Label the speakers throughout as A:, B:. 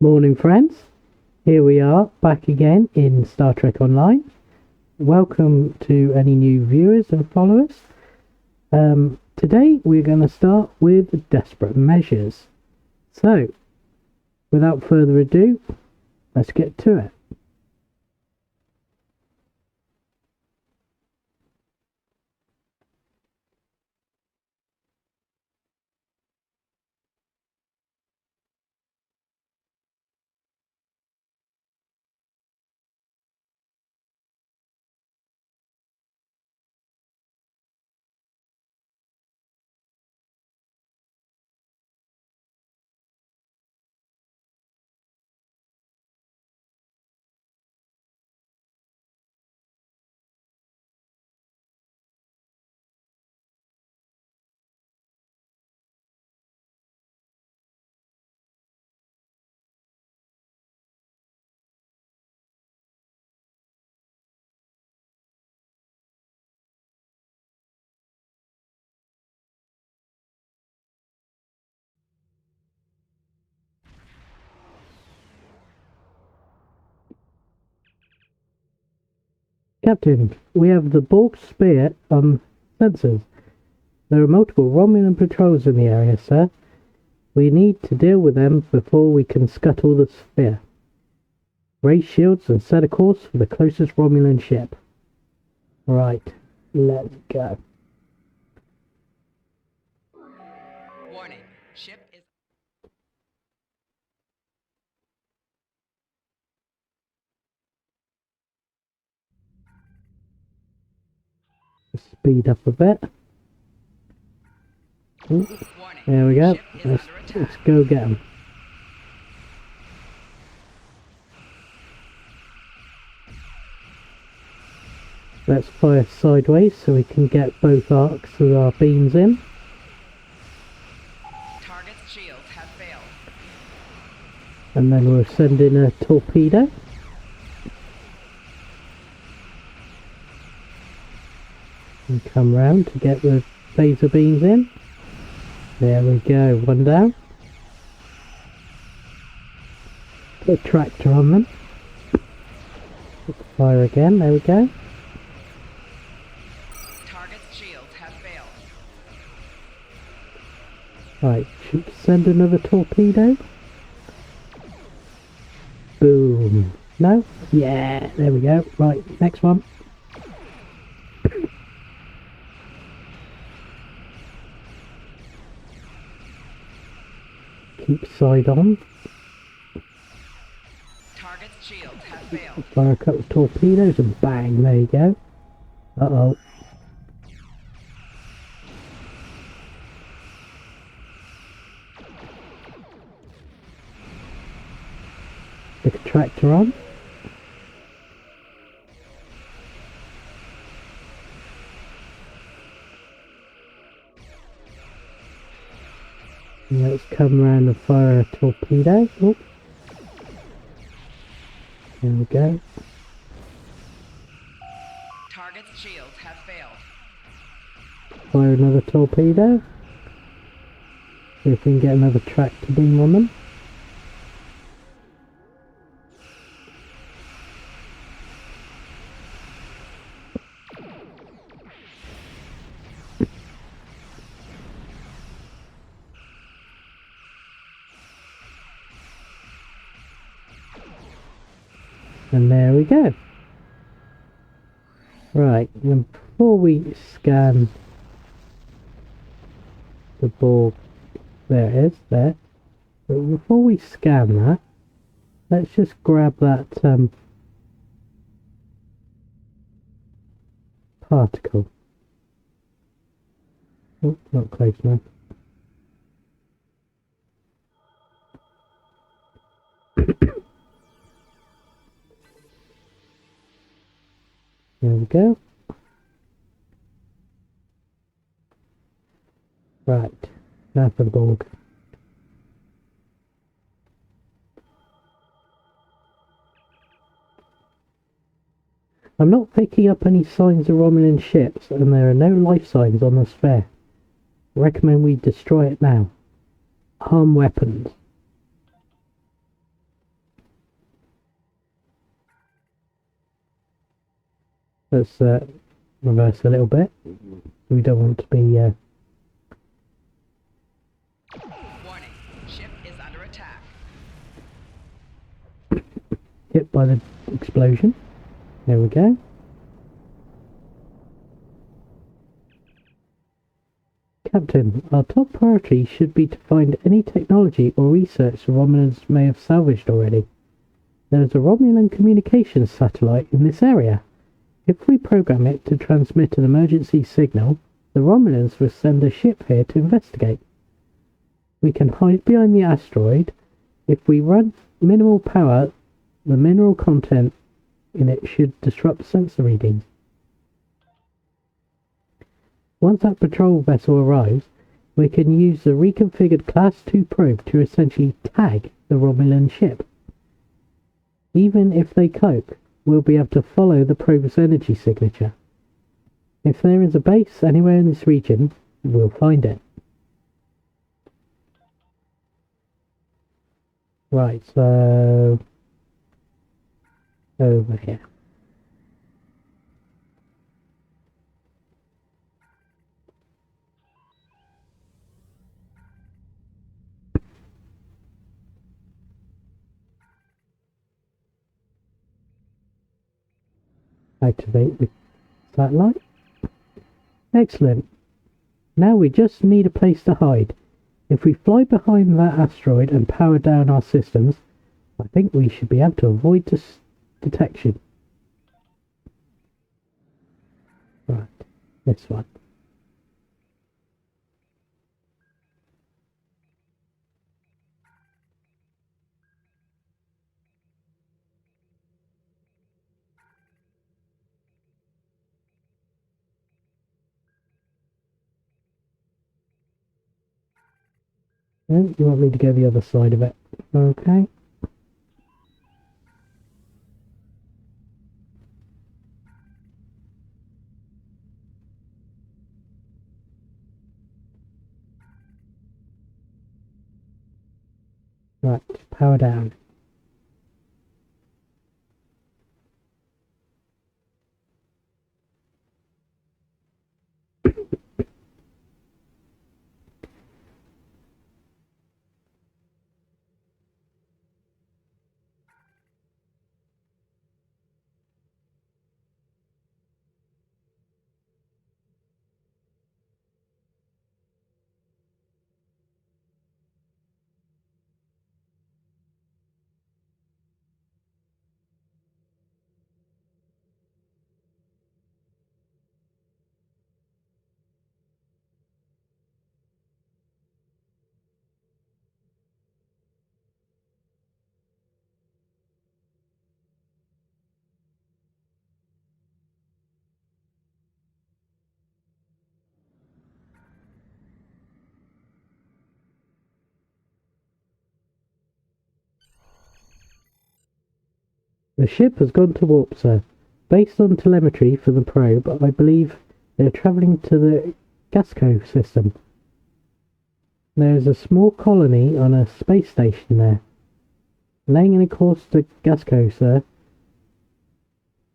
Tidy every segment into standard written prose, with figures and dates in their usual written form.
A: Morning, friends. Here we are back again in Star Trek Online. Welcome to any new viewers and followers. Today we're going to start with desperate measures. So, without further ado, let's get to it. Captain, we have the Borg Spear on sensors. There are multiple Romulan patrols in the area, sir. We need to deal with them before we can scuttle the sphere. Raise shields and set a course for the closest Romulan ship. Right, let's go.
B: Warning, ship is...
A: Speed up a bit. Ooh,
B: Warning,
A: there we go.
B: ship is
A: Let's
B: under attack.
A: go get them. Let's fire sideways so we can get both arcs of our beams in.
B: Target's shields have failed.
A: And then we'll send in a torpedo. And come round to get the laser beams in. There we go, one down. Put a tractor on them. Fire again, there we go.
B: Target's shields have failed.
A: Right, should we send another torpedo? Boom. No? Yeah, there we go. Right, next one. Keep side on.
B: Target's shields have failed.
A: Fire a couple of torpedoes and bang, there you go. Uh-oh. Stick a tractor on. And let's come around and fire a torpedo. Oh. There we go.
B: Target's shields have failed.
A: Fire another torpedo. See if we can get another tractor beam on them. And there we go. Right, and before we scan the Borg, there it is, there. But before we scan that, let's just grab that particle. Oh, not close enough. There we go. Right, now for the Borg. I'm not picking up any signs of Romulan ships, and there are no life signs on the sphere. Recommend we destroy it now. Arm weapons. Let's reverse a little bit. We don't want to be
B: Warning. Ship is under attack.
A: hit by the explosion. There we go. Captain, our top priority should be to find any technology or research the Romulans may have salvaged already. There is a Romulan communications satellite in this area. If we program it to transmit an emergency signal, the Romulans will send a ship here to investigate. We can hide behind the asteroid. If we run minimal power, the mineral content in it should disrupt sensor readings. Once that patrol vessel arrives, we can use the reconfigured Class 2 probe to essentially tag the Romulan ship. Even if they cloak, we'll be able to follow the probe's energy signature. If there is a base anywhere in this region, we'll find it. Right, so over here. Activate the satellite. Excellent. Now we just need a place to hide. If we fly behind that asteroid and power down our systems, I think we should be able to avoid detection. Right, this one. No, you want me to go the other side of it. Okay. Right, power down. The ship has gone to warp, sir. Based on telemetry from the probe, I believe they are travelling to the Gasco system. There is a small colony on a space station there. Laying in a course to Gasco, sir.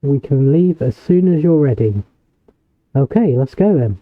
A: We can leave as soon as you're ready. Okay, let's go then.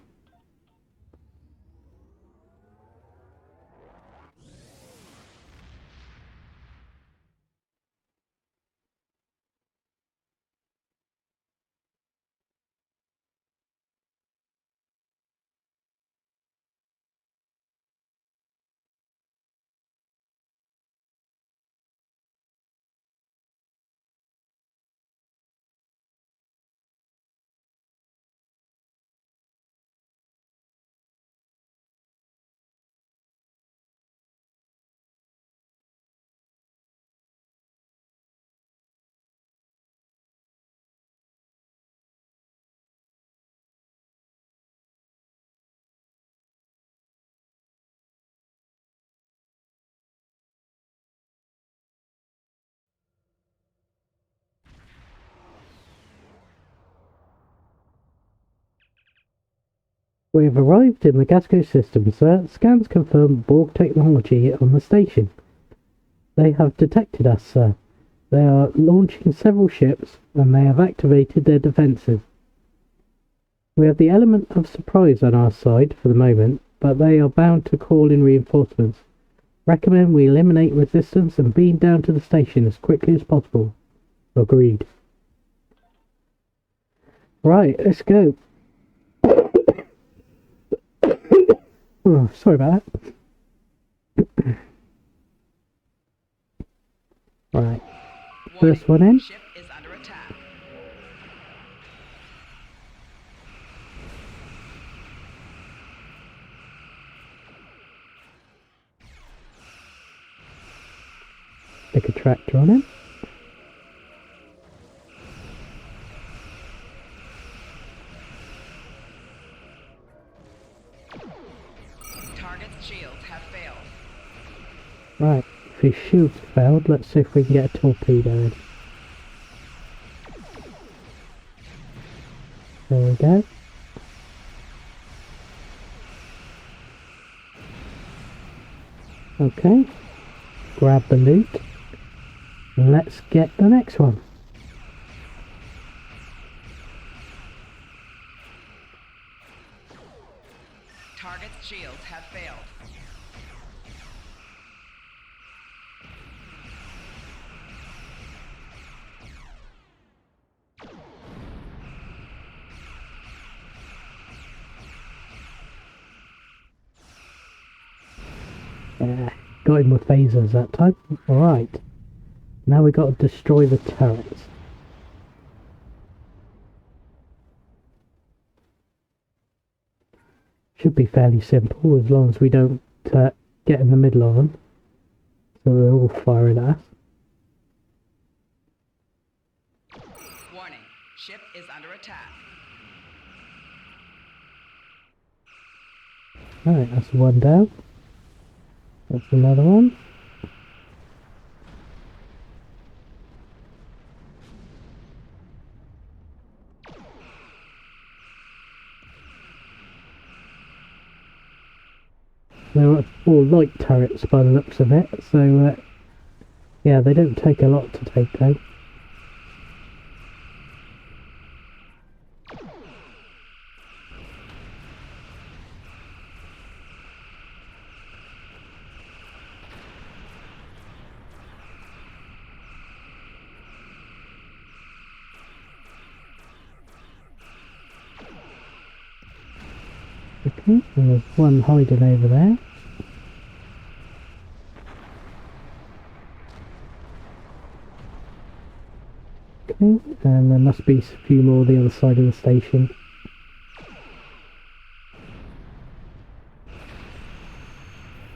A: We have arrived in the Gasco system, sir. Scans confirm Borg technology on the station. They have detected us, sir. They are launching several ships, and they have activated their defences. We have the element of surprise on our side for the moment, but they are bound to call in reinforcements. Recommend we eliminate resistance and beam down to the station as quickly as possible. Agreed. Right, let's go. Oh, sorry about that. Right. First one in.
B: Ship is under attack.
A: Stick a tractor on him.
B: Target's shields have failed.
A: Right, if his shields failed, let's see if we can get a torpedo in. There we go. Okay, grab the loot. And let's get the next one.
B: Target's shields have failed.
A: Yeah, got him with phasers that time. Alright. Now we got to destroy the turrets. Should be fairly simple as long as we don't get in the middle of them. So they're all firing at us.
B: Warning, ship is under attack.
A: Alright, that's one down. That's another one. They're all light turrets by the looks of it, so yeah, they don't take a lot to take down. Okay, and there's one hiding over there. Okay, and there must be a few more the other side of the station.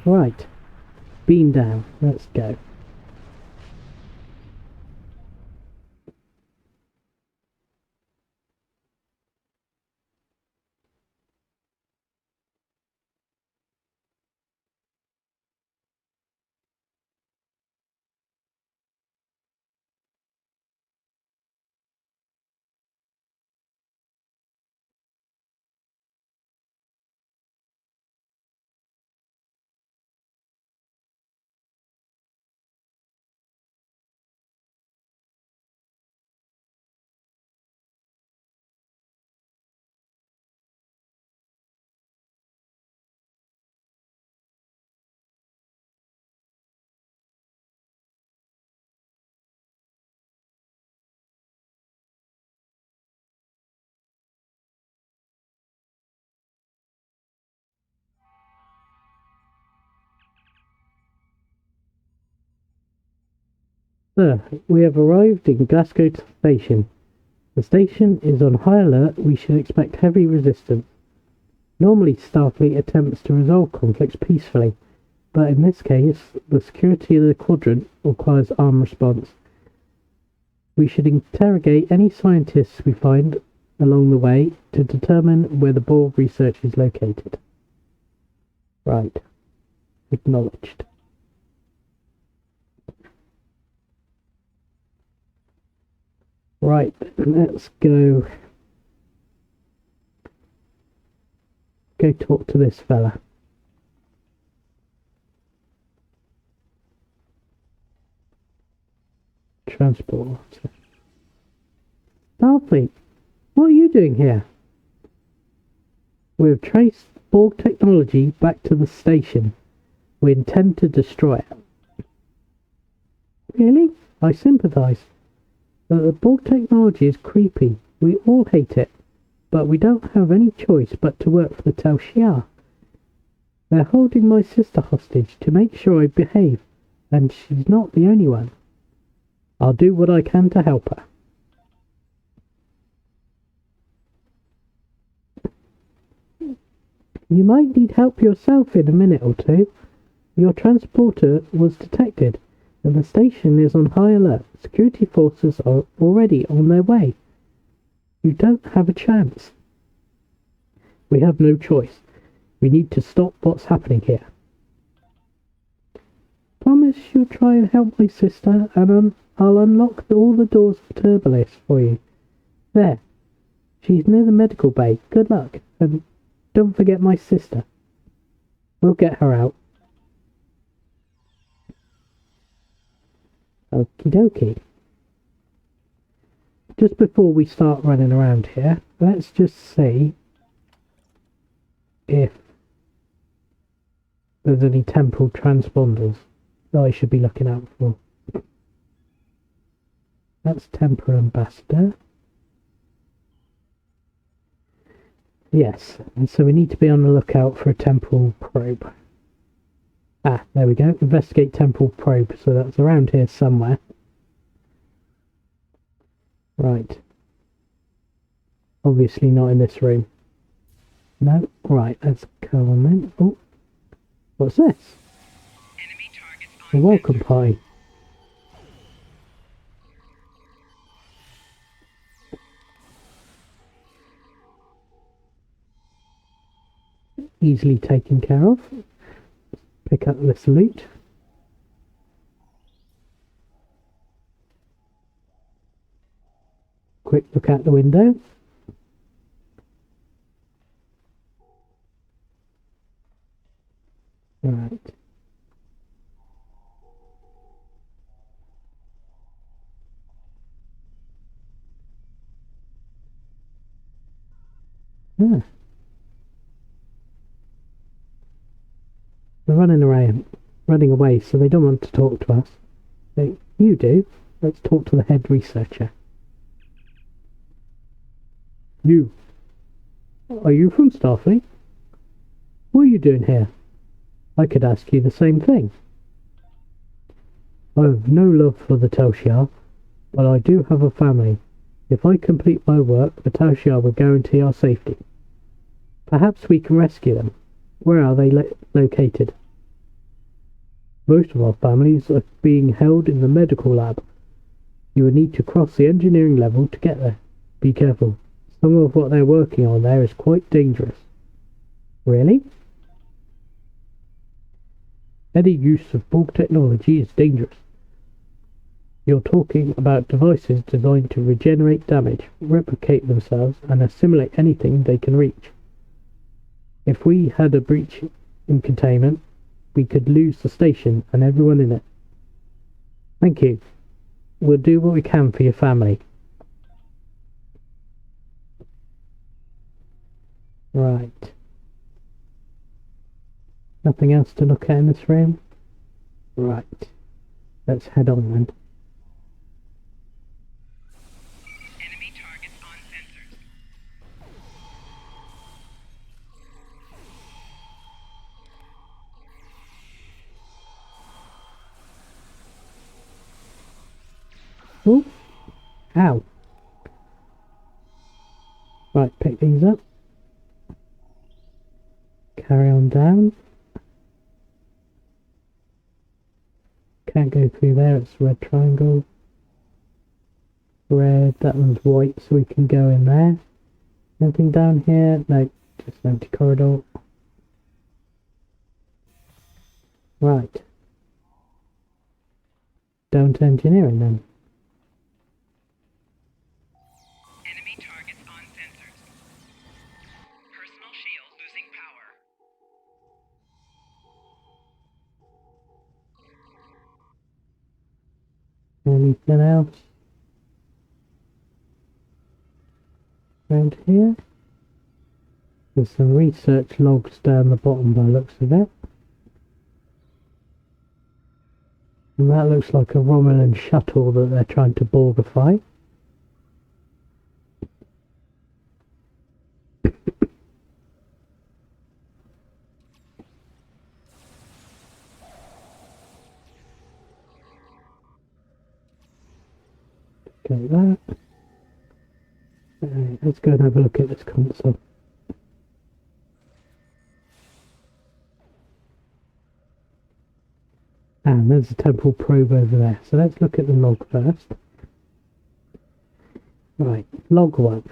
A: Right, beam down, let's go. So, we have arrived in Glasgow Station. The station is on high alert. We should expect heavy resistance. Normally Starfleet attempts to resolve conflicts peacefully, but in this case, the security of the quadrant requires armed response. We should interrogate any scientists we find along the way to determine where the Borg research is located. Right. Acknowledged. Right, let's go talk to this fella. Transport. Starfleet, what are you doing here? We have traced Borg technology back to the station. We intend to destroy it. Really? I sympathize. But the Borg technology is creepy. We all hate it. But we don't have any choice but to work for the Tal Shiar. They're holding my sister hostage to make sure I behave, and she's not the only one. I'll do what I can to help her. You might need help yourself in a minute or two. Your transporter was detected, and the station is on high alert. Security forces are already on their way. You don't have a chance. We have no choice. We need to stop what's happening here. Promise you'll try and help my sister, and I'll unlock all the doors of Starbase for you. There. She's near the medical bay. Good luck, and don't forget my sister. We'll get her out. Okie dokie. Just before we start running around here, let's just see if there's any temporal transponders that I should be looking out for. That's Temporal Ambassador. Yes, and so we need to be on the lookout for a temporal probe. Ah, there we go. Investigate temporal probe, so that's around here somewhere. Right. Obviously not in this room. No? Right, let's go on then. Oh, what's this?
B: Enemy targets on
A: A welcome pie. Easily taken care of. Pick up this loot. Quick look out the window. Right. Yeah. They're running away, so they don't want to talk to us. You do. Let's talk to the head researcher. You. Are you from Starfleet? What are you doing here? I could ask you the same thing. I have no love for the Tal Shiar, but I do have a family. If I complete my work, the Tal Shiar will guarantee our safety. Perhaps we can rescue them. Where are they located? Most of our families are being held in the medical lab. You will need to cross the engineering level to get there. Be careful. Some of what they're working on there is quite dangerous. Really? Any use of Borg technology is dangerous. You're talking about devices designed to regenerate damage, replicate themselves, and assimilate anything they can reach. If we had a breach in containment, we could lose the station and everyone in it. Thank you. We'll do what we can for your family. Right. Nothing else to look at in this room? Right. Let's head on then.
B: enemy targets on sensors.
A: Oh! Ow! Right, pick these up. Carry on down. Can't go through there, it's a red triangle. Red, that one's white, so we can go in there. Anything down here? No, just an empty corridor. Right. Down to engineering then.
B: Enemy targets on sensors. Personal shield losing power.
A: Anything else? Around here? There's some research logs down the bottom by the looks of it. And that looks like a Romulan shuttle that they're trying to Borgify. Get that. Let's go and have a look at this console. And there's a temporal probe over there. So let's look at the log first. Right, log 1.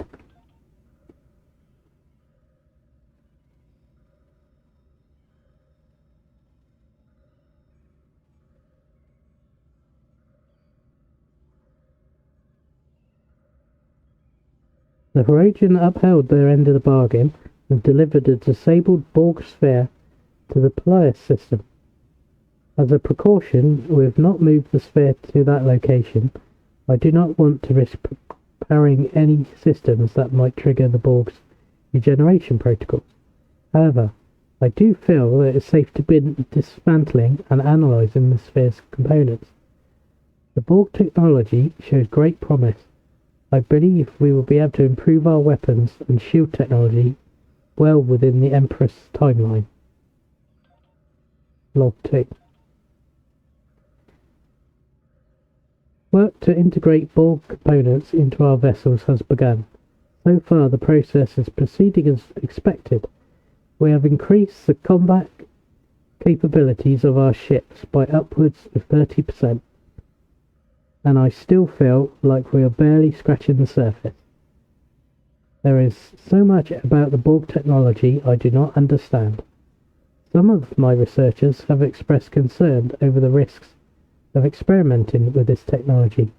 A: The Herodian upheld their end of the bargain and delivered a disabled Borg sphere to the Polaris system. As a precaution, we have not moved the sphere to that location. I do not want to risk powering any systems that might trigger the Borg's regeneration protocols. However, I do feel that it is safe to begin dismantling and analysing the sphere's components. The Borg technology shows great promise. I believe we will be able to improve our weapons and shield technology well within the Empress timeline. Log 2. Work to integrate Borg components into our vessels has begun. So far the process is proceeding as expected. We have increased the combat capabilities of our ships by upwards of 30%. And I still feel like we are barely scratching the surface. There is so much about the Borg technology I do not understand. Some of my researchers have expressed concern over the risks of experimenting with this technology.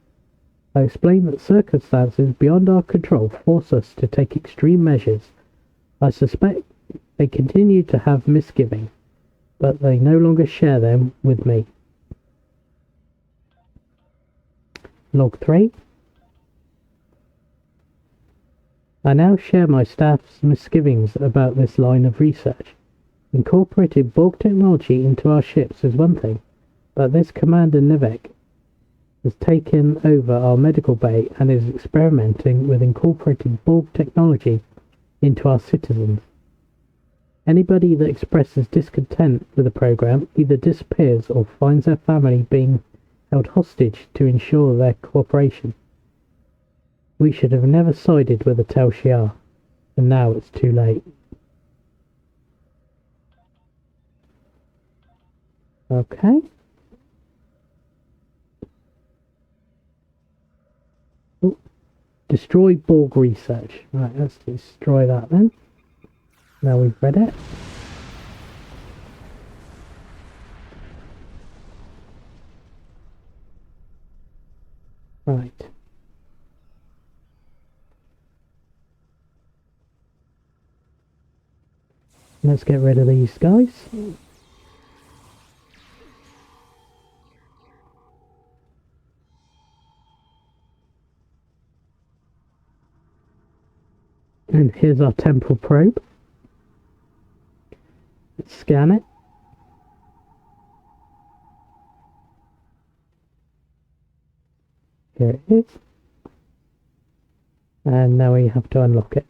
A: I explain that circumstances beyond our control force us to take extreme measures. I suspect they continue to have misgivings, but they no longer share them with me. Log 3. I now share my staff's misgivings about this line of research. Incorporating Borg technology into our ships is one thing, but this Commander Nivek has taken over our medical bay and is experimenting with incorporating Borg technology into our citizens. Anybody that expresses discontent with the program either disappears or finds their family being held hostage to ensure their cooperation. We should have never sided with the Tel Shiar, and now it's too late. Okay. Ooh. Destroy Borg research. Right, let's destroy that then. Now we've read it. Right. Let's get rid of these guys. And here's our temporal probe. Let's scan it. Here it is. And now we have to unlock it.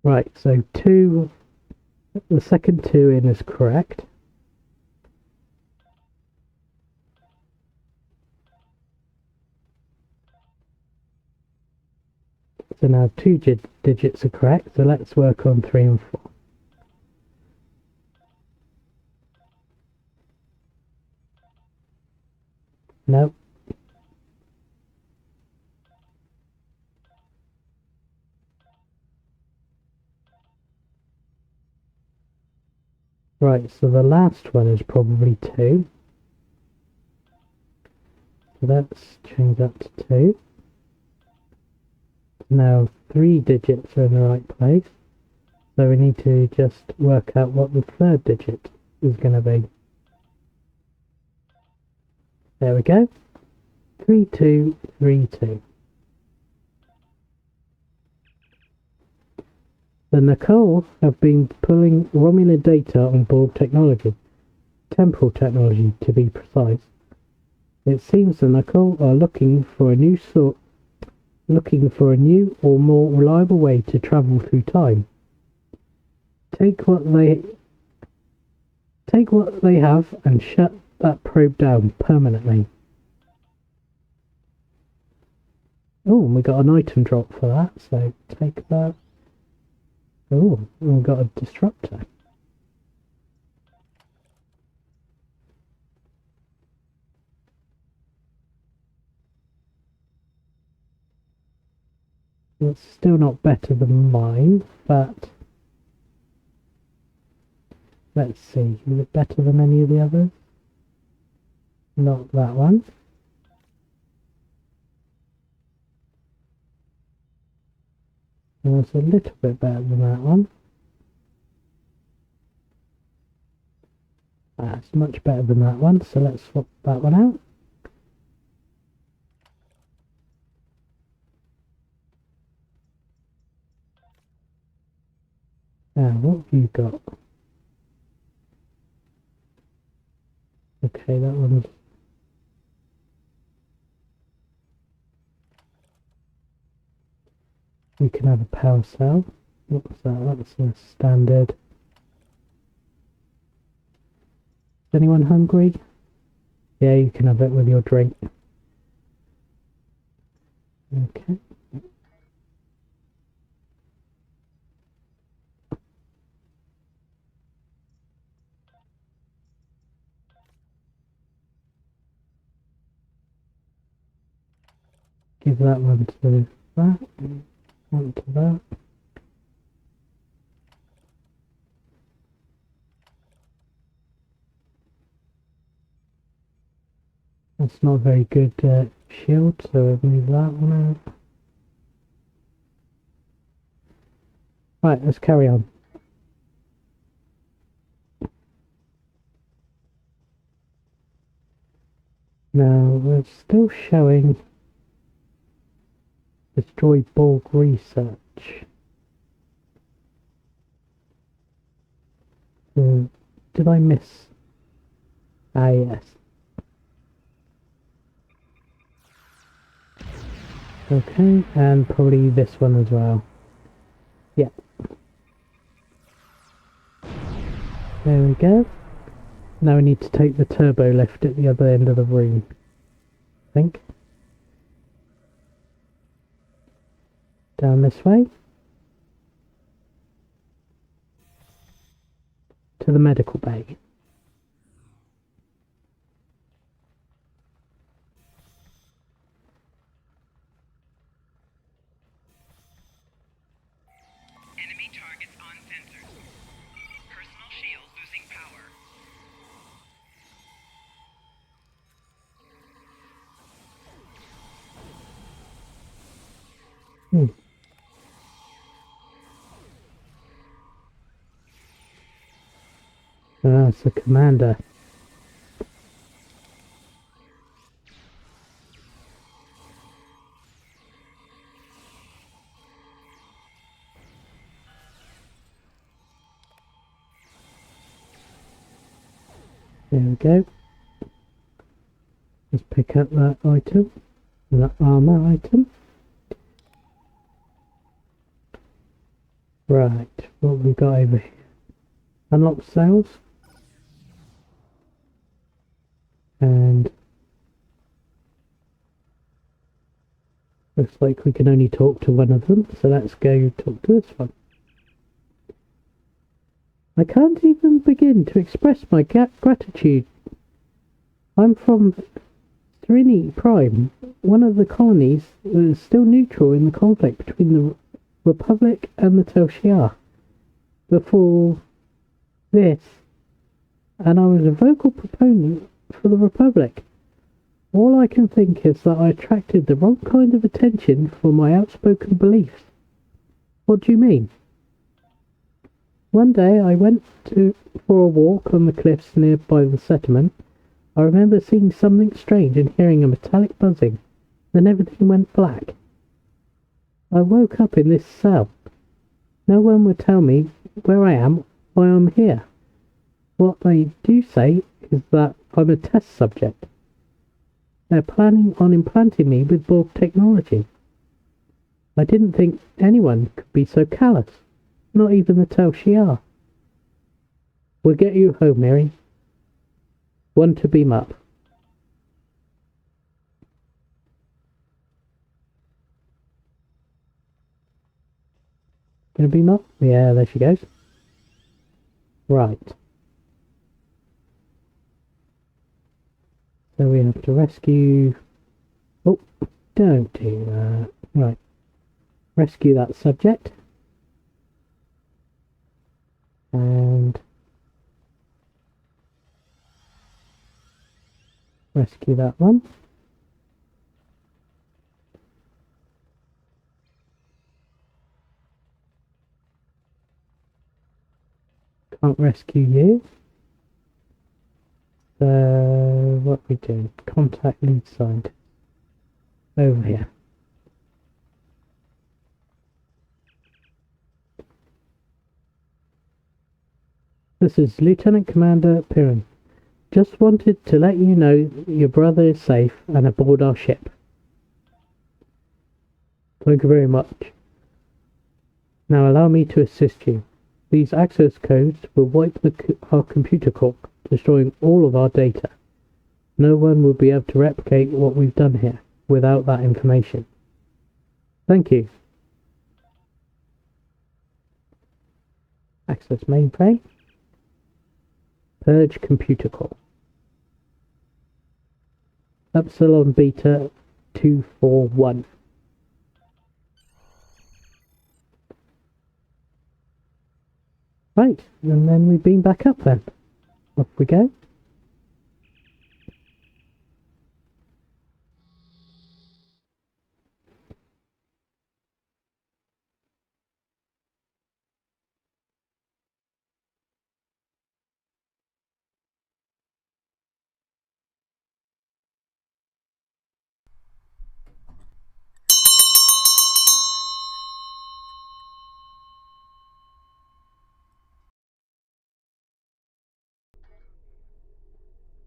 A: Right, so the second 2 in is correct. So now 2 digits are correct, so let's work on 3 and 4. No. Right, so the last one is probably 2. So let's change that to 2. Now 3 digits are in the right place. So we need to just work out what the third digit is going to be. There we go. 3232. The Nicole have been pulling Romulan data on board technology. Temporal technology, to be precise. It seems the Nicole are looking for a new or more reliable way to travel through time. Take what they have and shut that probe down permanently. Oh, and we got an item drop for that, so take that. Oh, and we got a disruptor. It's still not better than mine, but let's see, is it better than any of the others? Not that one. And it's a little bit better than that one. It's much better than that one, so let's swap that one out. Now, what have you got? Okay, that one's... We can have a power cell. What's that? That's a standard. Is anyone hungry? Yeah, you can have it with your drink. Okay. Give that one to that, one to that. That's not a very good shield, so we'll move that one out. Right, let's carry on. Now, we're still showing destroy Borg research. Did I miss? Ah, yes. Okay, and probably this one as well. Yeah. There we go. Now we need to take the turbo lift at the other end of the room, I think. Down this way. To the medical bay.
B: Enemy targets on sensors. Personal shield losing power.
A: Ah, it's the commander. There we go. Let's pick up that item. That armor item. Right, what have we got over here? Unlock sales. And looks like we can only talk to one of them, so let's go talk to this one. I can't even begin to express my gratitude. I'm from Serenity Prime, one of the colonies that is still neutral in the conflict between the Republic and the Tel Shiar. Before this, and I was a vocal proponent for the Republic. All I can think is that I attracted the wrong kind of attention for my outspoken beliefs. What do you mean? One day I went for a walk on the cliffs nearby the settlement. I remember seeing something strange and hearing a metallic buzzing. Then everything went black. I woke up in this cell. No one would tell me where I am, why I'm here. What they do say is that I'm a test subject. They're planning on implanting me with Borg technology. I didn't think anyone could be so callous. Not even the Tel Shiar. We'll get you home, Mary. One to beam up. Gonna beam up? Yeah, there she goes. Right. So we have to rescue... Oh, don't do that. Right. Rescue that subject. And... rescue that one. Can't rescue you. So, what we do? Contact lead side. Over here. This is Lieutenant Commander Piran. Just wanted to let you know your brother is safe and aboard our ship. Thank you very much. Now allow me to assist you. These access codes will wipe our computer core, destroying all of our data. No one will be able to replicate what we've done here without that information. Thank you. Access mainframe. Purge computer core. Epsilon Beta 241. Right, and then we beam back up then. Off we go.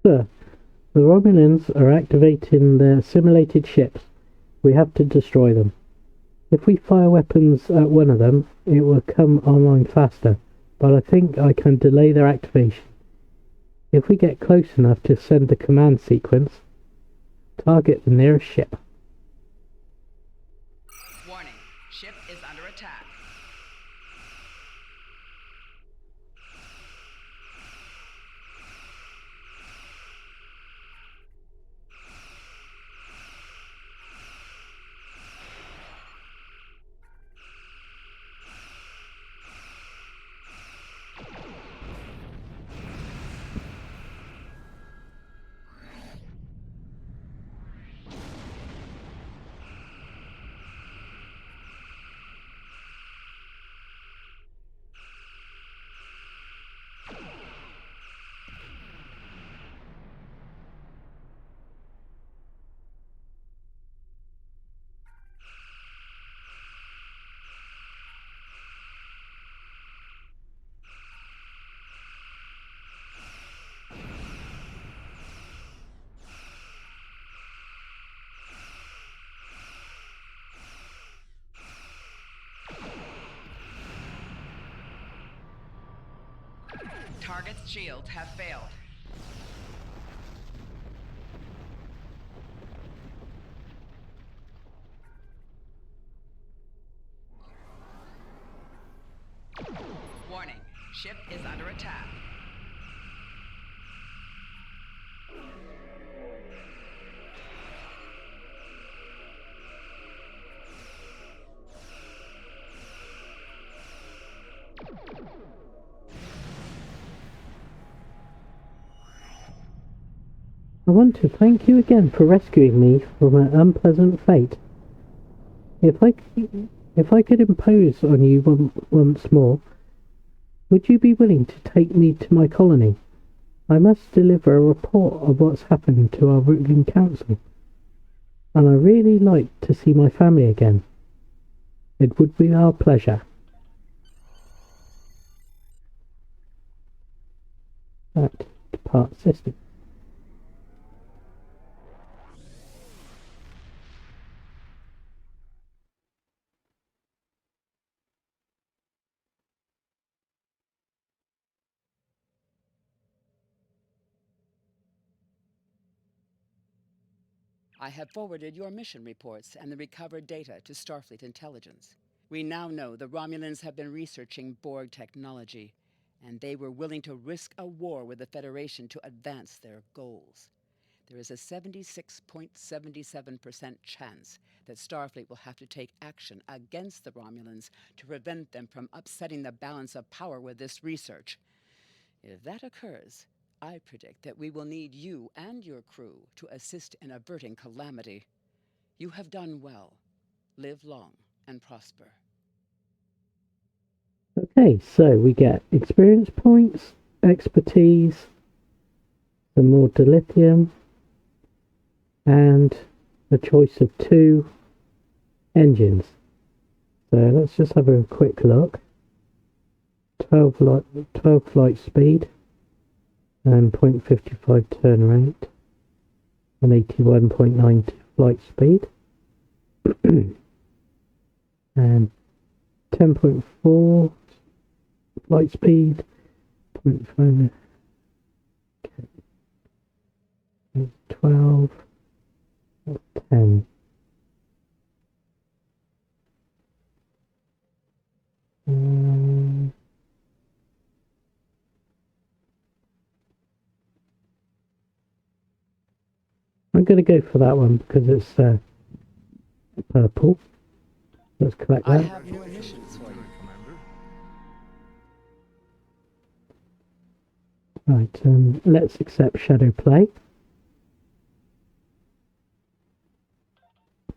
A: Sir, the Romulans are activating their simulated ships. We have to destroy them. If we fire weapons at one of them, it will come online faster, but I think I can delay their activation. If we get close enough to send a command sequence, target the nearest ship.
B: Warning, ship is under attack. Target's shields have failed. Warning, ship is under attack.
A: I want to thank you again for rescuing me from an unpleasant fate. If I could impose on you once more, would you be willing to take me to my colony? I must deliver a report of what's happened to our ruling council, and I really like to see my family again. It would be our pleasure. That depart system.
C: I have forwarded your mission reports and the recovered data to Starfleet Intelligence. We now know the Romulans have been researching Borg technology, and they were willing to risk a war with the Federation to advance their goals. There is a 76.77% chance that Starfleet will have to take action against the Romulans to prevent them from upsetting the balance of power with this research. If that occurs, I predict that we will need you and your crew to assist in averting calamity. You have done well. Live long and prosper.
A: Okay, so we get experience points, expertise, some more dilithium, and a choice of 2 engines. So let's just have a quick look. 12 flight speed and 0.55 turn rate and 81.92 flight speed and 10.4 flight speed, 0.5, 12, 10. I'm going to go for that one because it's purple. Let's collect
C: I
A: that.
C: have new missions for you.
A: Right, let's accept shadow play.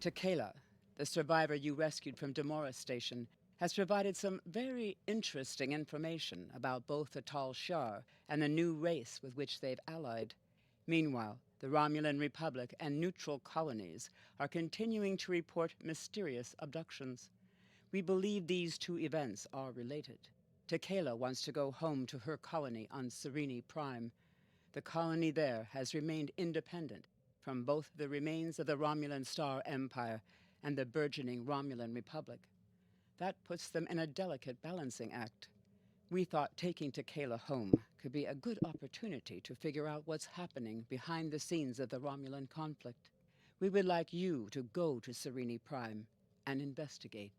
C: Tequila, the survivor you rescued from Demora Station, has provided some very interesting information about both the Tal Shar and the new race with which they've allied. Meanwhile, the Romulan Republic and neutral colonies are continuing to report mysterious abductions. We believe these 2 events are related. Tequila wants to go home to her colony on Serene Prime. The colony there has remained independent from both the remains of the Romulan Star Empire and the burgeoning Romulan Republic. That puts them in a delicate balancing act. We thought taking Tequila home could be a good opportunity to figure out what's happening behind the scenes of the Romulan conflict. We would like you to go to Serene Prime and investigate.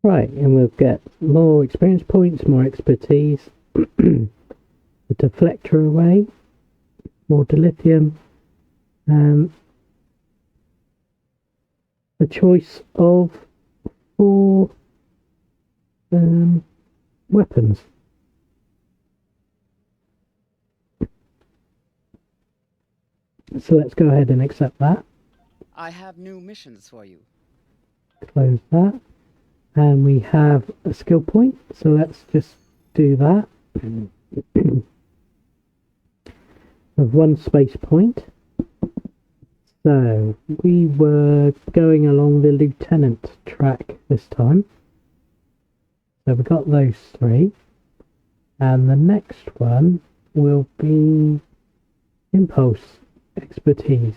A: Right, and we'll get more experience points, more expertise, the deflector away, more dilithium, and a choice of 4 weapons. So let's go ahead and accept that.
C: I have new missions for you.
A: Close that. And we have a skill point, so let's just do that. With 1 space point. So we were going along the lieutenant track this time. So we got those 3. And the next one will be impulse expertise.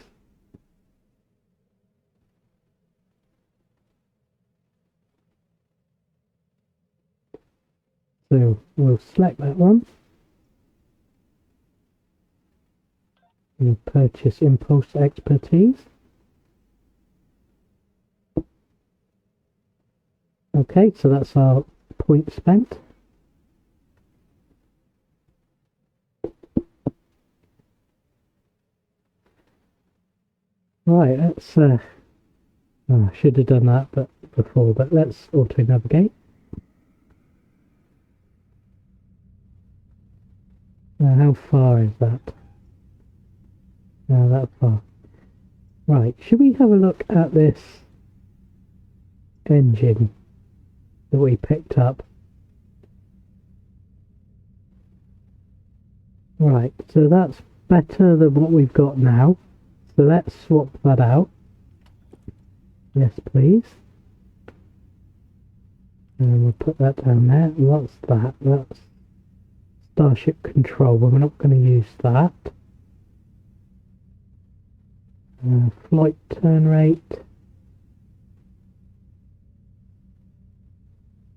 A: So we'll select that one. And purchase impulse expertise. Okay, so that's our point spent. Right, let's I should have done that before, but let's auto navigate. How far is that? That far. Right, should we have a look at this engine that we picked up? Right, so that's better than what we've got now. So let's swap that out. Yes, please. And we'll put that down there. What's that? That's Starship Control. Well, we're not going to use that. Flight turn rate.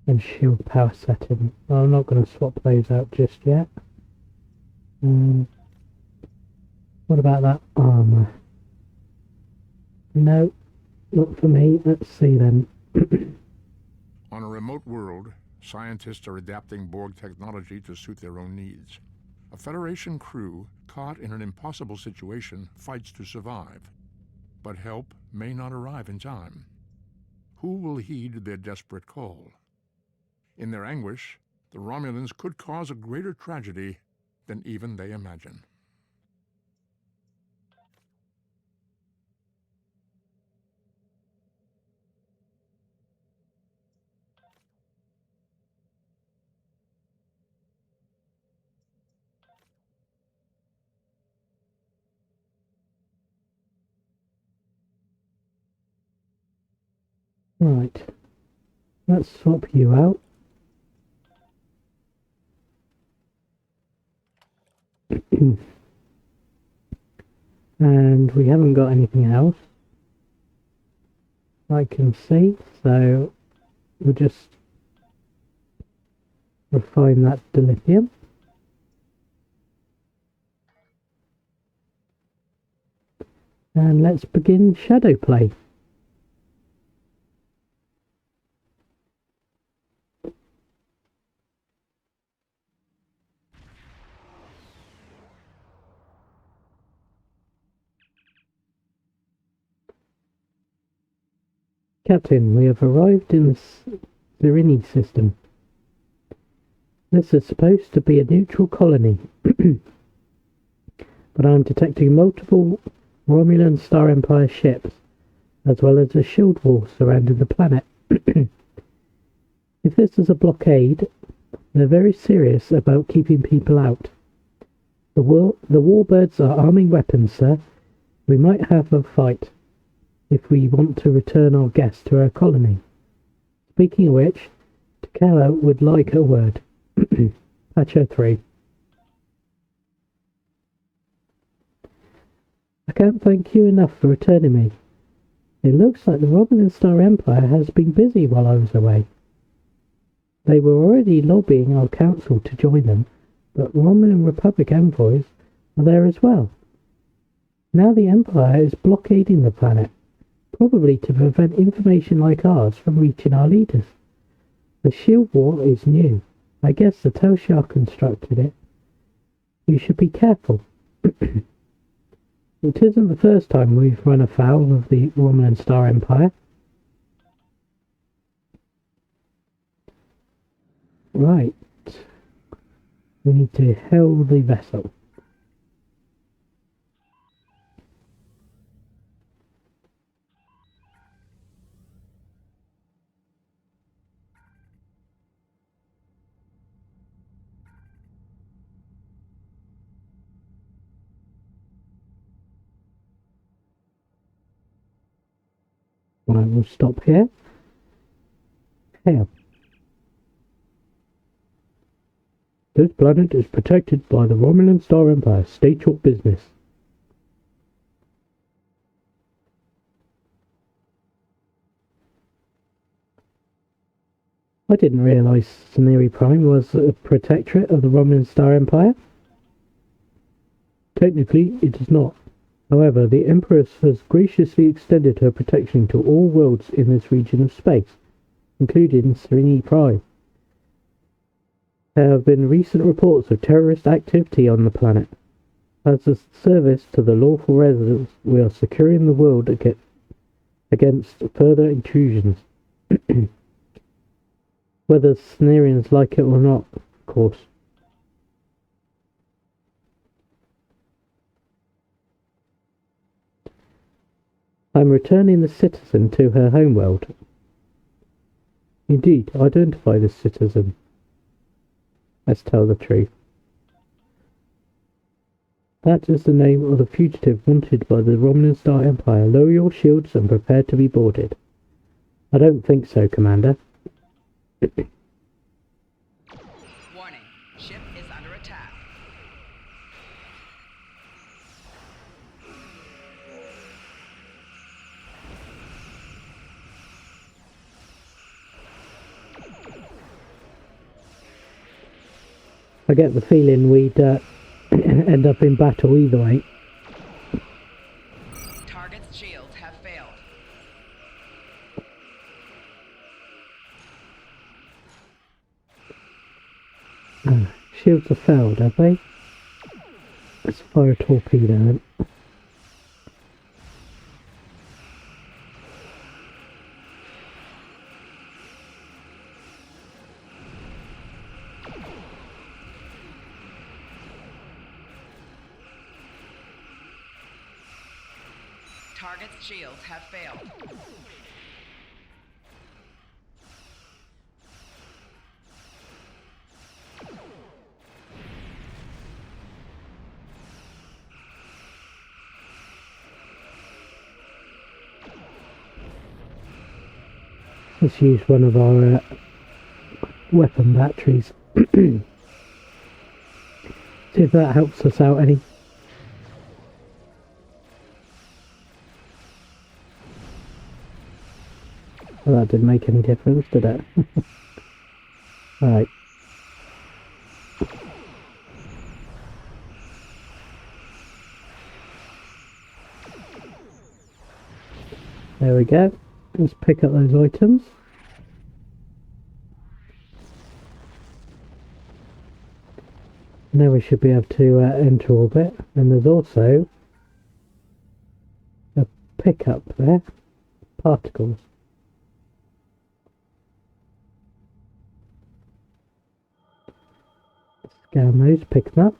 A: And shield power setting. Well, I'm not going to swap those out just yet. What about that armor? No, not for me. Let's see then.
D: On a remote world, scientists are adapting Borg technology to suit their own needs. A Federation crew caught in an impossible situation fights to survive, but help may not arrive in time. Who will heed their desperate call? In their anguish, the Romulans could cause a greater tragedy than even they imagine.
A: Right, let's swap you out. And we haven't got anything else I can see, so we'll just refine that dilithium. And let's begin shadow play. Captain, we have arrived in the Serini system. This is supposed to be a neutral colony, but I'm detecting multiple Romulan Star Empire ships, as well as a shield wall surrounding the planet. If this is a blockade, they're very serious about keeping people out. The warbirds are arming weapons, sir. We might have a fight if we want to return our guests to our colony. Speaking of which, Takela would like a word. Patcher 3. I can't thank you enough for returning me. It looks like the Romulan Star Empire has been busy while I was away. They were already lobbying our council to join them, but Romulan Republic envoys are there as well. Now the Empire is blockading the planet, probably to prevent information like ours from reaching our leaders. The shield wall is new. I guess the Telshar constructed it. You should be careful. It isn't the first time we've run afoul of the Romulan Star Empire. Right. We need to hail the vessel. Right, we'll stop here. Hail. This planet is protected by the Romulan Star Empire. State your business. I didn't realise Saneri Prime was a protectorate of the Romulan Star Empire. Technically, it is not. However, the Empress has graciously extended her protection to all worlds in this region of space, including Serini Prime. There have been recent reports of terrorist activity on the planet. As a service to the lawful residents, we are securing the world against further intrusions. Whether Cenarians like it or not, of course. I'm returning the citizen to her homeworld. Indeed, identify this citizen. Let's tell the truth. That is the name of the fugitive wanted by the Romulan Star Empire. Lower your shields and prepare to be boarded. I don't think so, Commander.
B: Warning. Ship is under attack.
A: I get the feeling we'd end up in battle either way.
B: Target's shields have failed.
A: Shields have failed, have they? Let's fire a torpedo then.
B: Target's shields have failed.
A: Let's use one of our weapon batteries. See if that helps us out any. Well, that didn't make any difference, did it? Right. There we go. Let's pick up those items. Now we should be able to enter orbit. And there's also a pickup there. Particles. Scan those, pick them up.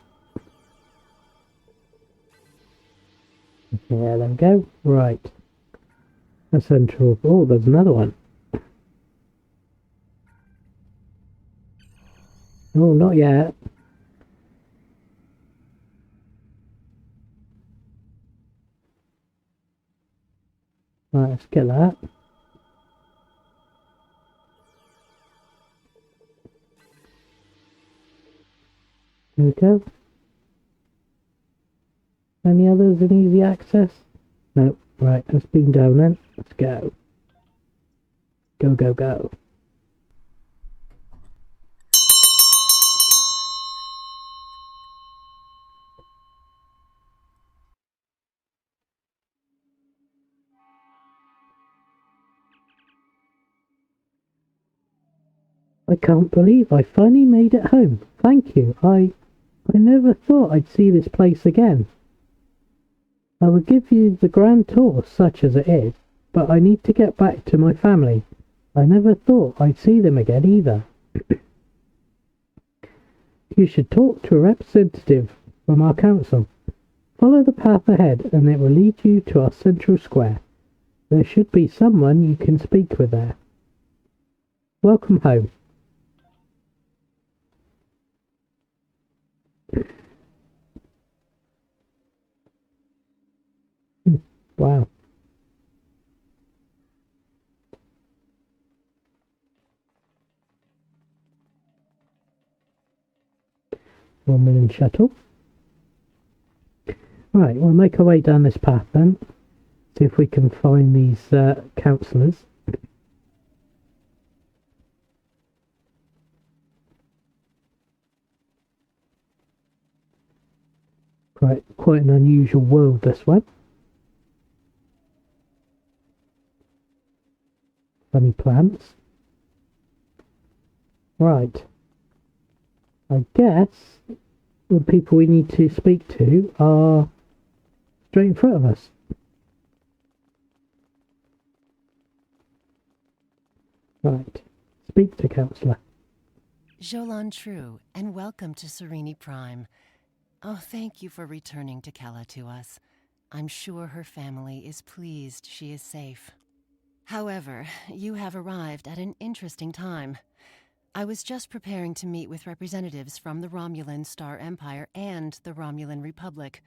A: Yeah, there we go. Right. That's central. Oh, there's another one. Oh, not yet. Right, let's get that. There we go. Any others in easy access? No. Right, let's beam down then. Let's go. Go, go, go. I can't believe I finally made it home. Thank you. I never thought I'd see this place again. I will give you the grand tour, such as it is, but I need to get back to my family. I never thought I'd see them again either. You should talk to a representative from our council. Follow the path ahead and it will lead you to our central square. There should be someone you can speak with there. Welcome home. Wow. Romulan shuttle. Right, we'll make our way down this path then. See if we can find these counsellors. Quite an unusual world, this one. Funny plants. Right. I guess the people we need to speak to are straight in front of us. Right. Speak to Councillor.
E: Jolan True, and welcome to Sereni Prime. Oh, thank you for returning to Kala to us. I'm sure her family is pleased she is safe. However, you have arrived at an interesting time. I was just preparing to meet with representatives from the Romulan Star Empire and the Romulan Republic.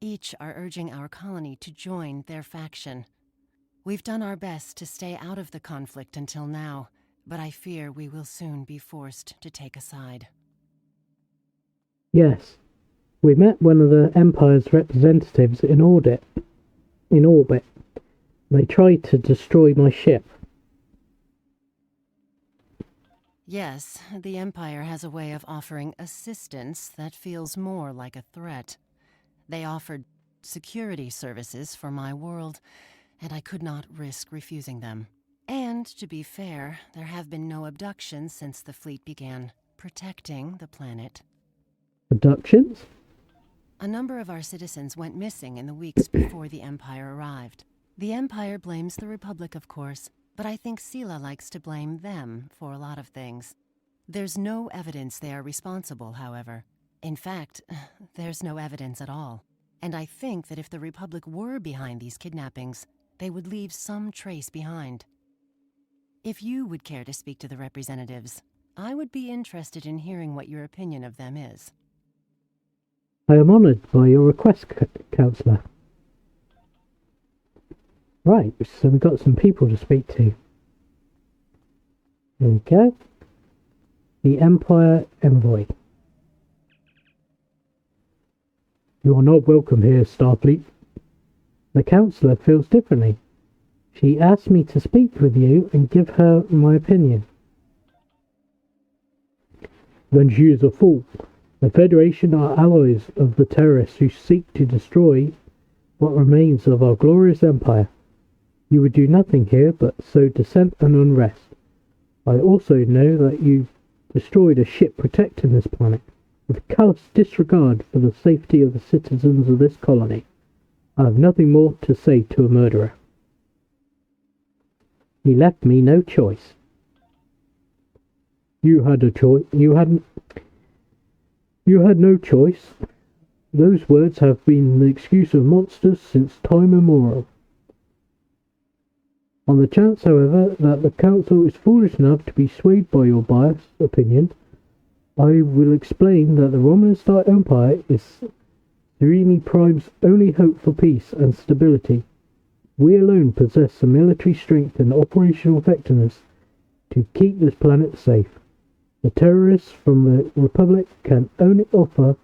E: Each are urging our colony to join their faction. We've done our best to stay out of the conflict until now, but I fear we will soon be forced to take a side.
A: Yes, we met one of the Empire's representatives in orbit. They tried to destroy my ship.
E: Yes, the Empire has a way of offering assistance that feels more like a threat. They offered security services for my world, and I could not risk refusing them. And, to be fair, there have been no abductions since the fleet began protecting the planet.
A: Abductions?
E: A number of our citizens went missing in the weeks before the Empire arrived. The Empire blames the Republic, of course, but I think Sela likes to blame them for a lot of things. There's no evidence they are responsible, however. In fact, there's no evidence at all. And I think that if the Republic were behind these kidnappings, they would leave some trace behind. If you would care to speak to the representatives, I would be interested in hearing what your opinion of them is.
A: I am honoured by your request, Councillor. Right, so we've got some people to speak to. There we go. The Empire Envoy. You are not welcome here, Starfleet. The Councillor feels differently. She asked me to speak with you and give her my opinion. Then she is a fool. The Federation are allies of the terrorists who seek to destroy what remains of our glorious empire. You would do nothing here but sow dissent and unrest. I also know that you destroyed a ship protecting this planet, with callous disregard for the safety of the citizens of this colony. I have nothing more to say to a murderer. He left me no choice. You had a choice. You had no choice. Those words have been the excuse of monsters since time immemorial. On the chance, however, that the Council is foolish enough to be swayed by your biased opinion, I will explain that the Romulan Star Empire is Serene Prime's only hope for peace and stability. We alone possess the military strength and operational effectiveness to keep this planet safe. The terrorists from the Republic can only offer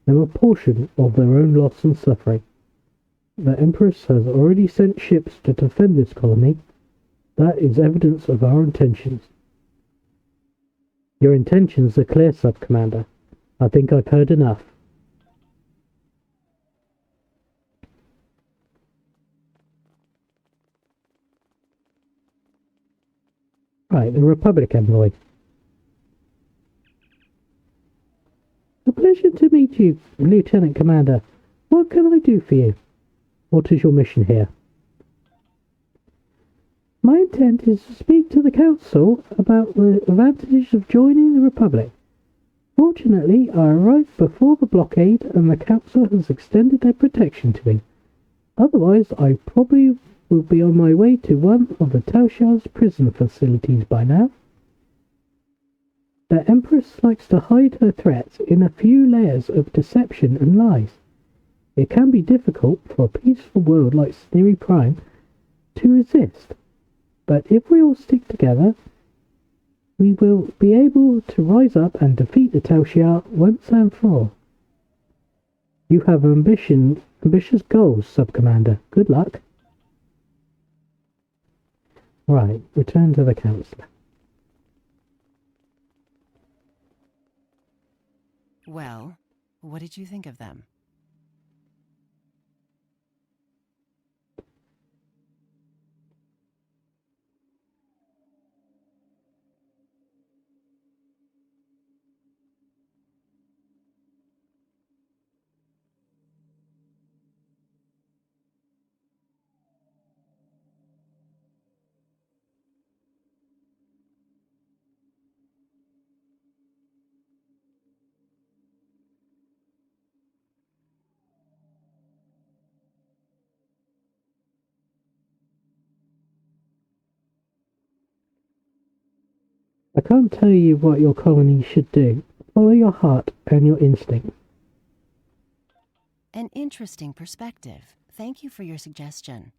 A: them a portion of their own loss and suffering. The Empress has already sent ships to defend this colony. That is evidence of our intentions. Your intentions are clear, Sub-Commander. I think I've heard enough. Right, the Republic Envoy. A pleasure to meet you, Lieutenant Commander. What can I do for you? What is your mission here? My intent is to speak to the Council about the advantages of joining the Republic. Fortunately, I arrived before the blockade and the Council has extended their protection to me. Otherwise, I probably will be on my way to one of the Tal Shiar's prison facilities by now. The Empress likes to hide her threats in a few layers of deception and lies. It can be difficult for a peaceful world like Serene Prime to resist. But if we all stick together, we will be able to rise up and defeat the Tal Shiar once and for all. You have ambitious goals, Sub-Commander. Good luck. Right, return to the Councillor.
E: Well, what did you think of them?
A: I can't tell you what your colony should do. Follow your heart and your instinct.
E: An interesting perspective. Thank you for your suggestion.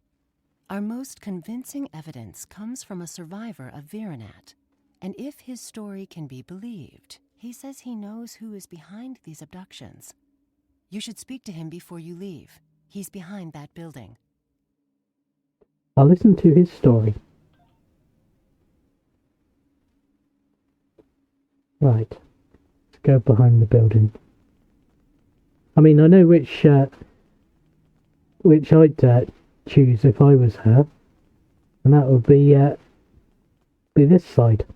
E: Our most convincing evidence comes from a survivor of Virenat, and if his story can be believed, he says he knows who is behind these abductions. You should speak to him before you leave. He's behind that building.
A: I'll listen to his story. Right. Let's go behind the building. I mean, I know which I'd choose if I was her, and that would be this side.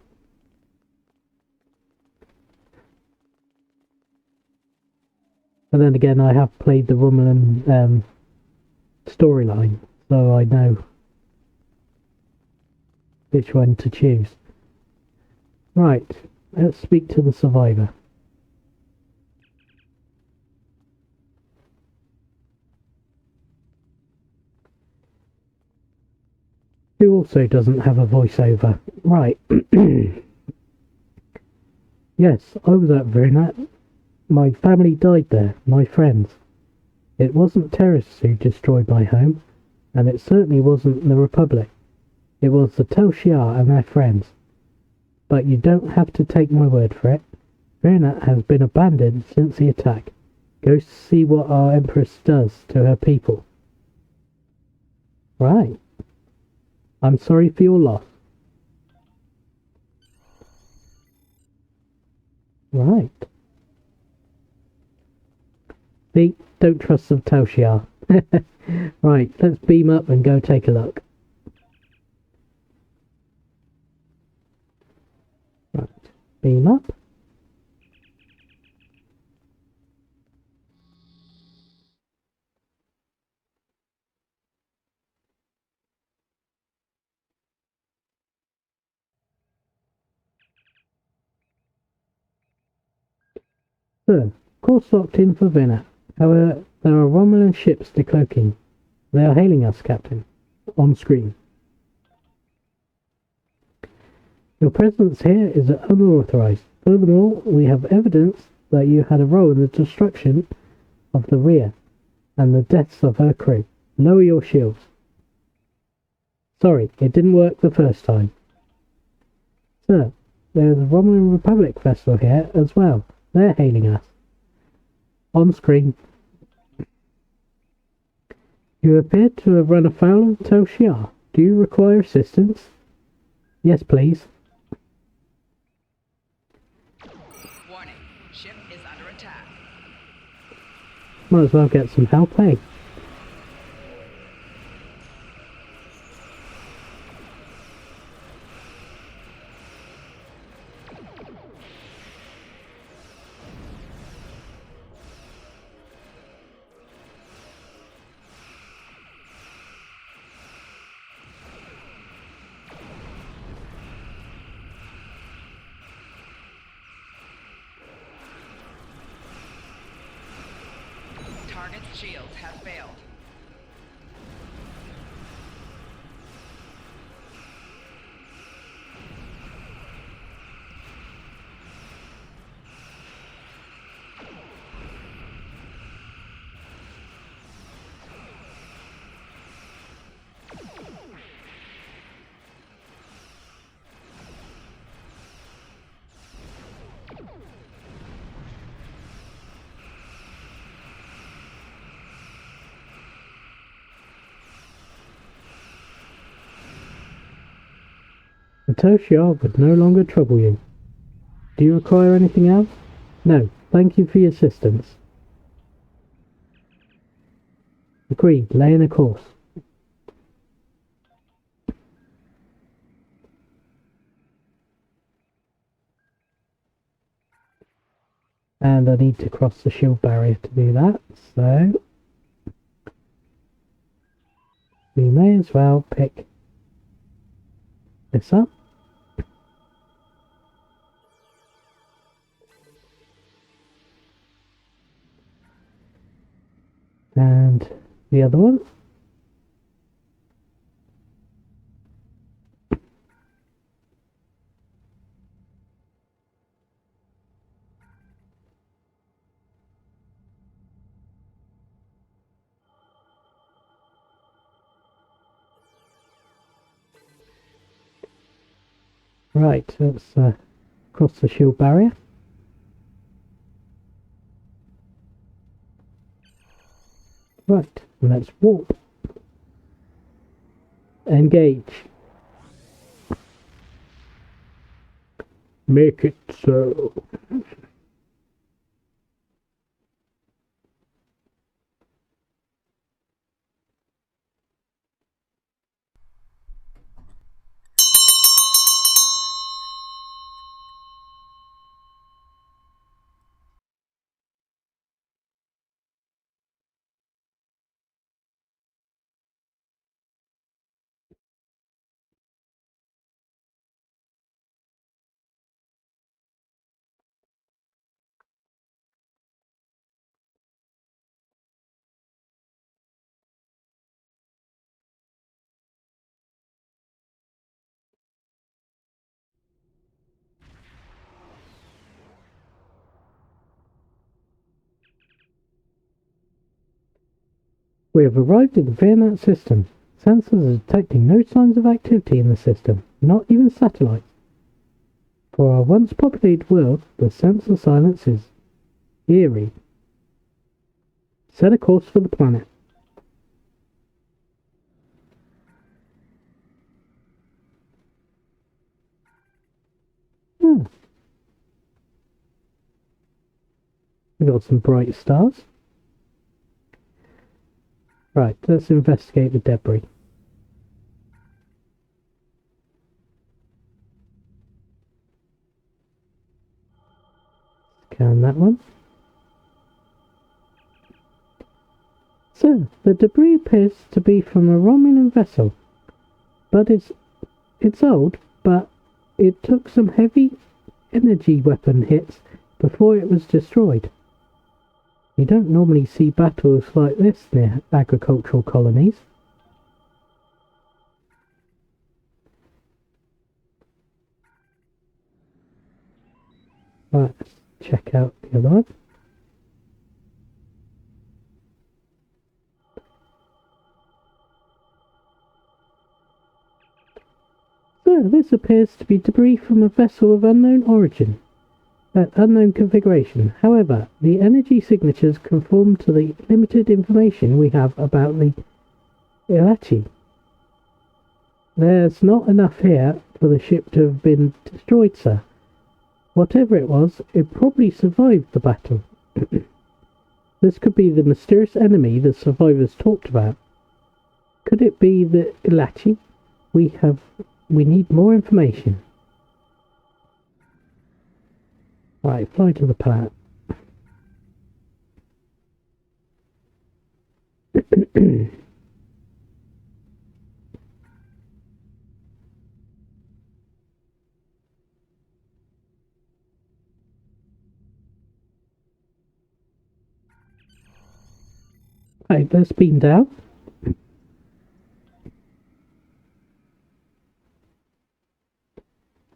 A: But then again, I have played the Romulan storyline, so I know which one to choose. Right, let's speak to the survivor. Who also doesn't have a voiceover. Right. Yes, I was at Virenat. My family died there, my friends. It wasn't terrorists who destroyed my home, and it certainly wasn't the Republic. It was the Tel Shiar and their friends. But you don't have to take my word for it. Virenat has been abandoned since the attack. Go see what our Empress does to her people. Right. I'm sorry for your loss. Right. See, don't trust the Tel Shiar. Right, let's beam up and go take a look. Right, beam up. So, course locked in for Virenat. However, there are Romulan ships decloaking. They are hailing us, Captain. On screen. Your presence here is unauthorized. Furthermore, we have evidence that you had a role in the destruction of the Rhea and the deaths of her crew. Lower your shields. Sorry, it didn't work the first time. Sir, there's a Romulan Republic vessel here as well. They're hailing us. On screen. You appear to have run afoul of Tel Shiar. Do you require assistance? Yes, please.
B: Warning, ship is under attack.
A: Might as well get some help, eh?
B: Target's shields have failed.
A: The Tel Shiar would no longer trouble you. Do you require anything else? No, thank you for your assistance. Agreed, lay in a course. And I need to cross the shield barrier to do that, so we may as well pick this up. And the other one. Right, let's cross the shield barrier. Right, let's warp. Engage. Make it so. We have arrived at the Vietnam system. Sensors are detecting no signs of activity in the system, not even satellites. For our once populated world, the sensor silence is eerie. Set a course for the planet. Hmm. We got some bright stars. Right, let's investigate the debris. Scan that one. So, the debris appears to be from a Romulan vessel. But it's old, but it took some heavy energy weapon hits before it was destroyed. You don't normally see battles like this near agricultural colonies. Right, let's check out the other one. So, this appears to be debris from a vessel of unknown origin, unknown configuration. However, the energy signatures conform to the limited information we have about the Ilachi. There's not enough here for the ship to have been destroyed, sir. Whatever it was, it probably survived the battle. This could be the mysterious enemy the survivors talked about. Could it be the Ilachi? We need more information. Right, fly to the planet. Right, let's beam down.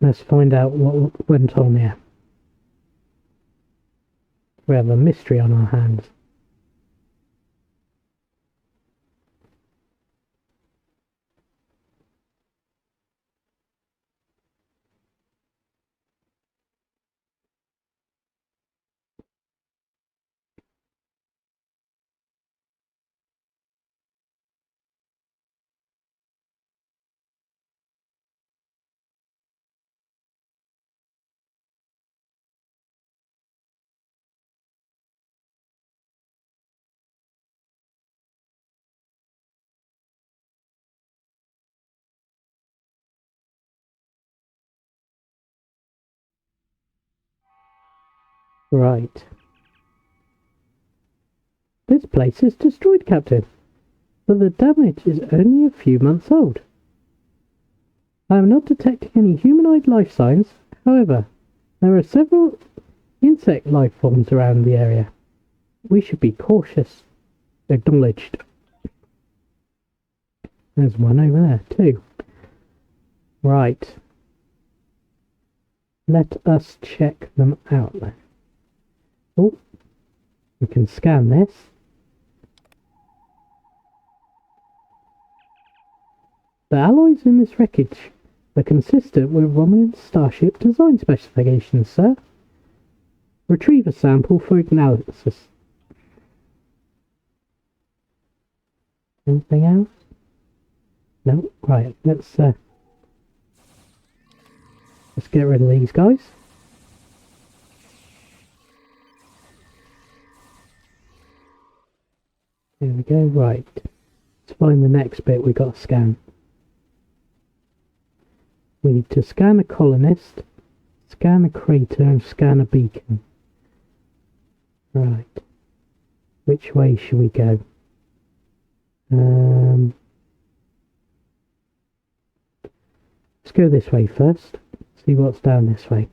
A: Let's find out what went on here. We have a mystery on our hands. Right. This place is destroyed, Captain, but the damage is only a few months old. I am not detecting any humanoid life signs. However, there are several insect life forms around the area. We should be cautious. Acknowledged. There's one over there, too. Right. Let us check them out then. Oh, we can scan this. The alloys in this wreckage They're consistent with Romulan starship design specifications, sir. Retrieve a sample for analysis. Anything else? No? Right, let's get rid of these guys. There we go, right. Let's find the next bit we got to scan. We need to scan a colonist, scan a crater, and scan a beacon. Right. Which way should we go? Let's go this way first. See what's down this way.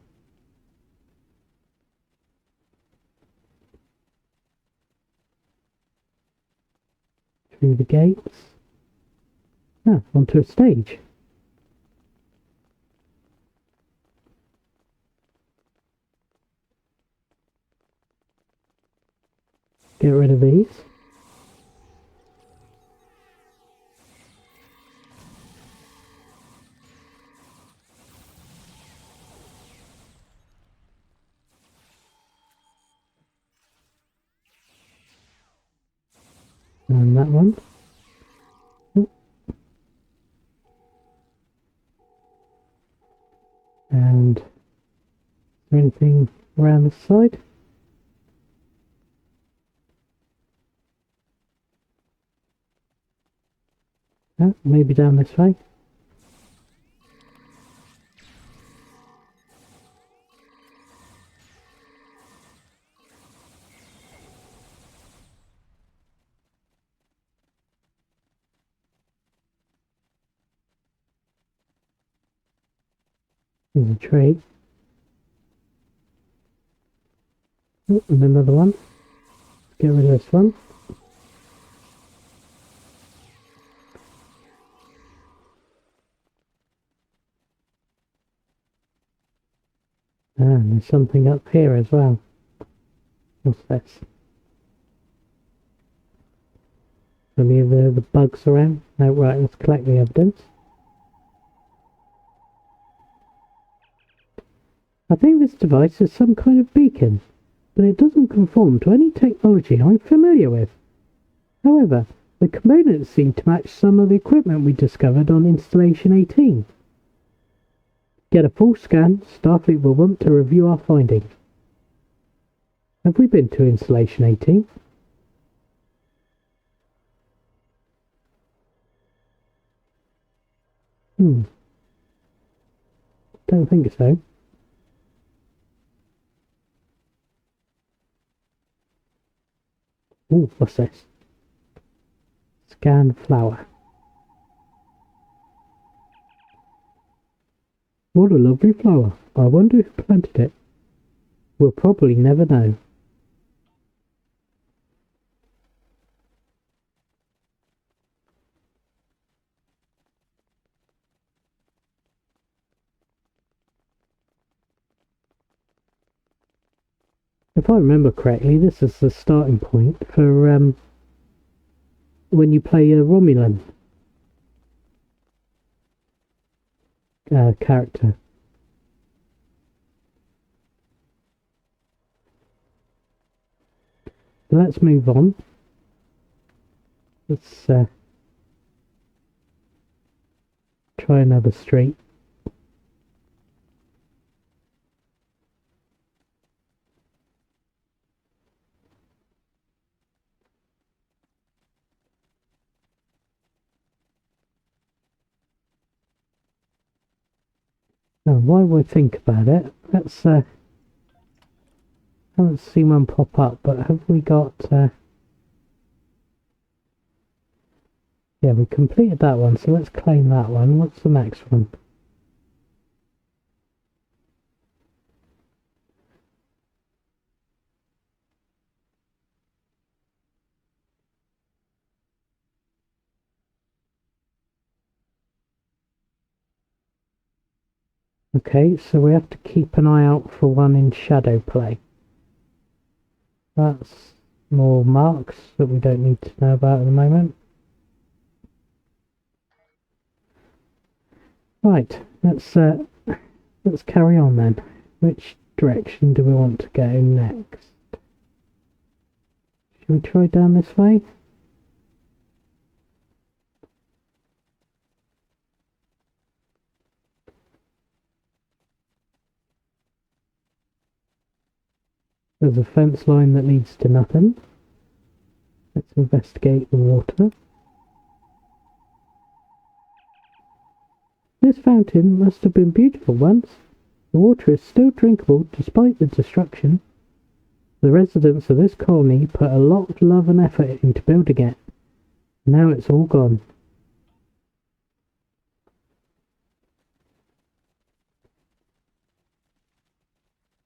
A: Through the gates. Ah, onto a stage. Get rid of these. And that one. Oh. And is there anything around this side? Maybe down this way. There's a tree. Oh, and another one. Let's get rid of this one. And there's something up here as well. What's this? Any of the bugs around? No, right, let's collect the evidence. I think this device is some kind of beacon, but it doesn't conform to any technology I'm familiar with. However, the components seem to match some of the equipment we discovered on Installation 18. Get a full scan. Starfleet will want to review our findings. Have we been to Installation 18? Don't think so. Ooh, what's this? Scan flower. What a lovely flower. I wonder who planted it. We'll probably never know. If I remember correctly, this is the starting point for when you play a Romulan character. Let's move on. Let's try another street. Now, while we think about it, let's haven't seen one pop up, but have we got yeah, we completed that one, so let's claim that one. What's the next one? Okay, so we have to keep an eye out for one in shadow play. That's more marks that we don't need to know about at the moment. Right, let's carry on then. Which direction do we want to go next? Should we try down this way? There's a fence line that leads to nothing. Let's investigate the water. This fountain must have been beautiful once. The water is still drinkable despite the destruction. The residents of this colony put a lot of love and effort into building it. Now it's all gone.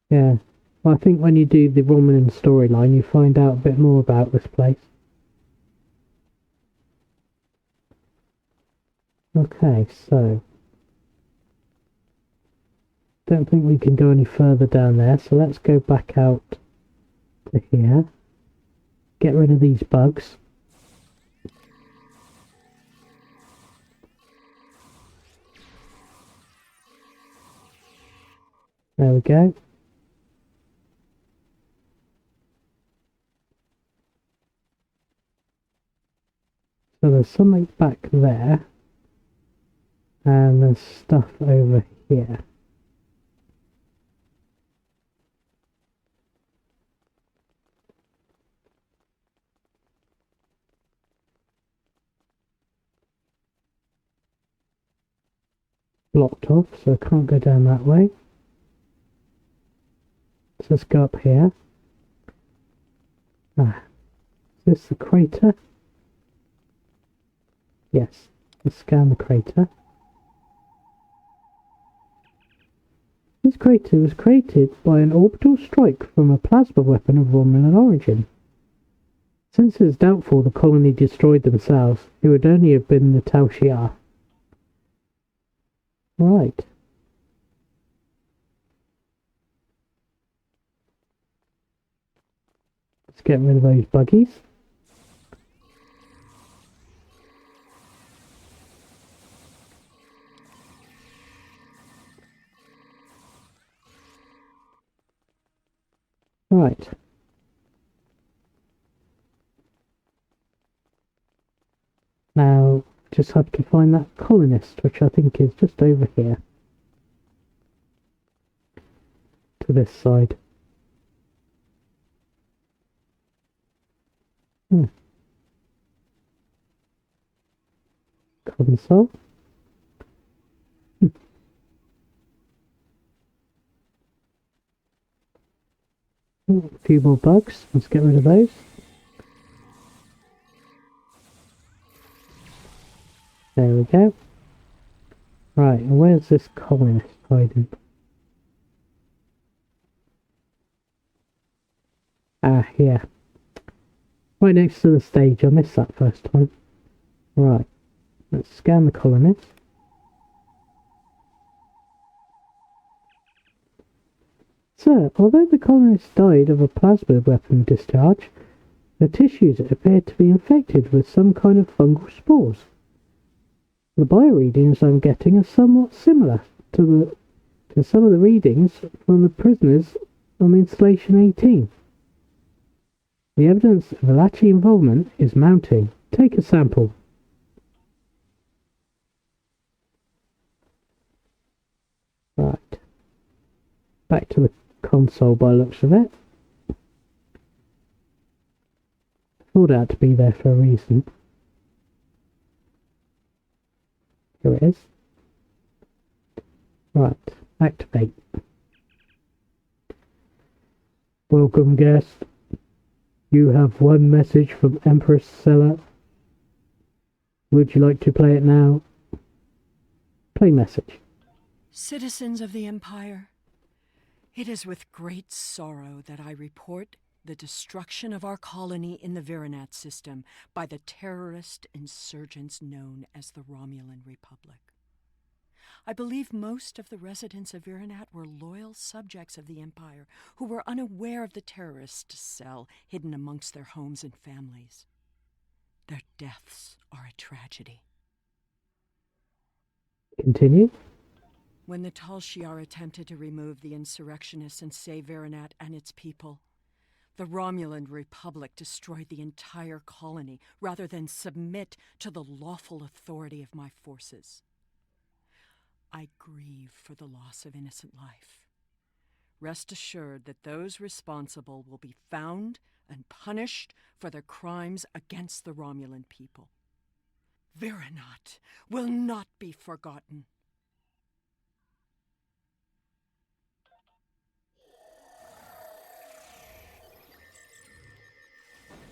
A: Yeah, well, I think when you do the Romulan storyline, you find out a bit more about this place. Okay, so don't think we can go any further down there, so let's go back out to here. Get rid of these bugs. There we go. So there's something back there. And there's stuff over here. Blocked off, so I can't go down that way. So let's go up here. Ah, is this the crater? Yes, let's scan the crater. This crater was created by an orbital strike from a plasma weapon of Romulan origin. Since it is doubtful the colony destroyed themselves, it would only have been the Tal Shiar. Right. Let's get rid of those buggies. Right. Now, just have to find that colonist, which I think is just over here. To this side. Console. A few more bugs. Let's get rid of those. There we go. Right, and where's this colonist hiding? Ah, here. Right next to the stage. I missed that first time. Right. Let's scan the colonist. Sir, although the colonist died of a plasma weapon discharge, the tissues appear to be infected with some kind of fungal spores. The bioreadings I'm getting are somewhat similar to some of the readings from the prisoners on Installation 18. The evidence of Alachi involvement is mounting. Take a sample. Right. Back to the console by the looks of it. Thought it had to be there for a reason. Here it is. Right, activate. Welcome, guest. You have one message from Empress Sella. Would you like to play it now? Play message.
F: Citizens of the Empire, it is with great sorrow that I report the destruction of our colony in the Virinat system by the terrorist insurgents known as the Romulan Republic. I believe most of the residents of Virinat were loyal subjects of the Empire who were unaware of the terrorist cell hidden amongst their homes and families. Their deaths are a tragedy.
A: Continue.
F: When the Tal Shiar attempted to remove the insurrectionists and save Virinat and its people, the Romulan Republic destroyed the entire colony rather than submit to the lawful authority of my forces. I grieve for the loss of innocent life. Rest assured that those responsible will be found and punished for their crimes against the Romulan people. Virinat will not be forgotten.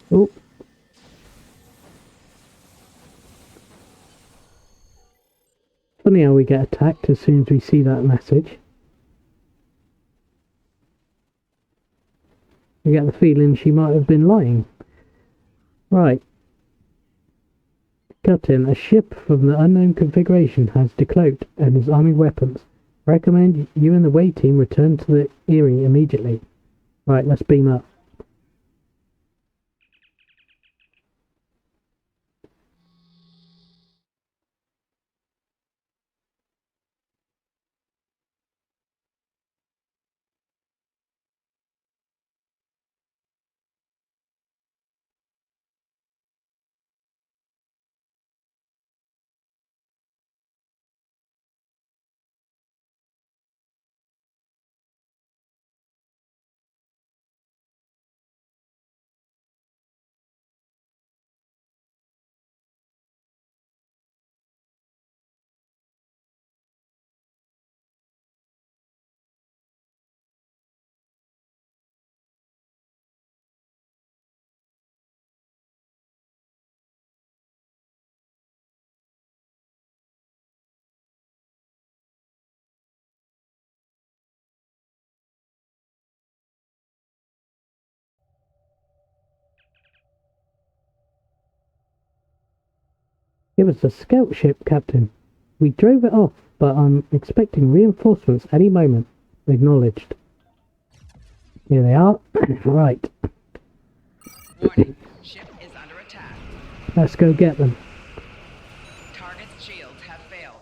A: Oh. Funny how we get attacked as soon as we see that message. I get the feeling she might have been lying. Right. Captain, a ship from the unknown configuration has decloaked and is arming weapons. Recommend you and the way team return to the Erie immediately. Right, let's beam up. It was a scout ship, Captain. We drove it off, but I'm expecting reinforcements any moment. Acknowledged. Here they are. Right.
B: Warning, ship is under attack.
A: Let's go get them.
B: Target's shields have failed.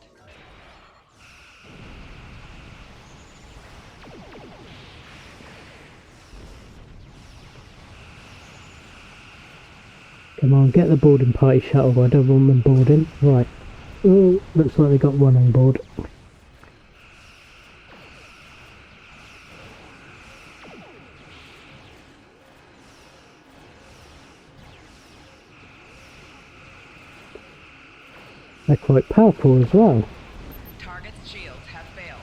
A: Come on, get the boarding party shuttle. I don't want them boarding. Right. Oh, looks like they got one on board. They're quite powerful as well.
B: Target's shields have failed.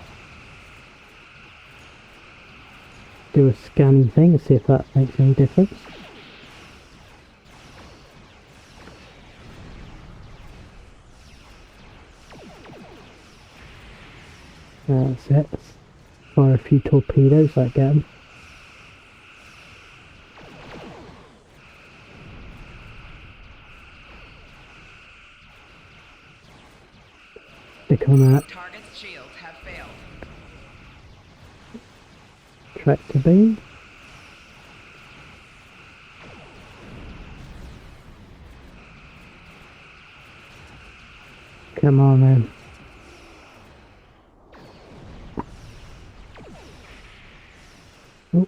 A: Do a scanning thing and see if that makes any difference. That's it. Fire a few torpedoes, that get them. Stick on that
B: Target's shields have failed.
A: tractor beam. Come on then. Oh.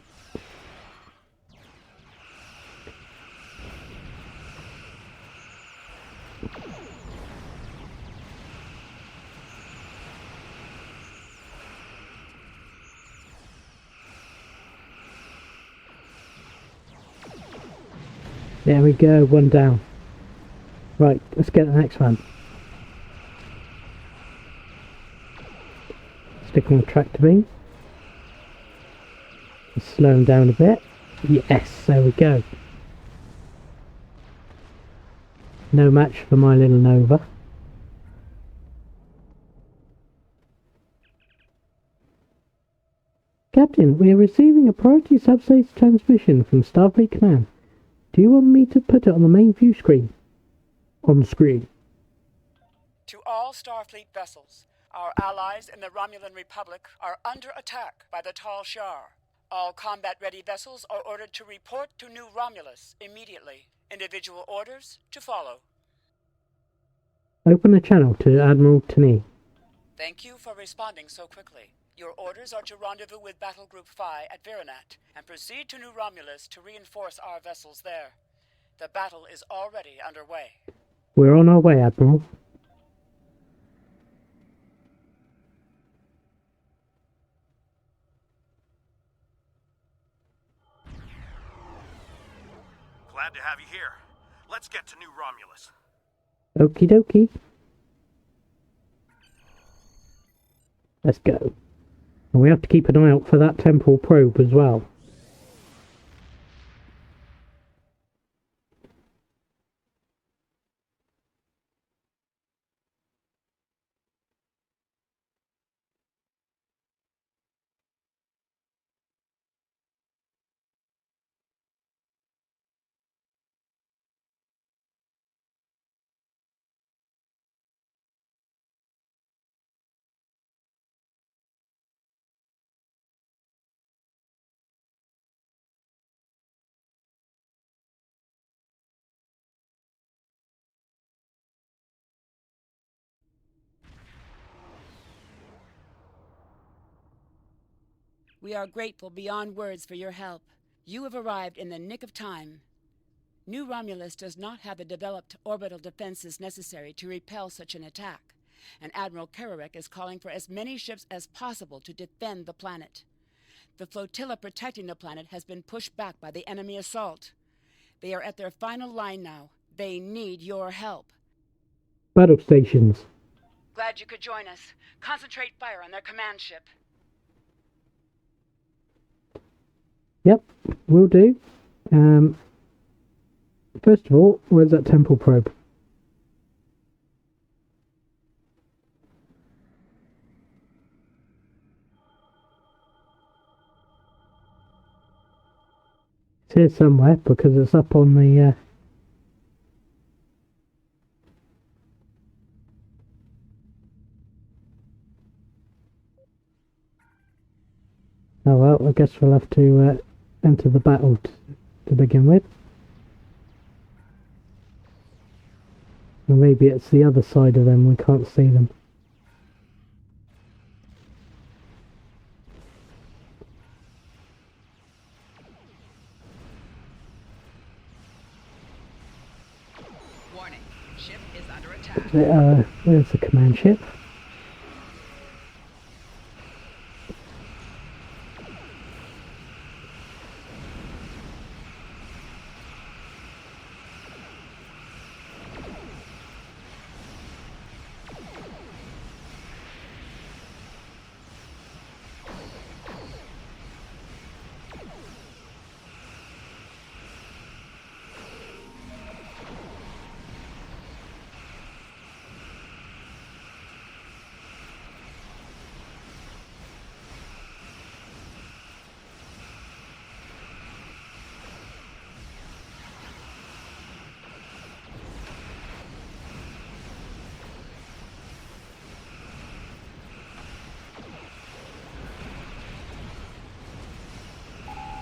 A: There we go, one down. Right, let's get the next one. Stick on the tractor beam. Slow them down a bit. Yes, there we go. No match for my little Nova. Captain, we are receiving a priority subspace transmission from Starfleet Command. Do you want me to put it on the main view screen? On screen.
C: To all Starfleet vessels, our allies in the Romulan Republic are under attack by the Tal Shiar. All combat-ready vessels are ordered to report to New Romulus immediately. Individual orders to follow.
A: Open the channel to Admiral Tani.
C: Thank you for responding so quickly. Your orders are to rendezvous with Battle Group Phi at Virinat and proceed to New Romulus to reinforce our vessels there. The battle is already underway.
A: We're on our way, Admiral.
G: Glad to have you here. Let's get to New Romulus.
A: Okie dokie. Let's go. And we have to keep an eye out for that temporal probe as well.
C: We are grateful beyond words for your help. You have arrived in the nick of time. New Romulus does not have the developed orbital defenses necessary to repel such an attack, and Admiral Kararek is calling for as many ships as possible to defend the planet. The flotilla protecting the planet has been pushed back by the enemy assault. They are at their final line now. They need your help.
A: Battle stations.
C: Glad you could join us. Concentrate fire on their command ship.
A: Yep, will do. First of all, where's that temporal probe? It's here somewhere because it's up on the Oh well, I guess we'll have to enter the battle to begin with. Or maybe it's the other side of them, we can't see them.
B: Warning, ship is under attack.
A: There's the command ship.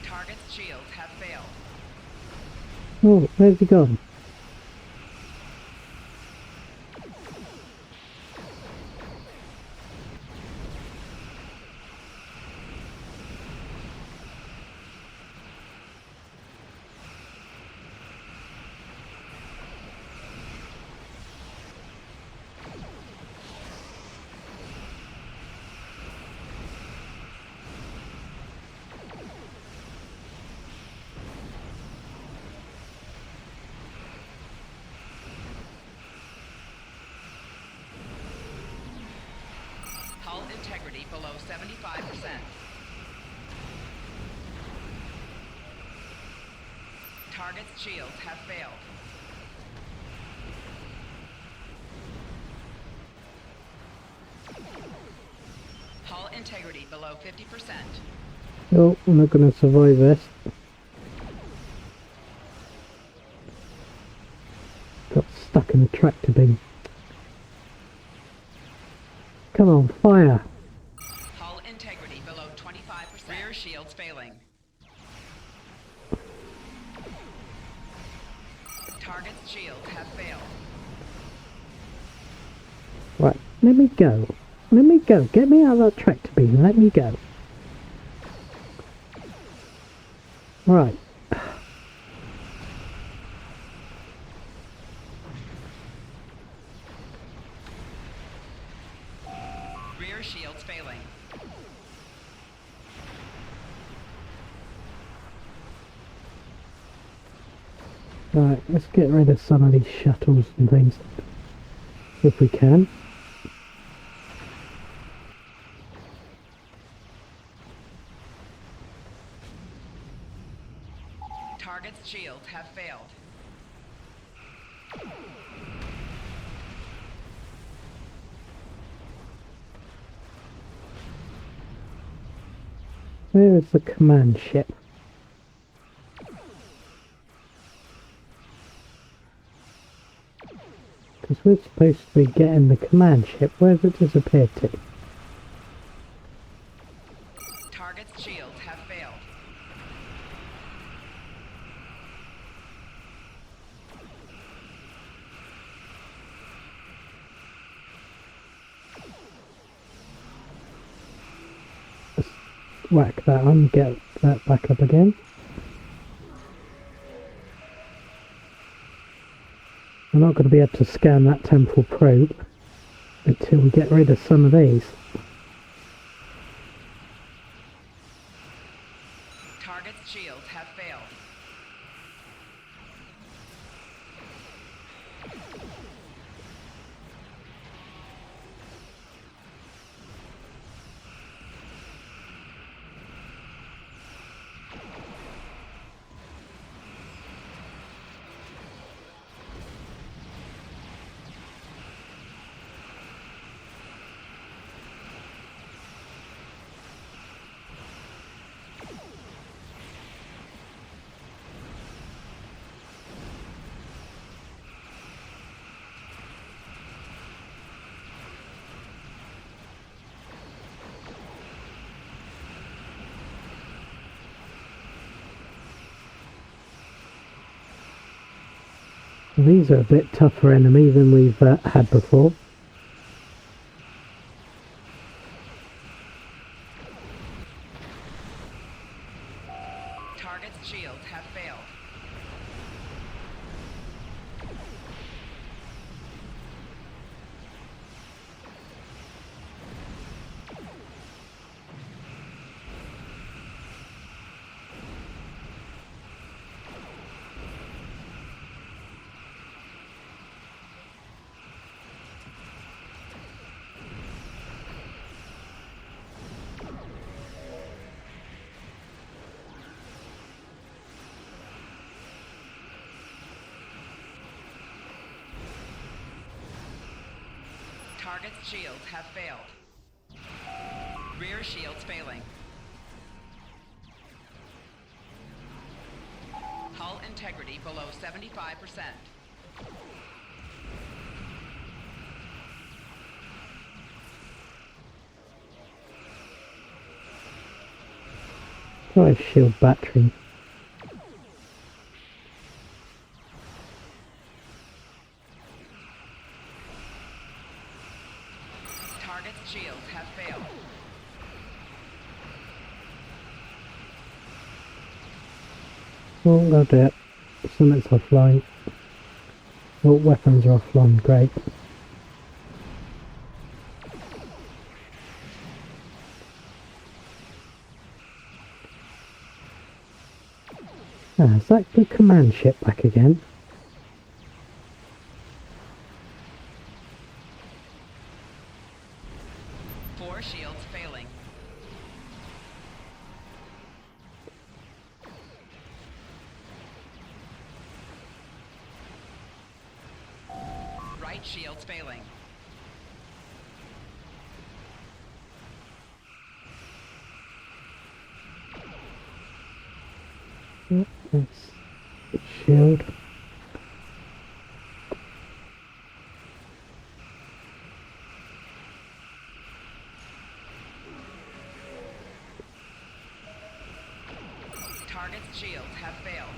B: Target's shields have failed.
A: Oh, where's he gone?
B: Hull integrity below 75%. Target's shields have failed. Hull integrity below 50%.
A: Oh, I'm not going to survive this. Got stuck in the tractor beam. Come on, fire!
B: Hull integrity below 25%. Rear shields failing. Target's shields have failed.
A: Right, let me go. Let me go. Get me out of that tractor beam. Let me go. Right.
C: Rear shields failing.
A: Right, let's get rid of some of these shuttles and things. If we can.
C: Target's shields have failed.
A: Where is the command ship? Because we're supposed to be getting the command ship. Where's it disappeared to?
C: Target's shields have failed.
A: Whack that on, get that back up again. We're not going to be able to scan that temporal probe until we get rid of some of these.
C: Target's shields have failed.
A: These are a bit tougher enemy than we've had before.
C: Target's shields have failed. Target's shields have failed. Rear shields failing. Hull integrity below 75%.
A: Drive shield battery.
C: Target's shields have failed.
A: Oh, that'll do it. Something's offline. Oh, weapons are offline, great. Ah, is that the command ship back again?
C: Four shields failing. Right shields failing.
A: Oh, that's shield.
C: Target's shields have failed.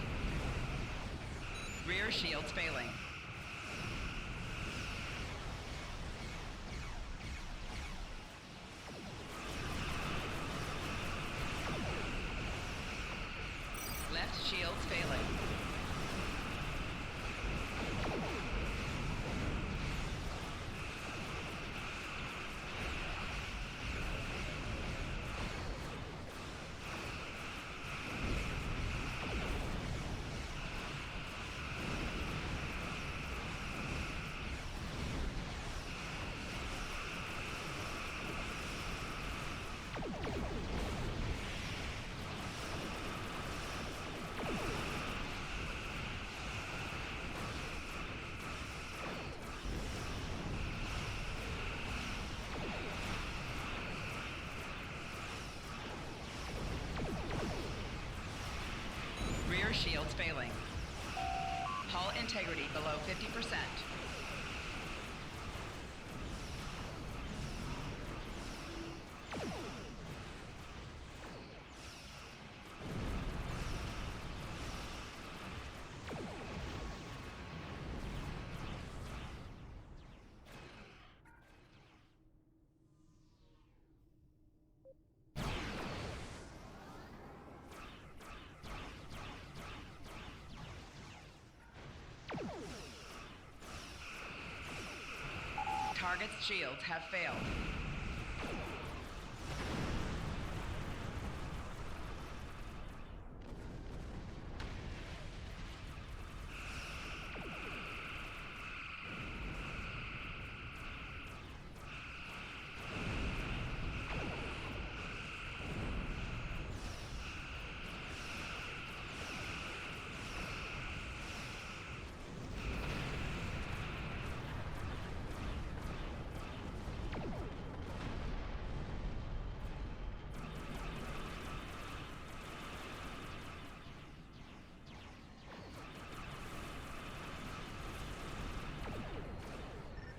C: Rear shields failing.
B: failing. Hull integrity below 50%. Target's shields have failed.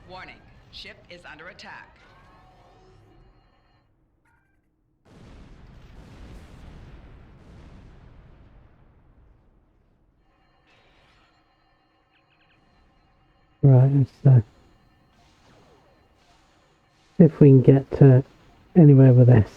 B: Warning, ship is under attack.
A: Right, let's see if we can get anywhere with this.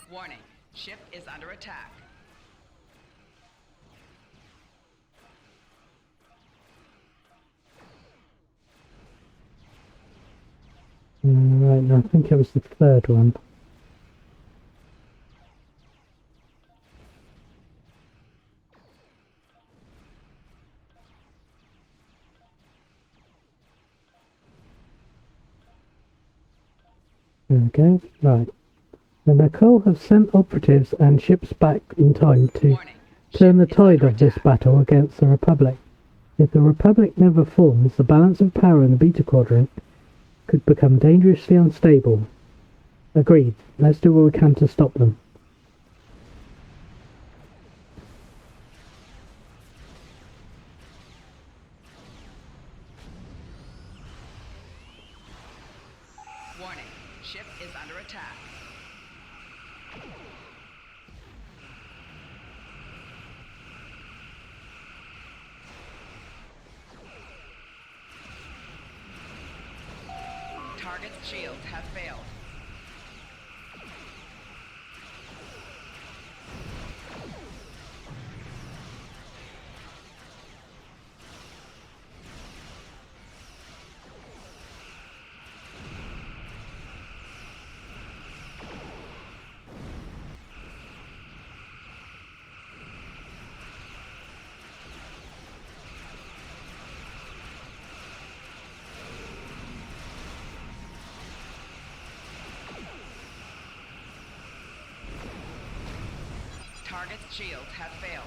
B: Warning, ship is under attack.
A: Right, now I think it was the third one. There we go. Right. The Nicole have sent operatives and ships back in time to
B: Warning,
A: turn the
B: ship is
A: tide
B: under
A: of this
B: attack.
A: battle against the Republic. If the Republic never forms, the balance of power in the Beta Quadrant could become dangerously unstable. Agreed. Let's do what we can to stop them.
B: Warning, ship is under attack. Target's shields have failed. Target's shields have failed.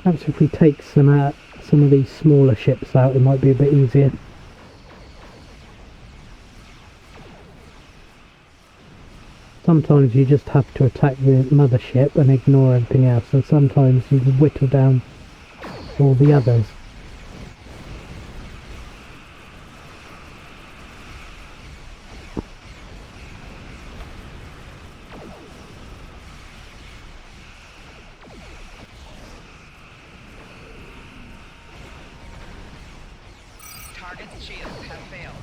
A: Perhaps if we take some of these smaller ships out, it might be a bit easier. Sometimes you just have to attack the mothership and ignore everything else, and sometimes you can whittle down all the others.
B: Target's shields have failed.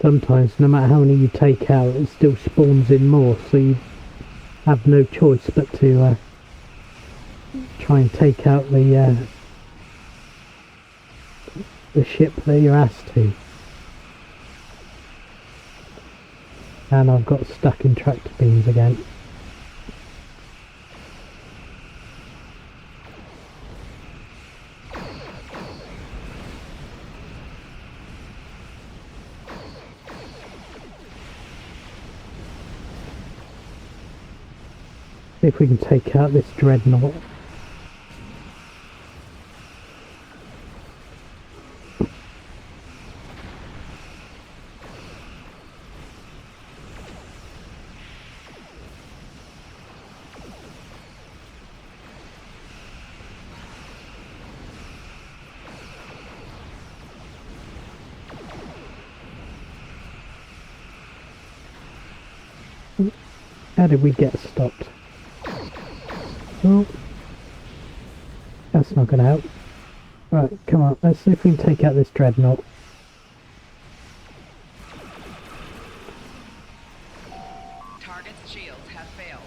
A: sometimes, no matter how many you take out, it still spawns in more, so you have no choice but to try and take out the ship that you're asked to. And I've got stuck in tractor beams again. See if we can take out this dreadnought. How did we get stopped? Oh, that's not going to help. Right, come on, let's see if we can take out this dreadnought.
B: Target's shields have failed.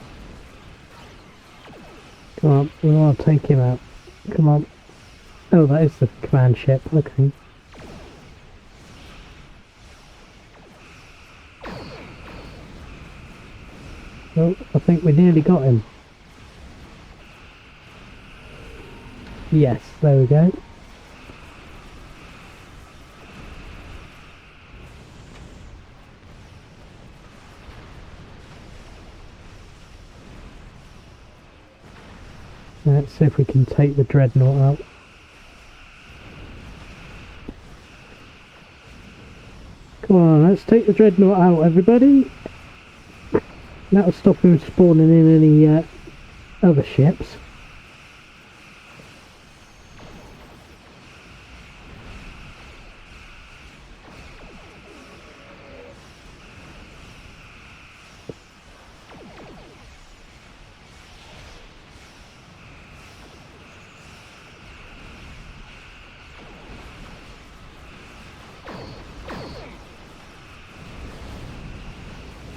A: Come on, we want to take him out. Come on. Oh, that is the command ship, okay. Oh, I think we nearly got him. Yes, there we go. Let's see if we can take the dreadnought out. Come on, let's take the dreadnought out, everybody. That'll stop him spawning in any other ships.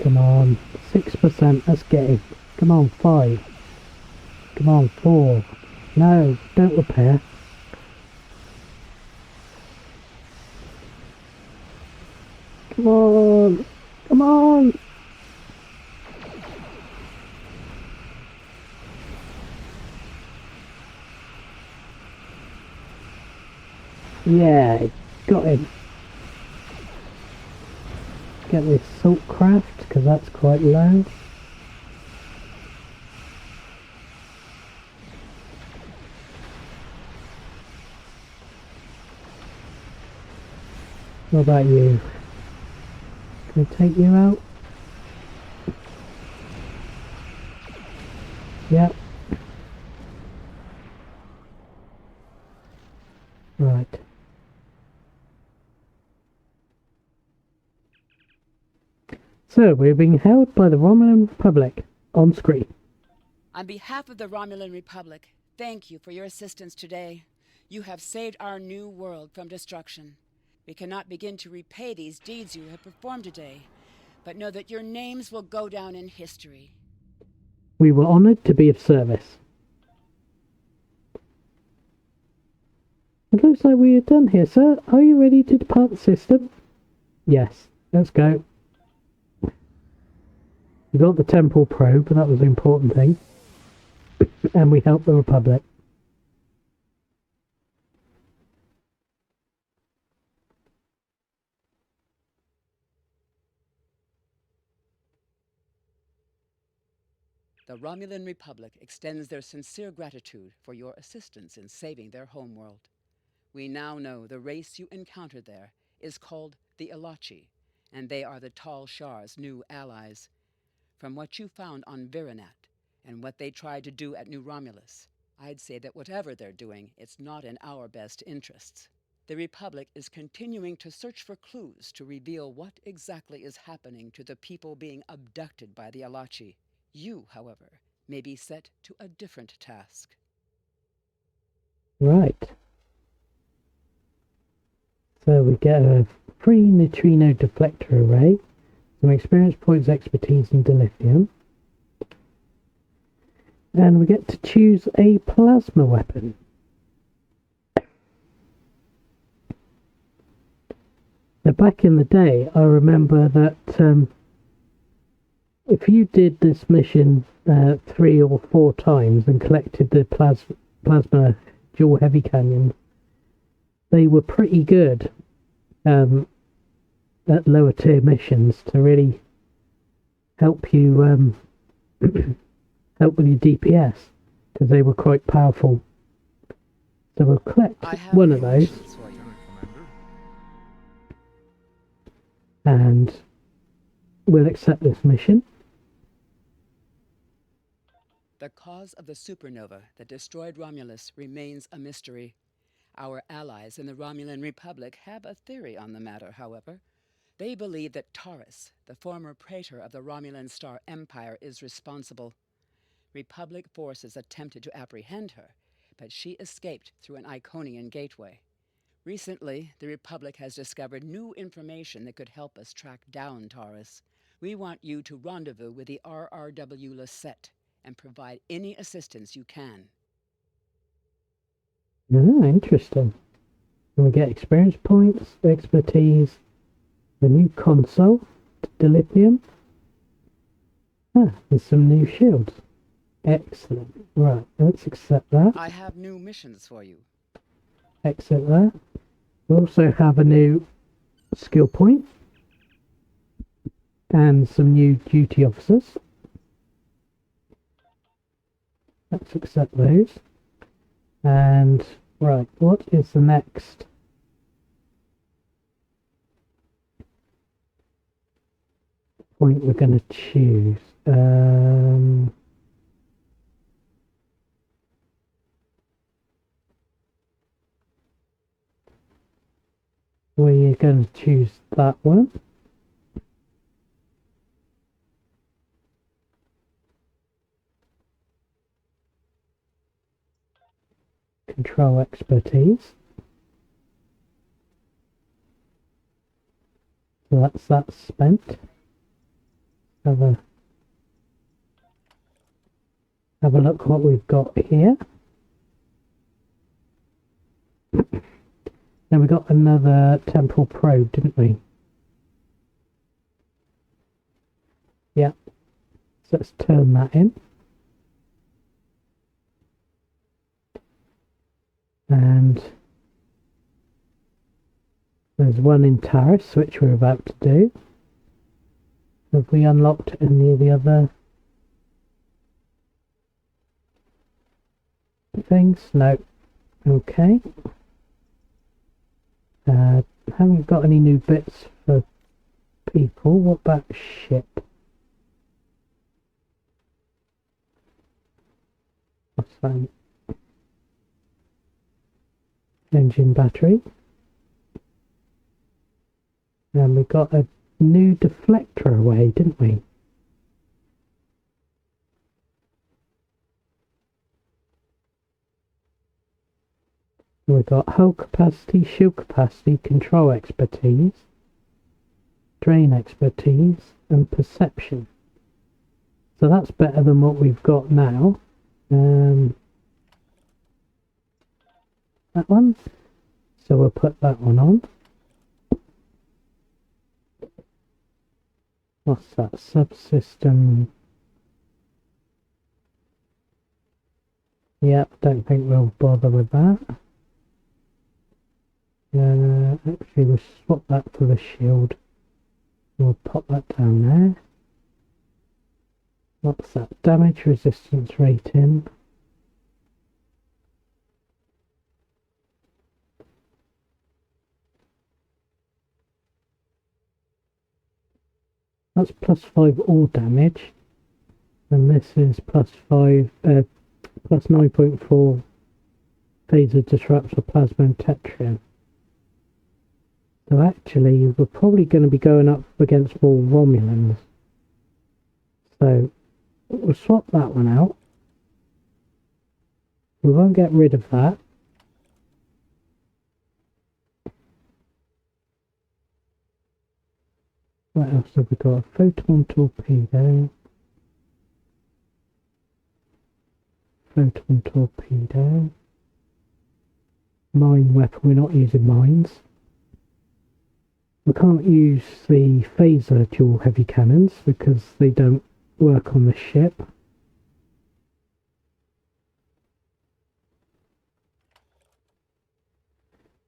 A: Come on, 6%, let's get him. Come on, 5. Come on, 4. No, don't repair. Come on, come on. Yeah, got him. Get this salt craft, because that's quite low. What about you? Can we take you out? Yep. Right. So, we're being held by the Romulan Republic on screen.
C: On behalf of the Romulan Republic, thank you for your assistance today. You have saved our new world from destruction. We cannot begin to repay these deeds you have performed today, but know that your names will go down in history.
A: We were honoured to be of service. It looks like we are done here, sir. Are you ready to depart the system? Yes, let's go. We got the Temporal probe, but that was the important thing. And we helped the Republic.
C: The Romulan Republic extends their sincere gratitude for your assistance in saving their homeworld. We now know the race you encountered there is called the Ilachi, and they are the Tal Shar's new allies. From what you found on Virinat, and what they tried to do at New Romulus, I'd say that whatever they're doing, it's not in our best interests. The Republic is continuing to search for clues to reveal what exactly is happening to the people being abducted by the Ilachi. You, however, may be set to a different task.
A: Right. So we get a free neutrino deflector array, some experience points, expertise in dilithium, and we get to choose a plasma weapon. Now, back in the day, I remember that if you did this mission 3 or 4 times and collected the plasma dual heavy cannons, they were pretty good at lower tier missions to really help you help with your DPS, because they were quite powerful. So we'll collect one of those, and we'll accept this mission.
C: The cause of the supernova that destroyed Romulus remains a mystery. Our allies in the Romulan Republic have a theory on the matter, however. They believe that Taurus, the former praetor of the Romulan Star Empire, is responsible. Republic forces attempted to apprehend her, but she escaped through an Iconian gateway. Recently, the Republic has discovered new information that could help us track down Taurus. We want you to rendezvous with the RRW Lisette and provide any assistance you can.
A: Ah, interesting. And we get experience points, expertise, the new console, dilithium. Ah, there's some new shields. Excellent. Right, let's accept that.
C: I have new missions for you.
A: Accept that. We also have a new skill point and some new duty officers. Let's accept those. And right, what is the next? Point we're going to choose. We're going to choose that one. Control expertise. So that's that spent. Have a look what we've got here. Then we got another temporal probe, didn't we? Yeah. So let's turn that in. And there's one in Taurus, which we're about to do. Have we unlocked any of the other things? No. Okay. Haven't got any new bits for people. What about ship? What's that? Engine battery. And we got a new deflector away, didn't we? We got hull capacity, shield capacity, control expertise, drain expertise, and perception. So that's better than what we've got now. That one. So we'll put that one on. What's that? Subsystem. Yep, don't think we'll bother with that. Actually, we'll swap that for the shield. We'll pop that down there. What's that? Damage resistance rating. That's +5 all damage. And this is plus 9.4 phaser disrupt for plasma and tetrium. So actually, we're probably going to be going up against all Romulans. So we'll swap that one out. We won't get rid of that. What else have we got? A photon torpedo. Photon torpedo. Mine weapon. We're not using mines. We can't use the phaser dual heavy cannons because they don't work on the ship.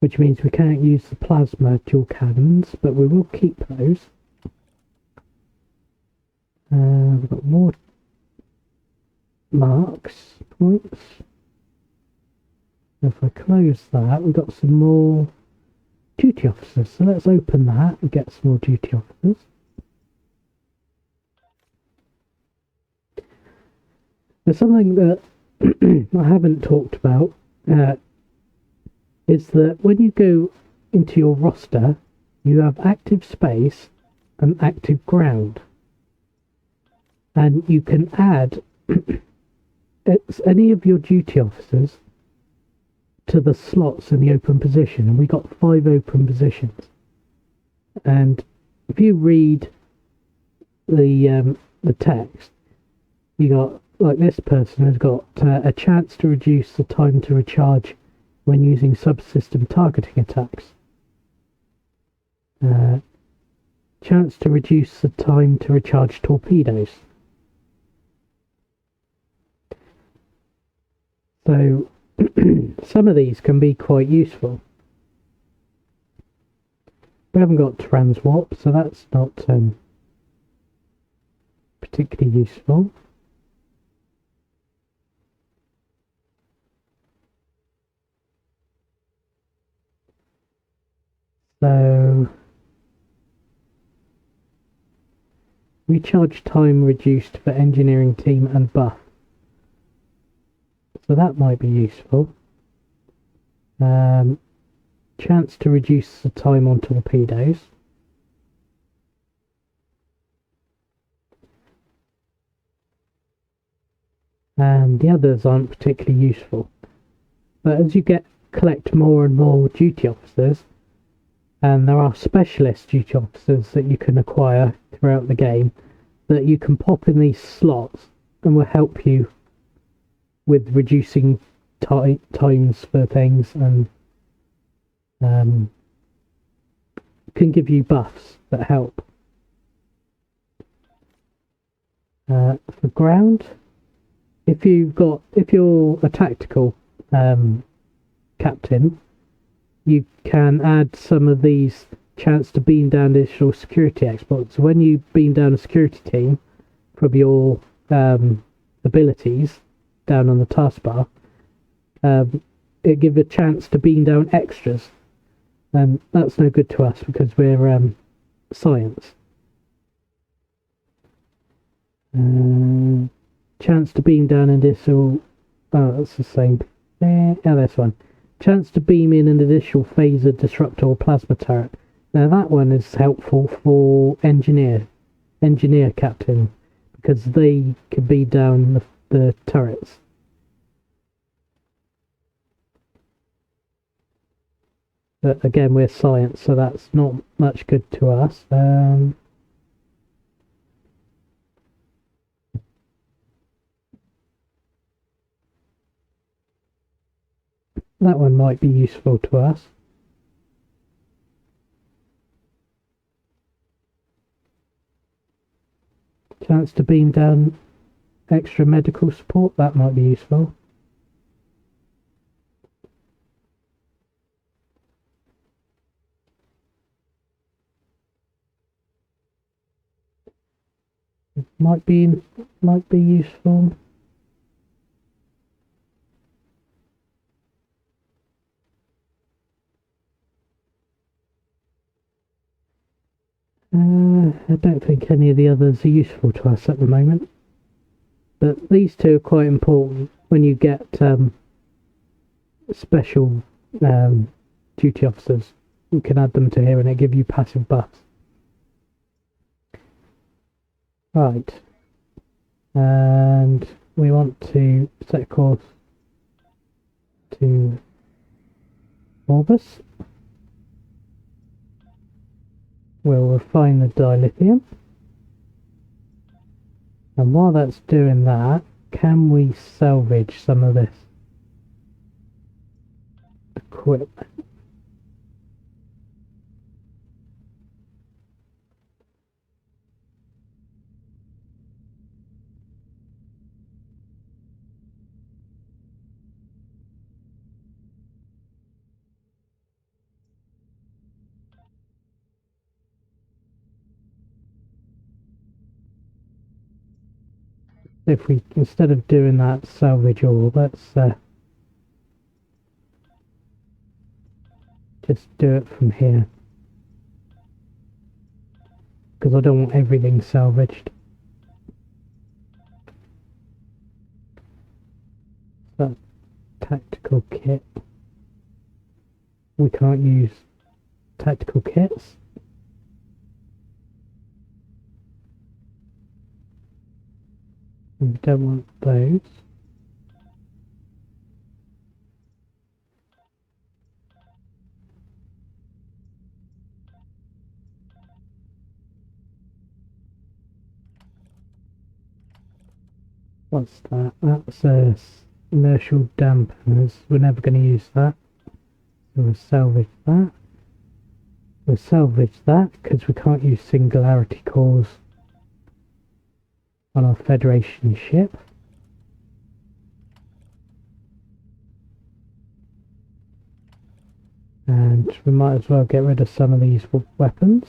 A: Which means we can't use the plasma dual cannons, but we will keep those. We've got more marks, points. If I close that, we've got some more duty officers. So let's open that and get some more duty officers. There's something that I haven't talked about. Is that when you go into your roster, you have active space and active ground. And you can add any of your duty officers to the slots in the open position. And we got 5 open positions. And if you read the text, you got, like, this person has got a chance to reduce the time to recharge when using subsystem targeting attacks. Chance to reduce the time to recharge torpedoes. So some of these can be quite useful. We haven't got transwarp, so that's not particularly useful. So, recharge time reduced for engineering team and buff. So that might be useful. Chance to reduce the time on torpedoes. And the others aren't particularly useful. But as you collect more and more duty officers, and there are specialist duty officers that you can acquire throughout the game that you can pop in these slots and will help you with reducing times for things, and can give you buffs that help. For ground, if you're a tactical captain, you can add some of these chance to beam down additional security exports. So when you beam down a security team from your abilities down on the taskbar, it gives a chance to beam down extras. And that's no good to us because we're science. Chance to beam down additional... Oh, that's the same. Yeah, this one. Chance to beam in an additional phaser, disruptor, or plasma turret. Now that one is helpful for engineer captain, because they can beam down the turrets. But again, we're science, so that's not much good to us. That one might be useful to us. Chance to beam down extra medical support, that might be useful. It might be useful. I don't think any of the others are useful to us at the moment. But these two are quite important when you get special duty officers. You can add them to here and they give you passive buffs. Right. And we want to set a course to Orbis. We'll refine the dilithium. And while that's doing that, can we salvage some of this equipment? If we, instead of doing that salvage all, let's just do it from here. Because I don't want everything salvaged. That tactical kit. We can't use tactical kits. We don't want those. What's that? That's inertial dampeners. We're never going to use that. So we'll salvage that. We'll salvage that because we can't use singularity cores on our Federation ship. And we might as well get rid of some of these weapons.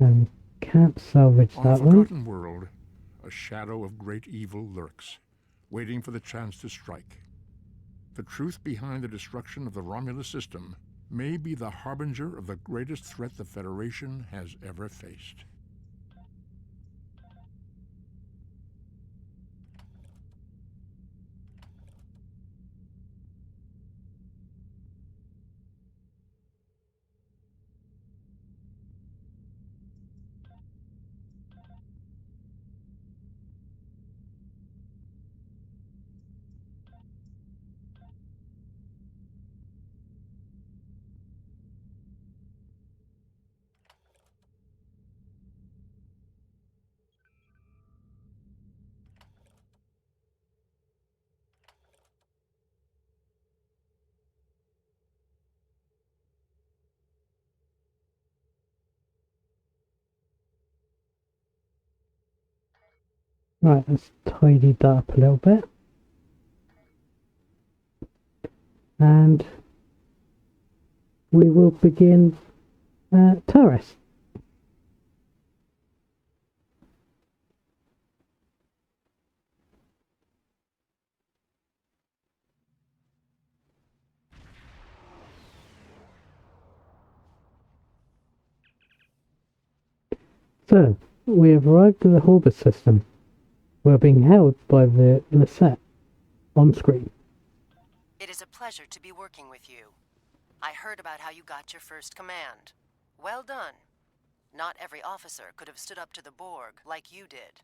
A: And can't salvage
D: On
A: that
D: a
A: one.
D: forgotten world, a shadow of great evil lurks, waiting for the chance to strike. The truth behind the destruction of the Romulus system may be the harbinger of the greatest threat the Federation has ever faced.
A: Right, let's tidy that up a little bit. And we will begin Taurus. So, we have arrived at the Horbus system. We're being held by the Lisette on screen.
E: It is a pleasure to be working with you. I heard about how you got your first command. Well done. Not every officer could have stood up to the Borg like you did.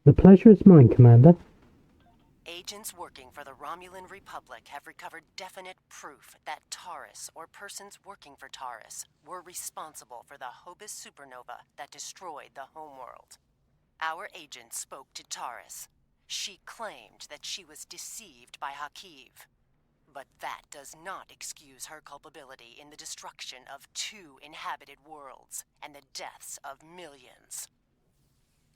A: The pleasure is mine, Commander.
E: Agents working for the Romulan Republic have recovered definite proof that Taurus, or persons working for Taurus, were responsible for the Hobus supernova that destroyed the homeworld. Our agent spoke to Taurus. She claimed that she was deceived by Hakiv. But that does not excuse her culpability in the destruction of 2 inhabited worlds and the deaths of millions.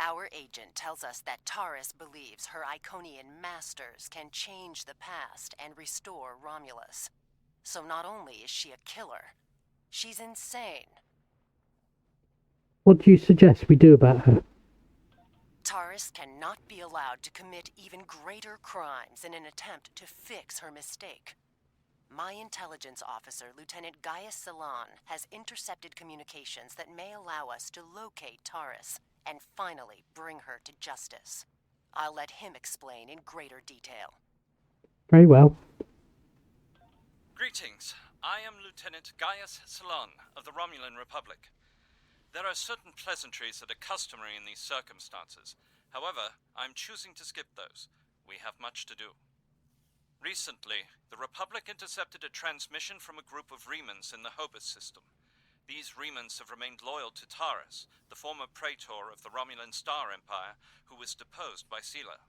E: Our agent tells us that Taurus believes her Iconian masters can change the past and restore Romulus. So not only is she a killer, she's insane.
A: What do you suggest we do about her?
E: Taurus cannot be allowed to commit even greater crimes in an attempt to fix her mistake. My intelligence officer, Lieutenant Gaius Salon, has intercepted communications that may allow us to locate Taurus and finally bring her to justice. I'll let him explain in greater detail.
A: Very well.
H: Greetings. I am Lieutenant Gaius Salon of the Romulan Republic. There are certain pleasantries that are customary in these circumstances. However, I'm choosing to skip those. We have much to do. Recently, the Republic intercepted a transmission from a group of Remans in the Hobus system. These Remans have remained loyal to Taurus, the former praetor of the Romulan Star Empire, who was deposed by Sela.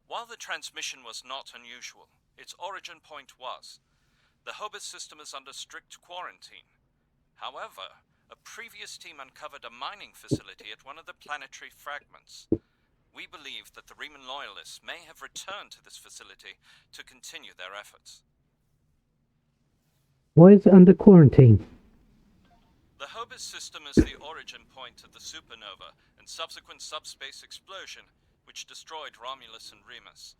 H: While the transmission was not unusual, its origin point was. The Hobus system is under strict quarantine. However, a previous team uncovered a mining facility at one of the planetary fragments. We believe that the Reman loyalists may have returned to this facility to continue their efforts.
A: Why is it under quarantine?
H: The Hobus system is the origin point of the supernova and subsequent subspace explosion, which destroyed Romulus and Remus.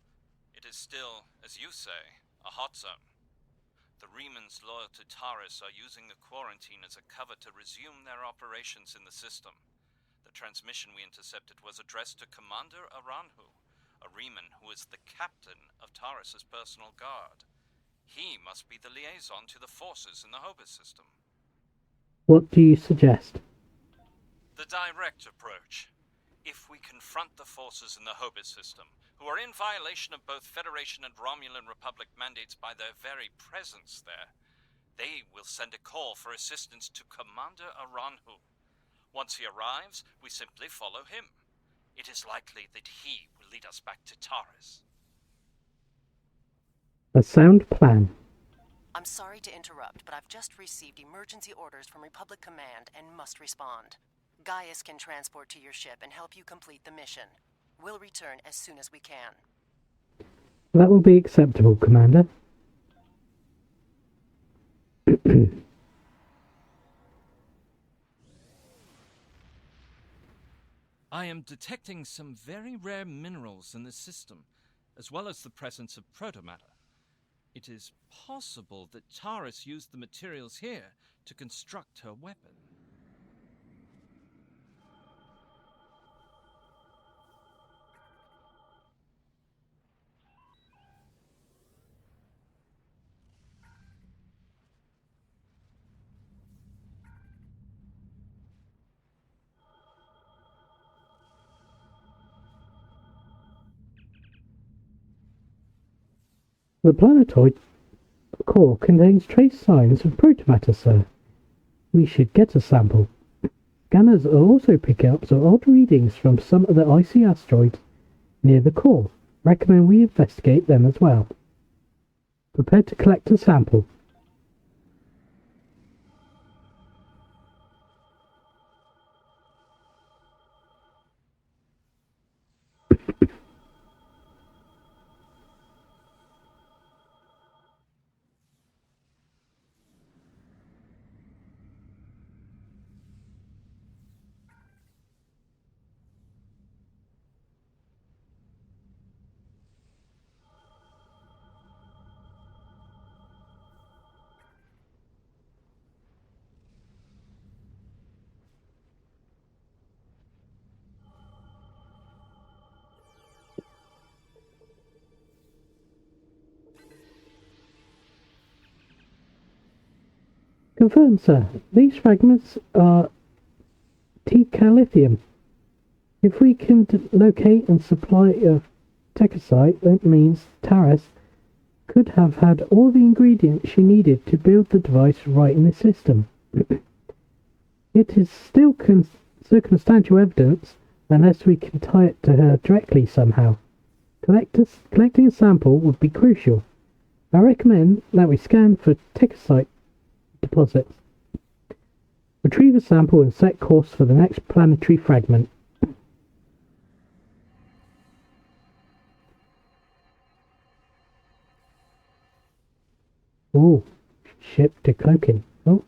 H: It is still, as you say, a hot zone. The Remans loyal to Taurus are using the quarantine as a cover to resume their operations in the system. The transmission we intercepted was addressed to Commander Aranhu, a Reman who is the captain of Taurus's personal guard. He must be the liaison to the forces in the Hobus system.
A: What do you suggest?
H: The direct approach. If we confront the forces in the Hobus system, who are in violation of both Federation and Romulan Republic mandates by their very presence there, they will send a call for assistance to Commander Aranhu. Once he arrives, we simply follow him. It is likely that he will lead us back to Taurus.
A: A sound plan.
E: I'm sorry to interrupt, but I've just received emergency orders from Republic Command and must respond. Gaius can transport to your ship and help you complete the mission. We'll return as soon as we can.
A: That will be acceptable, Commander.
I: I am detecting some very rare minerals in the system, as well as the presence of protomatter. It is possible that Taurus used the materials here to construct her weapon.
A: The planetoid core contains trace signs of protomatter, sir. We should get a sample. Scanners are also picking up some odd readings from some of the icy asteroids near the core. Recommend we investigate them as well. Prepare to collect a sample. Confirmed, sir. These fragments are T-calithium. If we can locate and supply a techosite, that means Taurus could have had all the ingredients she needed to build the device right in the system. It is still circumstantial evidence unless we can tie it to her directly somehow. Collecting a sample would be crucial. I recommend that we scan for techosite deposits. Retrieve a sample and set course for the next planetary fragment. Ooh, ship decloaking. Oh.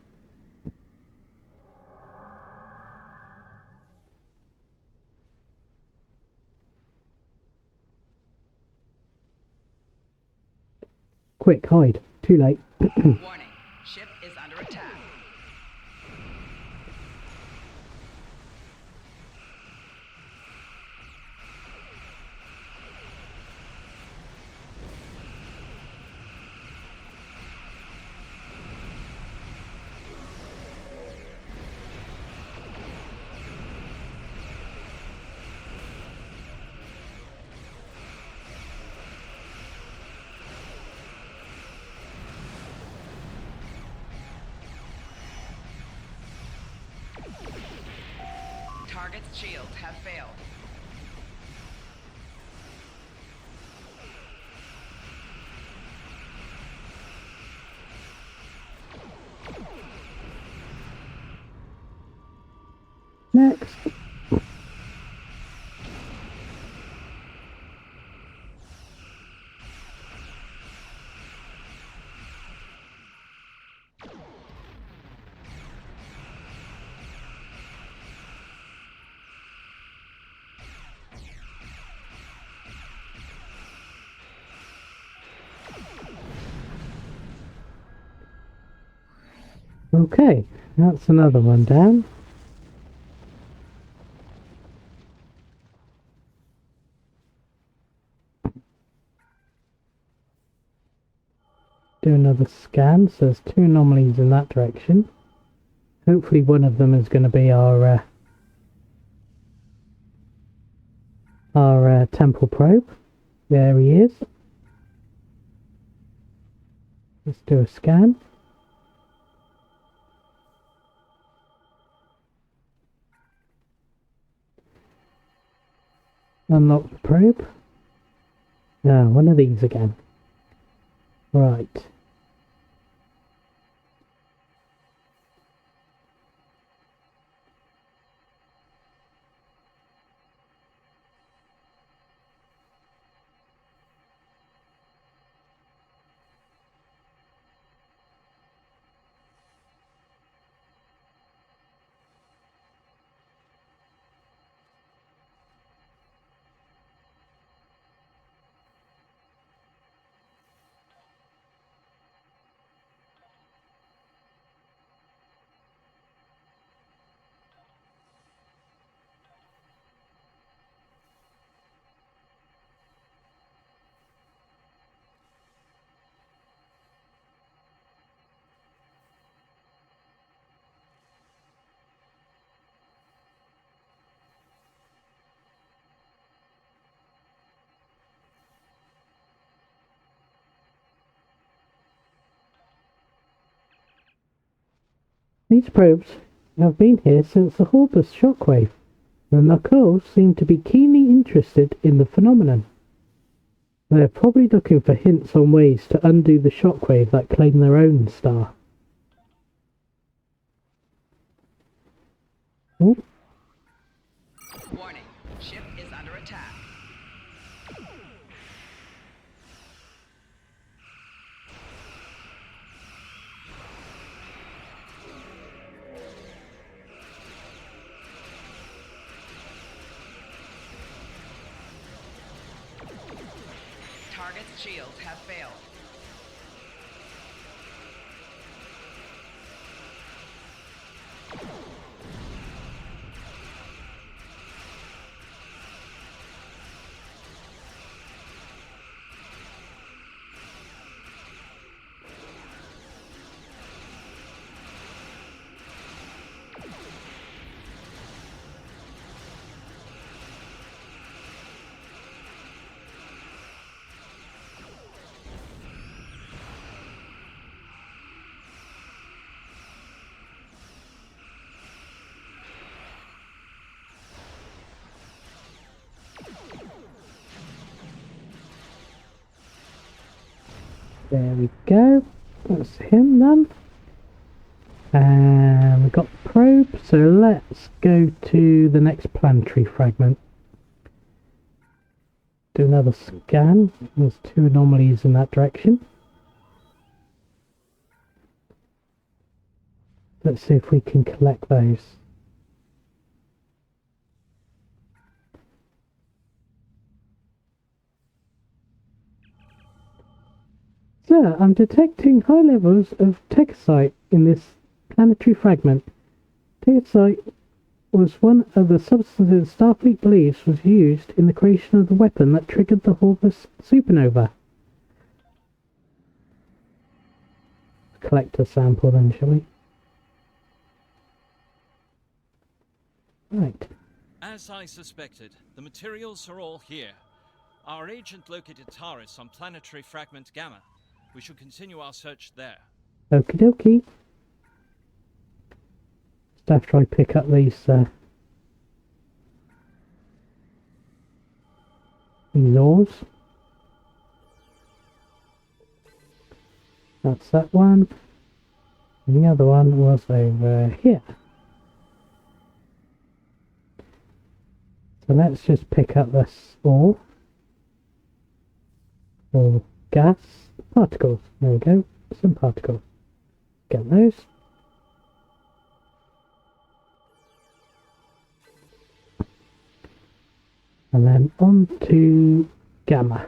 A: Quick, hide. Too late.
B: Warning. Ship is under attack. Target's shields have failed.
A: Next. Okay, that's another one down. Do another scan, so there's 2 anomalies in that direction. Hopefully one of them is going to be our temporal probe. There he is. Let's do a scan. Unlock the probe. Ah, one of these again. Right. These probes have been here since the Horbus shockwave. The Knuckles seem to be keenly interested in the phenomenon. They're probably looking for hints on ways to undo the shockwave that claimed their own star. Oh.
B: Warning, ship is under attack. Target's shields have failed.
A: There we go. That's him done. And we've got the probe, so let's go to the next planetary fragment. Do another scan. There's 2 anomalies in that direction. Let's see if we can collect those. Sir, I'm detecting high levels of techosite in this planetary fragment. Techosite was one of the substances Starfleet believes was used in the creation of the weapon that triggered the Horbus supernova. Collect a sample then, shall we? Right.
I: As I suspected, the materials are all here. Our agent located Taris on planetary fragment Gamma. We should continue our search there.
A: Okie dokie. Staff try pick up these Yours. That's that one. And the other one was over here. So let's just pick up this ore. Or gas. Particles. There we go. Some particles. Get those. And then on to gamma.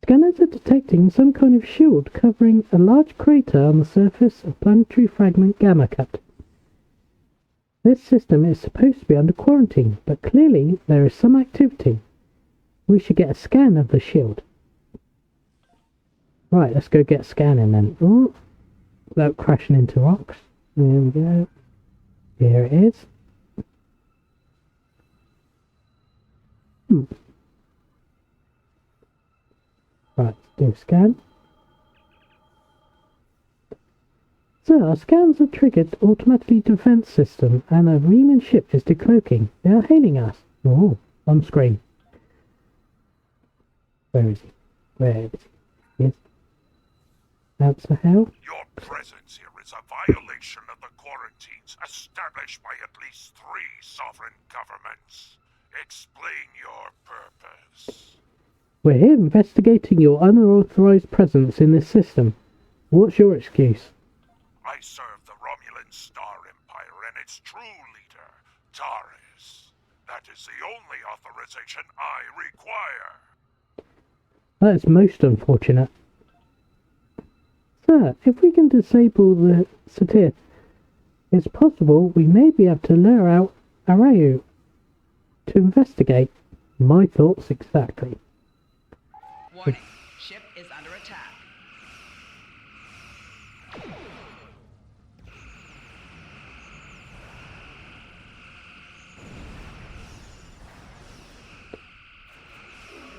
A: Scanners are detecting some kind of shield covering a large crater on the surface of planetary fragment Gamma Cut. This system is supposed to be under quarantine, but clearly there is some activity. We should get a scan of the shield. Right, let's go get scanning then. Ooh, without crashing into rocks. There we go. Here it is. Right, let's do a scan. So, our scans have triggered automatically defense system and a Riemann ship is decloaking. They are hailing us. Oh, on screen. Where is he? Where is he? Yes. Answer how?
G: Your presence here is a violation of the quarantines established by at least 3 sovereign governments. Explain your purpose.
A: We're here investigating your unauthorized presence in this system. What's your excuse?
G: I serve the Romulan Star Empire and its true leader, Taurus. That is the only authorization I require.
A: That is most unfortunate. Sir, if we can disable the satir, it's possible we may be able to lure out Arayu to investigate. My thoughts exactly.
B: Warning, ship is under attack.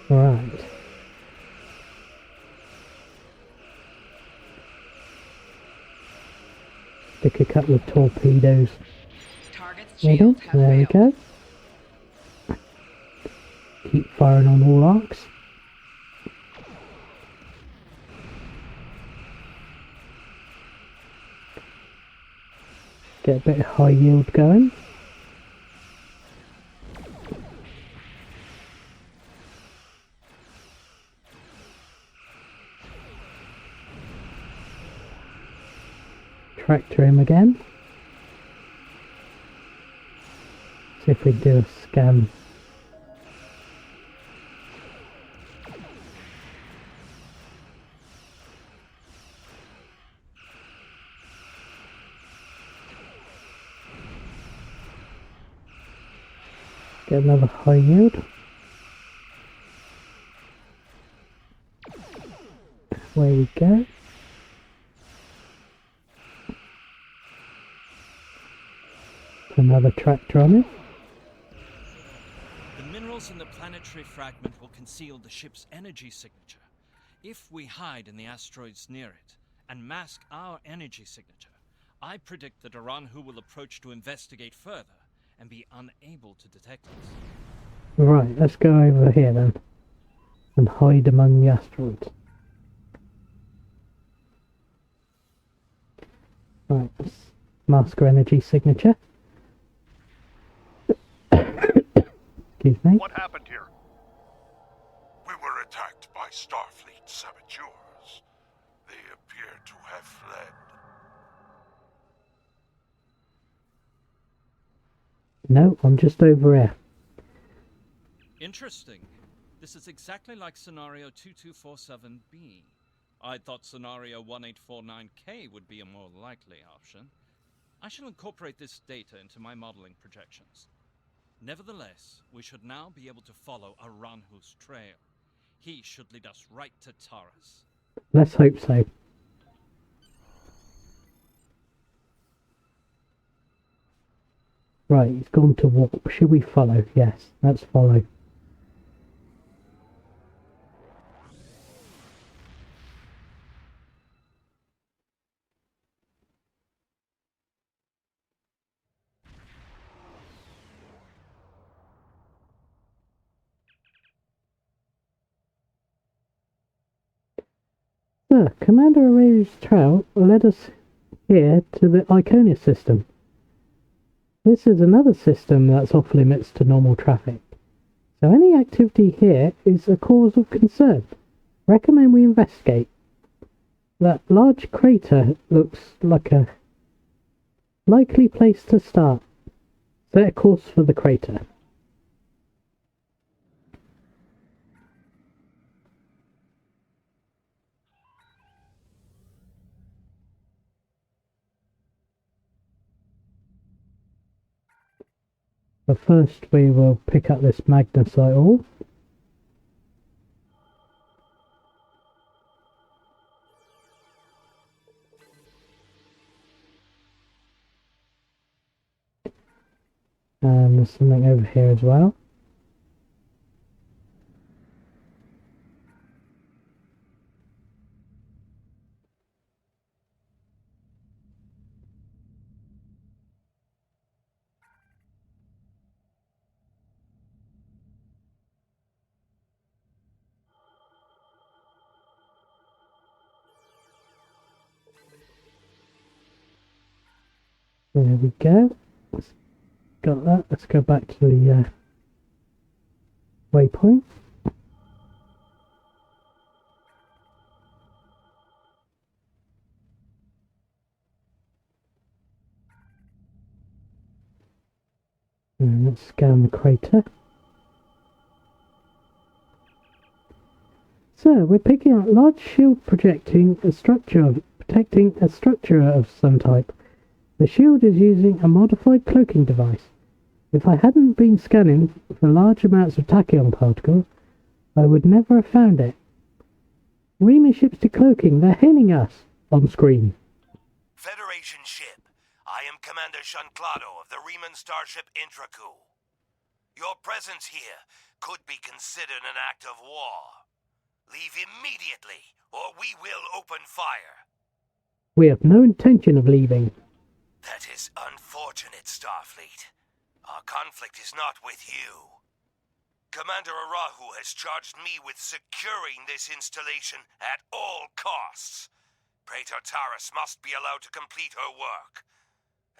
A: Right. Stick a couple of torpedoes.
B: Target's
A: There
B: shields have
A: we
B: failed.
A: go. Keep firing on all arcs. Get a bit of high yield going. Tractor him again. See if we do a scan. Get another high yield. Away we go. Another tractor on it.
I: The minerals in the planetary fragment will conceal the ship's energy signature. If we hide in the asteroids near it and mask our energy signature, I predict that Aranhu will approach to investigate further and be unable to detect us.
A: Right, let's go over here then and hide among the asteroids. Right, let's mask our energy signature. Excuse me.
G: What happened here? We were attacked by Starfleet saboteurs. They appear to have fled.
A: No, I'm just over here.
I: Interesting. This is exactly like scenario 2247B. I thought scenario 1849K would be a more likely option. I shall incorporate this data into my modeling projections. Nevertheless, we should now be able to follow Aranhu's trail. He should lead us right to Taurus.
A: Let's hope so. Right, he's gone to warp. Should we follow? Yes, let's follow. Sir, Commander Aurelius Trout led us here to the Iconia system. This is another system that's off limits to normal traffic. So any activity here is a cause of concern. Recommend we investigate. That large crater looks like a likely place to start. Set a course for the crater. But first we will pick up this magnesite ore. And there's something over here as well. There we go. Got that. Let's go back to the waypoint. And let's scan the crater. Sir, we're picking up large shield protecting a structure of some type. The shield is using a modified cloaking device. If I hadn't been scanning for large amounts of tachyon particles, I would never have found it. Riemann ship's decloaking. They're hailing us on screen.
J: Federation ship. I am Commander Shanclado of the Riemann starship Intraku. Your presence here could be considered an act of war. Leave immediately, or we will open fire.
A: We have no intention of leaving.
J: That is unfortunate, Starfleet. Our conflict is not with you. Commander Arahu has charged me with securing this installation at all costs. Praetor Taris must be allowed to complete her work.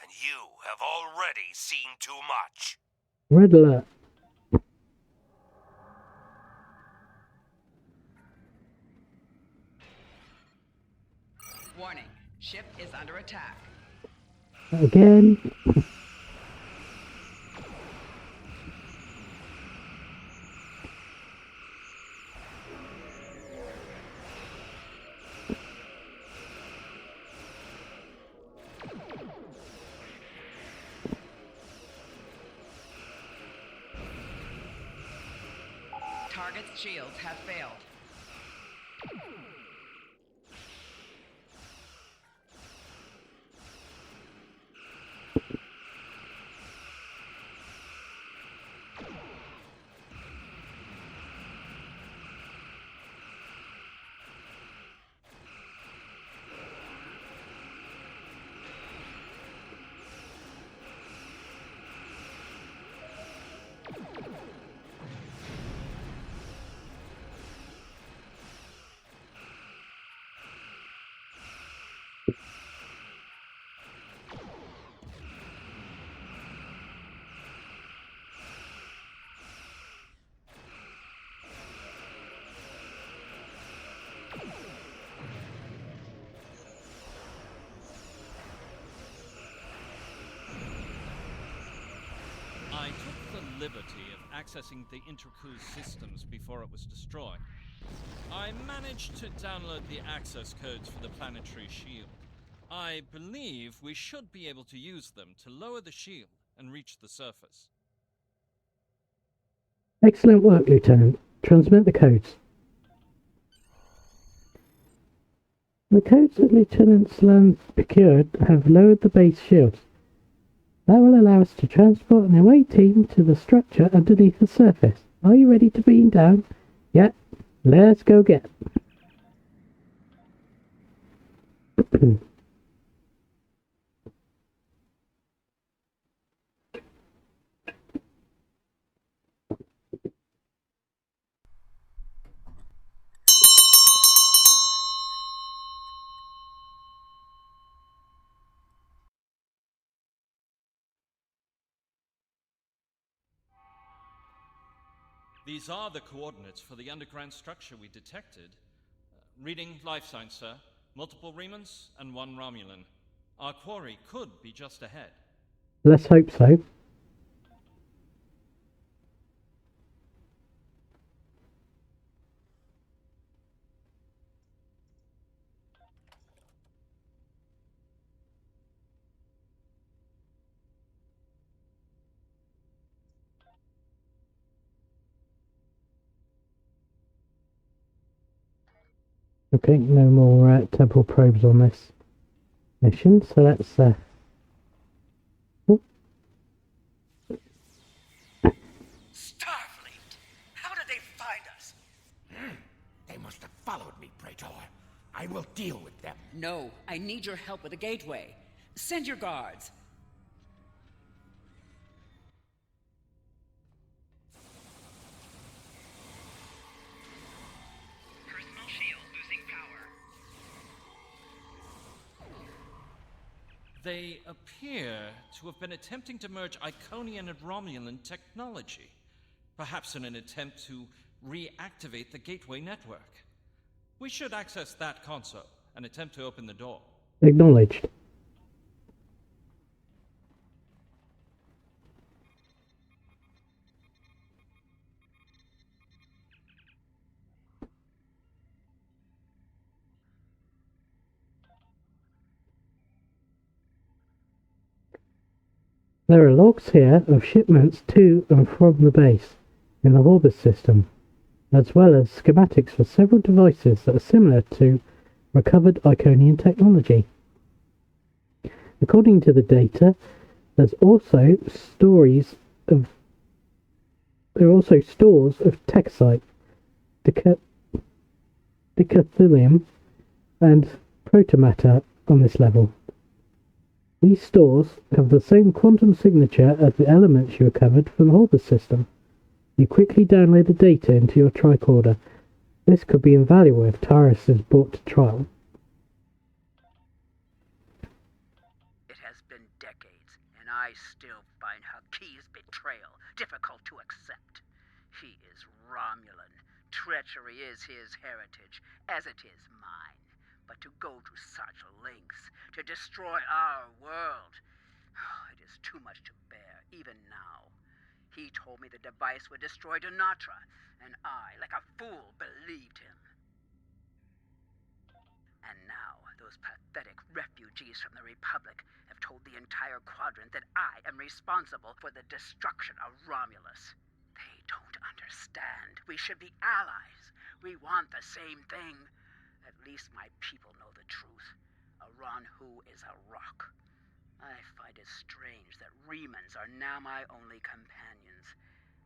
J: And you have already seen too much.
A: Red alert.
B: Warning. Ship is under attack.
A: Again.
B: Target's shields have failed.
I: I took the liberty of accessing the Intraku systems before it was destroyed. I managed to download the access codes for the planetary shield. I believe we should be able to use them to lower the shield and reach the surface.
A: Excellent work, Lieutenant. Transmit the codes. The codes that Lieutenant Sloan procured have lowered the base shields. That will allow us to transport an away team to the structure underneath the surface. Are you ready to beam down? Yep. Let's go get.
I: These are the coordinates for the underground structure we detected. Reading life signs, sir. Multiple Remans and one Romulan. Our quarry could be just ahead.
A: Let's hope so. Okay, no more temporal probes on this mission, so let's oh.
J: Starfleet! How did they find us?
K: They must have followed me, Praetor. I will deal with them.
C: No, I need your help with the gateway. Send your guards.
B: Personal shield losing power.
I: They appear to have been attempting to merge Iconian and Romulan technology, perhaps in an attempt to reactivate the gateway network. We should access that console and attempt to open the door.
A: Acknowledged. There are logs here of shipments to and from the base in the Orbis system, as well as schematics for several devices that are similar to recovered Iconian technology. According to the data, there are also stores of Texite, decathylium, and protomatter on this level. These stores have the same quantum signature as the elements you recovered from the Orbis system. You quickly download the data into your tricorder. This could be invaluable if Taurus is brought to trial.
L: It has been decades, and I still find Haki's betrayal difficult to accept. He is Romulan. Treachery is his heritage, as it is mine. But to go to such lengths to destroy our world, it is too much to bear, even now. He told me the device would destroy Donatra, and I, like a fool, believed him. And now, those pathetic refugees from the Republic have told the entire quadrant that I am responsible for the destruction of Romulus. They don't understand. We should be allies. We want the same thing. At least my people know the truth. Aranhu is a rock. I find it strange that Remans are now my only companions.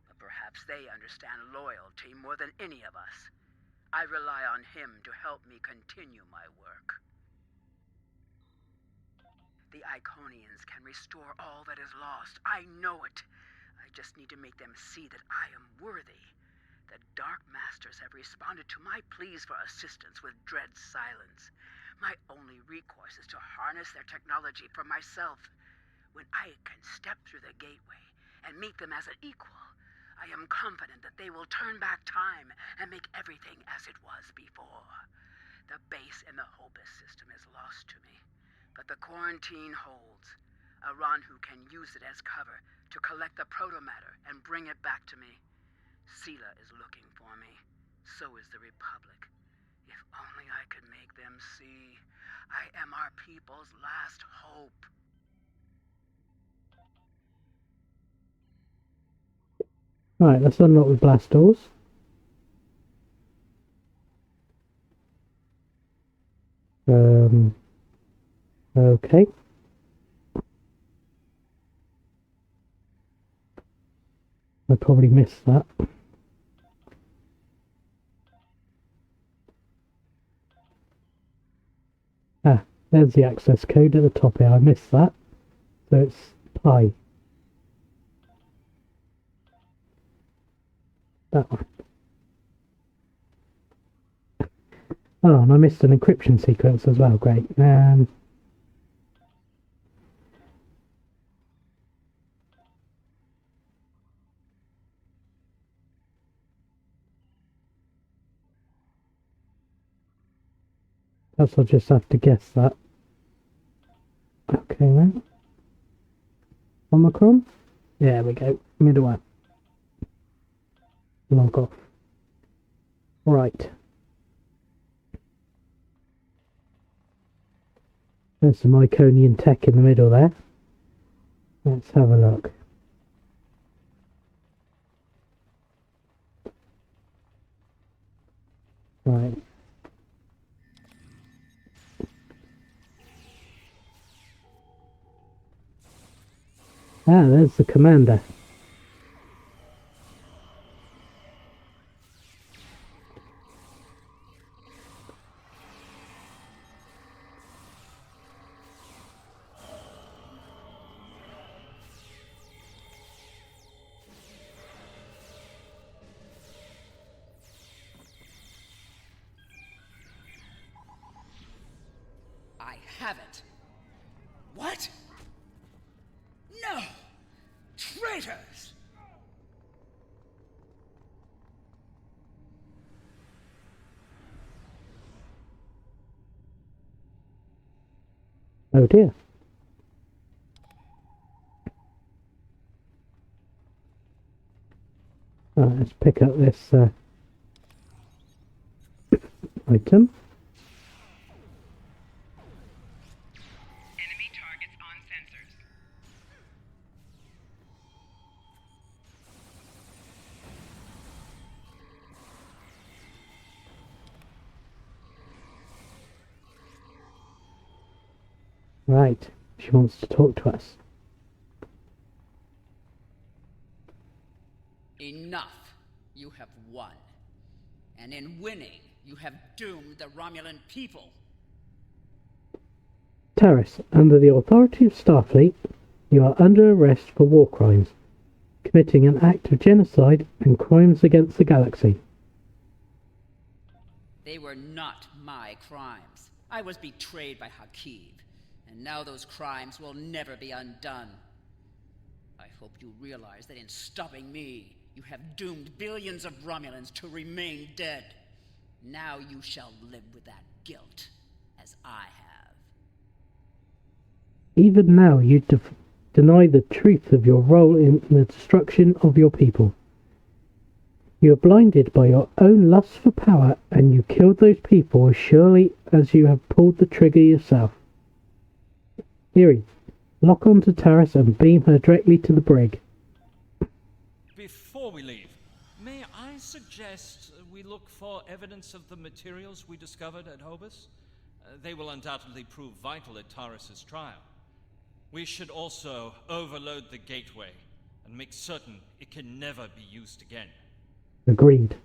L: But perhaps they understand loyalty more than any of us. I rely on him to help me continue my work. The Iconians can restore all that is lost. I know it. I just need to make them see that I am worthy. The Dark Masters have responded to my pleas for assistance with dread silence. My only recourse is to harness their technology for myself. When I can step through the gateway and meet them as an equal, I am confident that they will turn back time and make everything as it was before. The base in the Hobus system is lost to me, but the quarantine holds. Aranhu can use it as cover to collect the protomatter and bring it back to me. Sela is looking for me. So is the Republic. If only I could make them see. I am our people's last hope.
A: Right, let's unlock the blast doors. Okay. I probably missed that. Ah, there's the access code at the top here. I missed that. So it's pi. That one. Oh, and I missed an encryption sequence as well. Great. Perhaps I'll just have to guess that. Okay then. Omicron? There we go. Middle one. Log off. Right. There's some Iconian tech in the middle there. Let's have a look. Right. Ah, there's the commander.
L: I have it. What? No! Traitors!
A: Oh dear. Right, let's pick up this item.
B: Enemy targets on sensors.
A: Right, she wants to talk to us.
L: Enough. You have won. And in winning, you have doomed the Romulan people.
A: Taris, under the authority of Starfleet, you are under arrest for war crimes, committing an act of genocide and crimes against the galaxy.
L: They were not my crimes. I was betrayed by Hakib, and now those crimes will never be undone. I hope you realize that in stopping me, you have doomed billions of Romulans to remain dead. Now you shall live with that guilt, as I have.
A: Even now you deny the truth of your role in the destruction of your people. You are blinded by your own lust for power, and you killed those people as surely as you have pulled the trigger yourself. Eerie, lock onto Taris and beam her directly to the brig.
I: Before we leave, may I suggest we look for evidence of the materials we discovered at Hobus? They will undoubtedly prove vital at Taris's trial. We should also overload the gateway and make certain it can never be used again.
A: Agreed.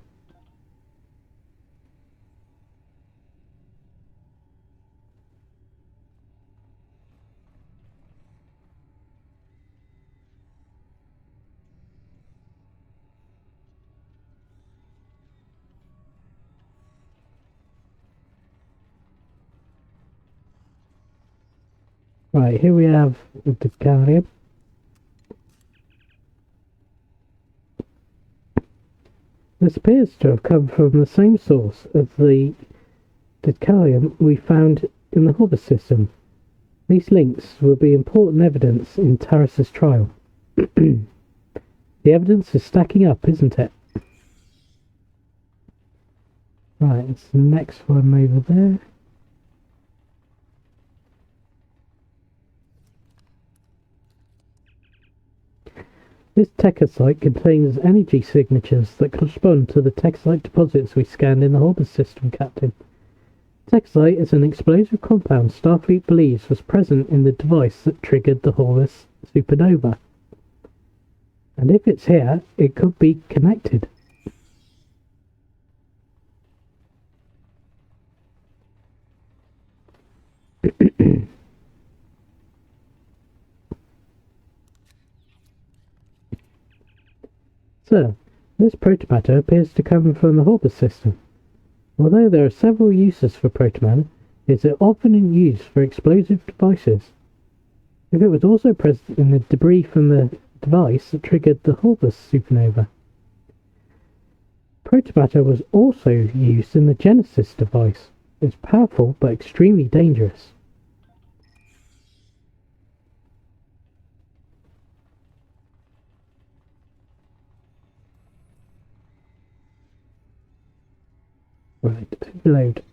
A: Right, here we have the galleon. This appears to have come from the same source as the decalion we found in the Hobus system. These links will be important evidence in Taris's trial. The evidence is stacking up, isn't it? Right, it's the next one over there. This techosite contains energy signatures that correspond to the techosite deposits we scanned in the Hobus system, Captain. Techosite is an explosive compound Starfleet believes was present in the device that triggered the Hobus supernova. And if it's here, it could be connected. Sir, this protomatter appears to come from the Hobus system. Although there are several uses for protomatter, it is often in use for explosive devices. If it was also present in the debris from the device that triggered the Hobus supernova. Protomatter was also used in the Genesis device. It's powerful, but extremely dangerous. Right, overload.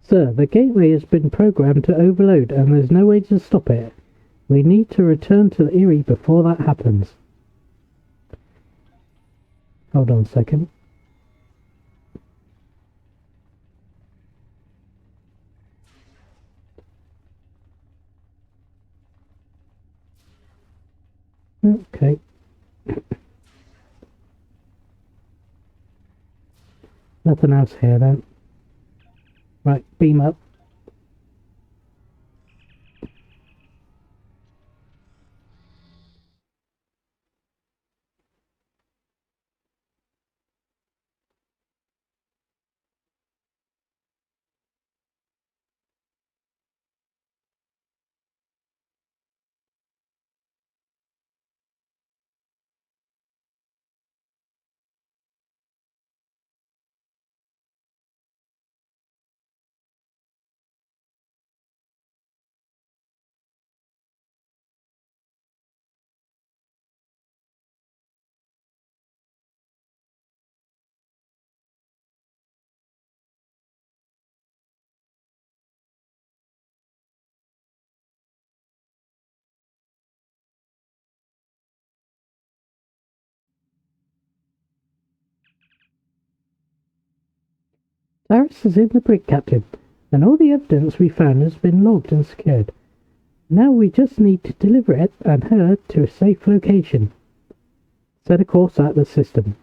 A: Sir, the gateway has been programmed to overload and there's no way to stop it. We need to return to the Erie before that happens. Hold on a second. Okay. Nothing else here then. Right, beam up. Taris is in the brig, Captain, and all the evidence we found has been logged and secured. Now we just need to deliver it and her to a safe location. Set a course at the system.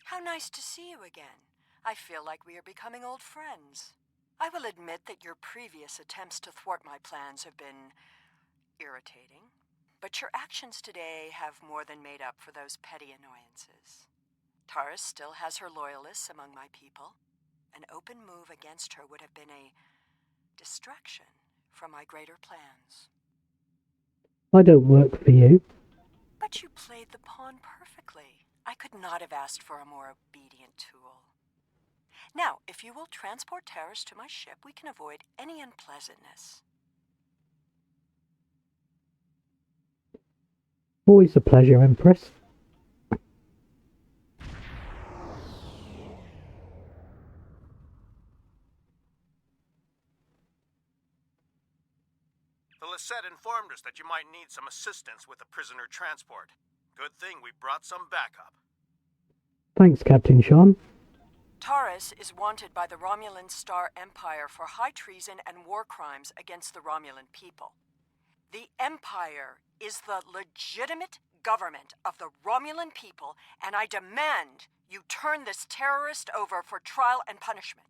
F: How nice to see you again. I feel like we are becoming old friends. I will admit that your previous attempts to thwart my plans have been irritating, but your actions today have more than made up for those petty annoyances. Taris still has her loyalists among my people. An open move against her would have been a distraction from my greater plans.
A: I don't work for you.
F: But you played the pawn perfectly. I could not have asked for a more obedient tool. Now, if you will transport Taris to my ship, we can avoid any unpleasantness.
A: Always a pleasure, Empress.
M: The Lisette informed us that you might need some assistance with the prisoner transport. Good thing we brought some backup.
A: Thanks, Captain Sean.
F: Taris is wanted by the Romulan Star Empire for high treason and war crimes against the Romulan people. The Empire is the legitimate government of the Romulan people, and I demand you turn this terrorist over for trial and punishment.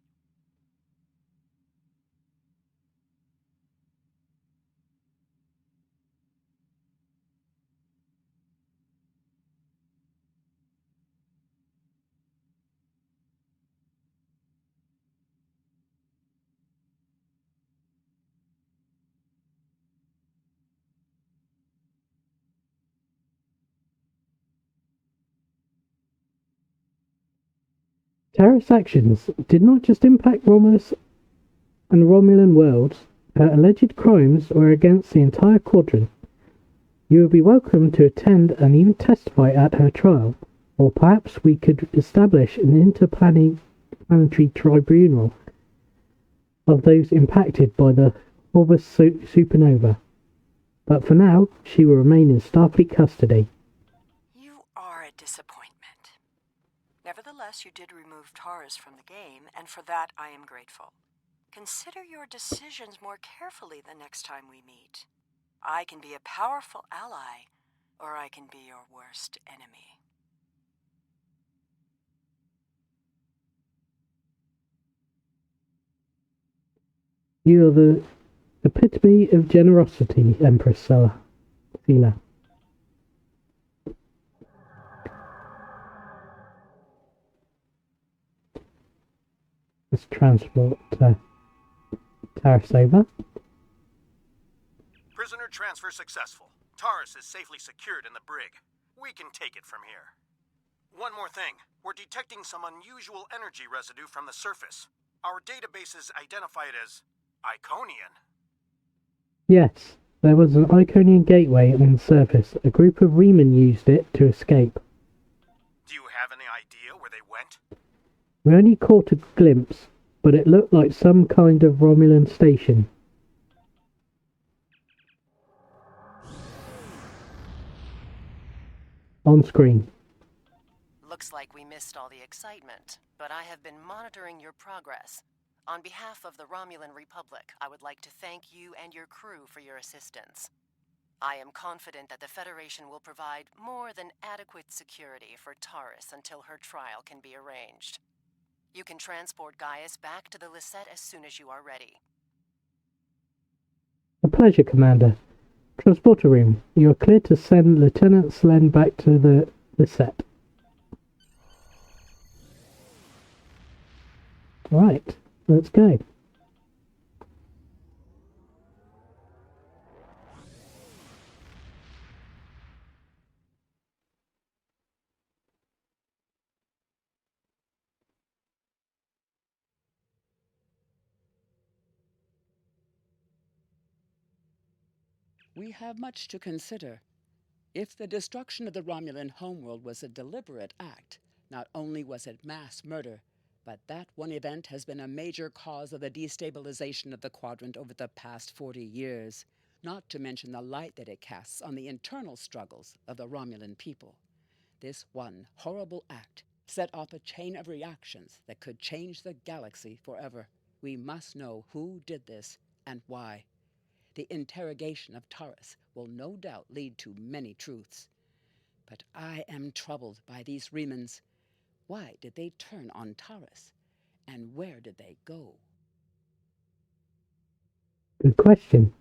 A: Taris' actions did not just impact Romulus and Romulan worlds. Her alleged crimes were against the entire quadrant. You will be welcome to attend and even testify at her trial, or perhaps we could establish an interplanetary tribunal of those impacted by the Orbis supernova. But for now, she will remain in Starfleet custody.
F: You are a disappointment. Nevertheless, you did remove Taris from the game, and for that I am grateful. Consider your decisions more carefully the next time we meet. I can be a powerful ally, or I can be your worst enemy.
A: You are the epitome of generosity, Empress Sela. Let's transport Taris over.
M: Prisoner transfer successful. Taurus is safely secured in the brig. We can take it from here. One more thing. We're detecting some unusual energy residue from the surface. Our databases identify it as Iconian.
A: Yes, there was an Iconian gateway on the surface. A group of Reman used it to escape.
M: Do you have any idea where they went?
A: We only caught a glimpse, but it looked like some kind of Romulan station. On screen.
E: Looks like we missed all the excitement, but I have been monitoring your progress. On behalf of the Romulan Republic, I would like to thank you and your crew for your assistance. I am confident that the Federation will provide more than adequate security for Taris until her trial can be arranged. You can transport Gaius back to the Lisette as soon as you are ready.
A: A pleasure, Commander. Transporter room. You are clear to send Lieutenant Slen back to the Lisette. Right, let's go.
C: We have much to consider. If the destruction of the Romulan homeworld was a deliberate act, not only was it mass murder, but that one event has been a major cause of the destabilization of the quadrant over the past 40 years, not to mention the light that it casts on the internal struggles of the Romulan people. This one horrible act set off a chain of reactions that could change the galaxy forever. We must know who did this and why. The interrogation of Taris will no doubt lead to many truths. But I am troubled by these Remans. Why did they turn on Taris? And where did they go?
A: Good question.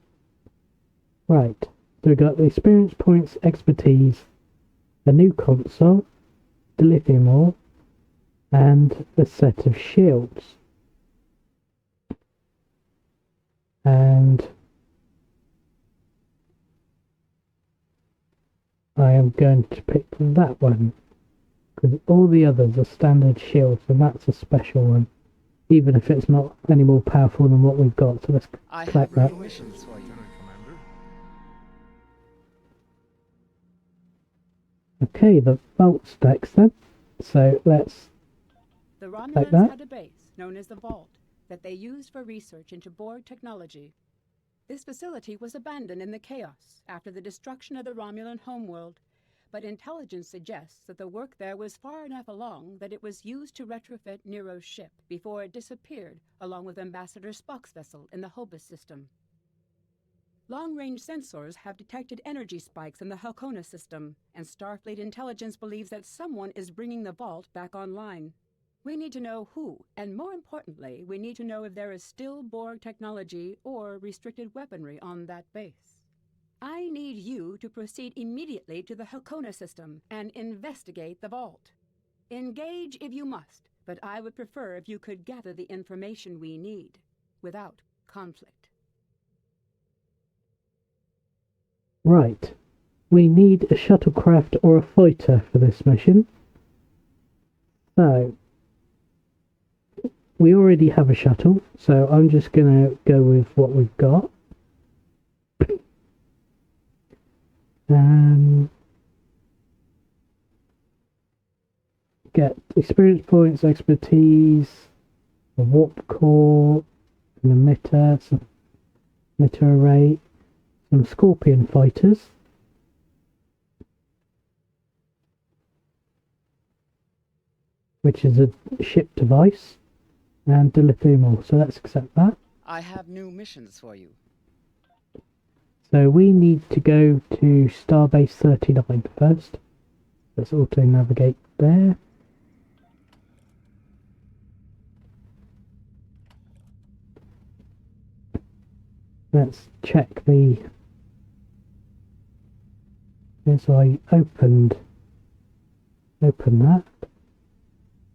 A: Right, so we've got the experience points, expertise, a new console, the lithium ore, and a set of shields. And I am going to pick that one, because all the others are standard shields, and that's a special one, even if it's not any more powerful than what we've got. So let's collect that.
C: Missions for you.
A: Okay, the vault stacks then. So let's
N: The
A: like
N: Romulans
A: that.
N: had a base known as the Vault that they used for research into Borg technology. This facility was abandoned in the chaos after the destruction of the Romulan homeworld, but intelligence suggests that the work there was far enough along that it was used to retrofit Nero's ship before it disappeared along with Ambassador Spock's vessel in the Hobus system. Long-range sensors have detected energy spikes in the Halcona system, and Starfleet intelligence believes that someone is bringing the Vault back online. We need to know who, and more importantly, we need to know if there is still Borg technology or restricted weaponry on that base. I need you to proceed immediately to the Halcona system and investigate the Vault. Engage if you must, but I would prefer if you could gather the information we need, without conflict.
A: Right, we need a shuttlecraft or a fighter for this mission. So we already have a shuttle, so I'm just going to go with what we've got. Get experience points, expertise, a warp core, an emitter, some emitter array, some Scorpion fighters, which is a ship device, and lithium ore. So let's accept that.
C: I have new missions for you.
A: So we need to go to Starbase 39 first. Let's auto-navigate there. Let's check the... So I open that,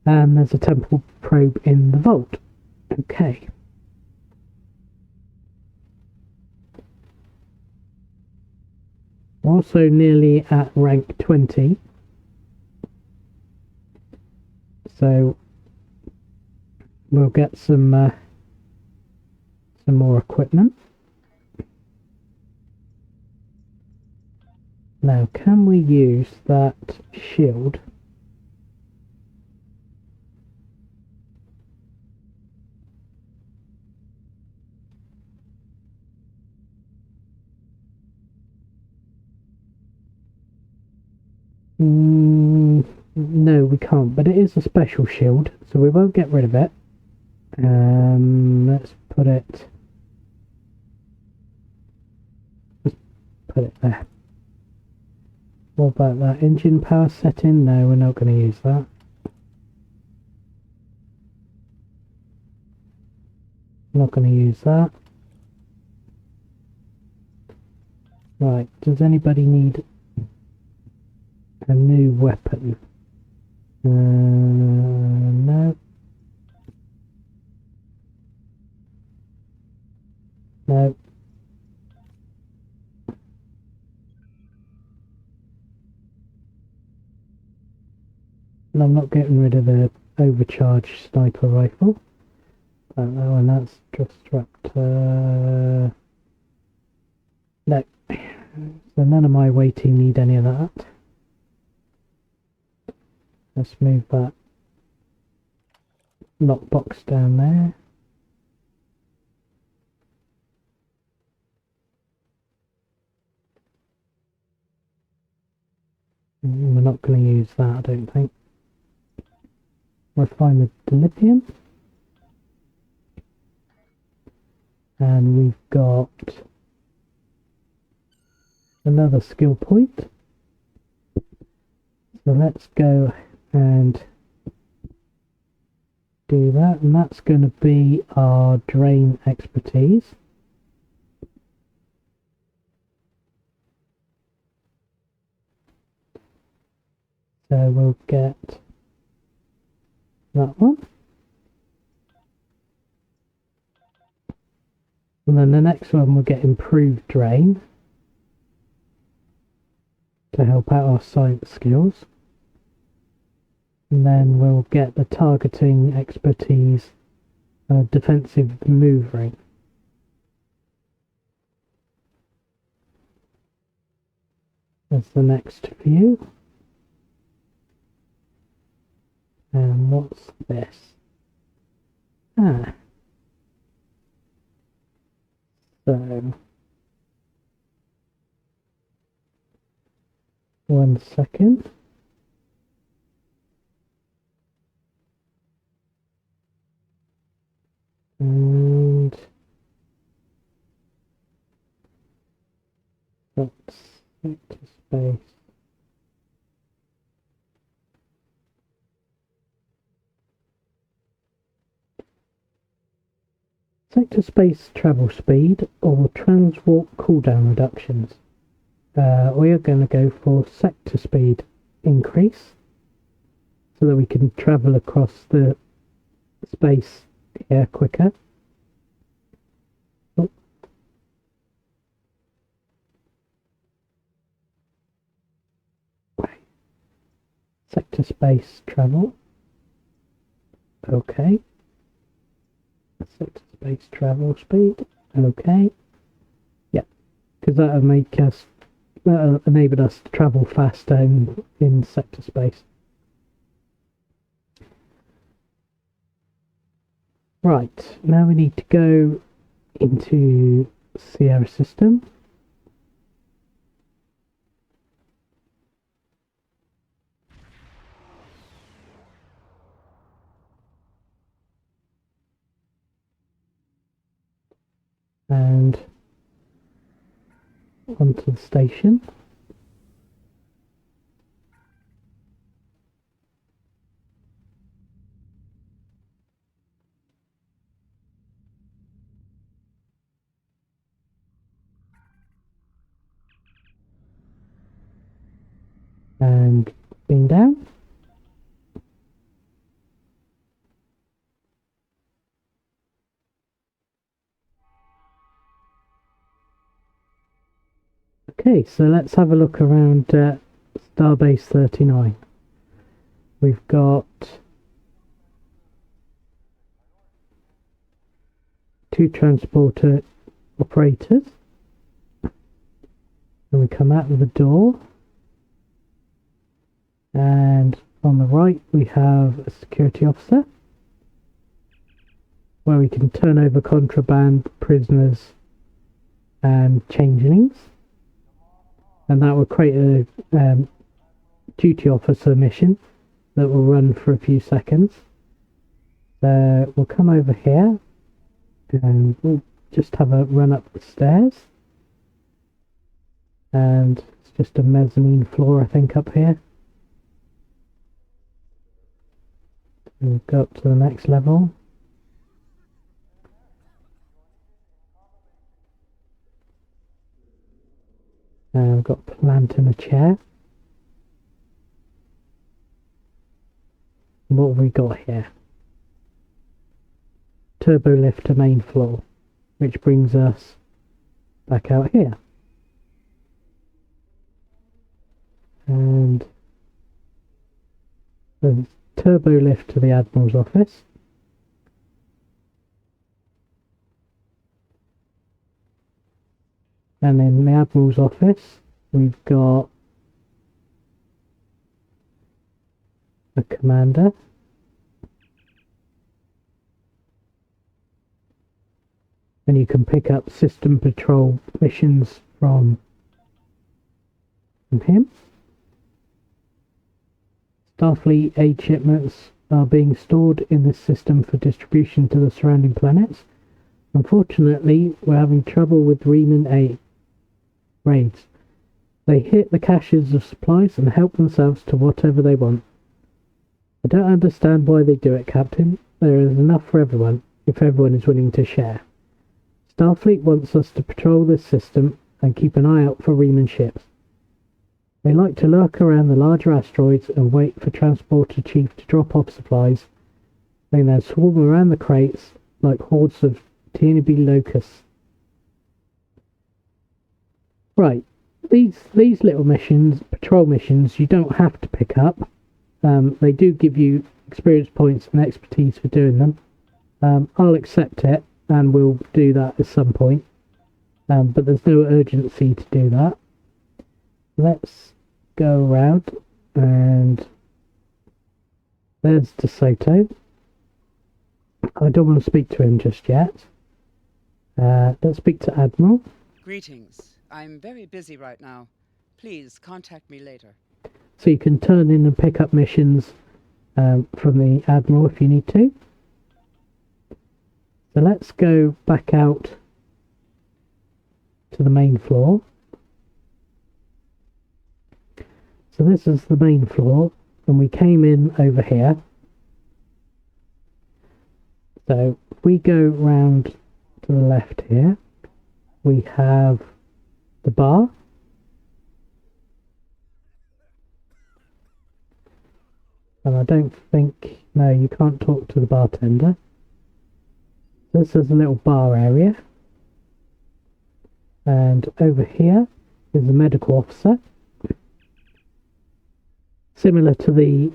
A: and there's a temporal probe in the vault. Okay. Also nearly at rank 20, so we'll get some more equipment. Now, can we use that shield? No, we can't, but it is a special shield, so we won't get rid of it. Let's put it there. What about that engine power setting? No, we're not going to use that. Not going to use that. Right, does anybody need a new weapon? No. No. And I'm not getting rid of the overcharged sniper rifle. Oh, and that's disruptor. No. So none of my waiting need any of that. Let's move that lockbox down there. We're not going to use that, I don't think. Refine the lithium. And we've got another skill point. So let's go and do that, and that's going to be our drain expertise. So we'll get that one. And then the next one will get improved drain to help out our science skills. And then we'll get the targeting expertise, defensive maneuvering. That's the next view. And what's this? So, 1 second. And that's sector space. Sector space travel speed or transwarp cooldown reductions. We are going to go for sector speed increase so that we can travel across the space here quicker. Oh. Sector space travel. Okay. Sector space travel speed. Okay. Yeah, because that'll make us, that'll enable us to travel faster in sector space. Right, now we need to go into Sierra system. And onto the station. And beam down. Okay, so let's have a look around Starbase 39. We've got 2 transporter operators. And we come out of the door. And on the right we have a security officer, where we can turn over contraband, prisoners and changelings. And that will create a duty officer mission that will run for a few seconds. So we'll come over here and we'll just have a run up the stairs. And it's just a mezzanine floor, I think, up here. We'll go up to the next level. And we've got a plant and a chair. What have we got here? Turbo lift to main floor, which brings us back out here. And there's turbo lift to the Admiral's office. And in the Admiral's office, we've got a commander. And you can pick up system patrol missions from him. Starfleet aid shipments are being stored in this system for distribution to the surrounding planets. Unfortunately, we're having trouble with Reman aid raids. They hit the caches of supplies and help themselves to whatever they want. I don't understand why they do it, Captain. There is enough for everyone, if everyone is willing to share. Starfleet wants us to patrol this system and keep an eye out for Reman ships. They like to lurk around the larger asteroids and wait for Transporter Chief to drop off supplies. They then swarm around the crates like hordes of teeny locusts. Right, these little missions, patrol missions, you don't have to pick up. They do give you experience points and expertise for doing them. I'll accept it and we'll do that at some point. But there's no urgency to do that. Let's go around, and there's DeSoto. I don't want to speak to him just yet. Let's speak to Admiral.
C: Greetings. I'm very busy right now. Please contact me later.
A: So you can turn in and pick up missions from the Admiral if you need to. So let's go back out to the main floor. So this is the main floor, and we came in over here. So if we go round to the left here, we have the bar. And I don't think, no, you can't talk to the bartender. This is a little bar area. And over here is the medical officer. Similar to the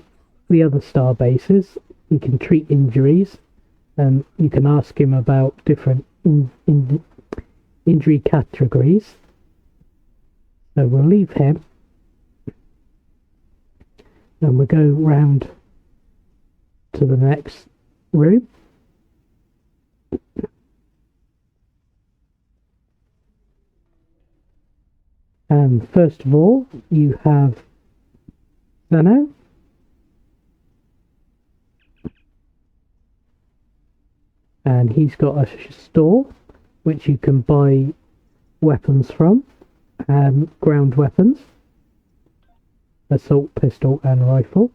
A: other star bases, you can treat injuries, and you can ask him about different injury categories. So we'll leave him, and we'll go round to the next room. And first of all, you have Zeno. And he's got a store which you can buy weapons from, ground weapons, assault pistol and rifle.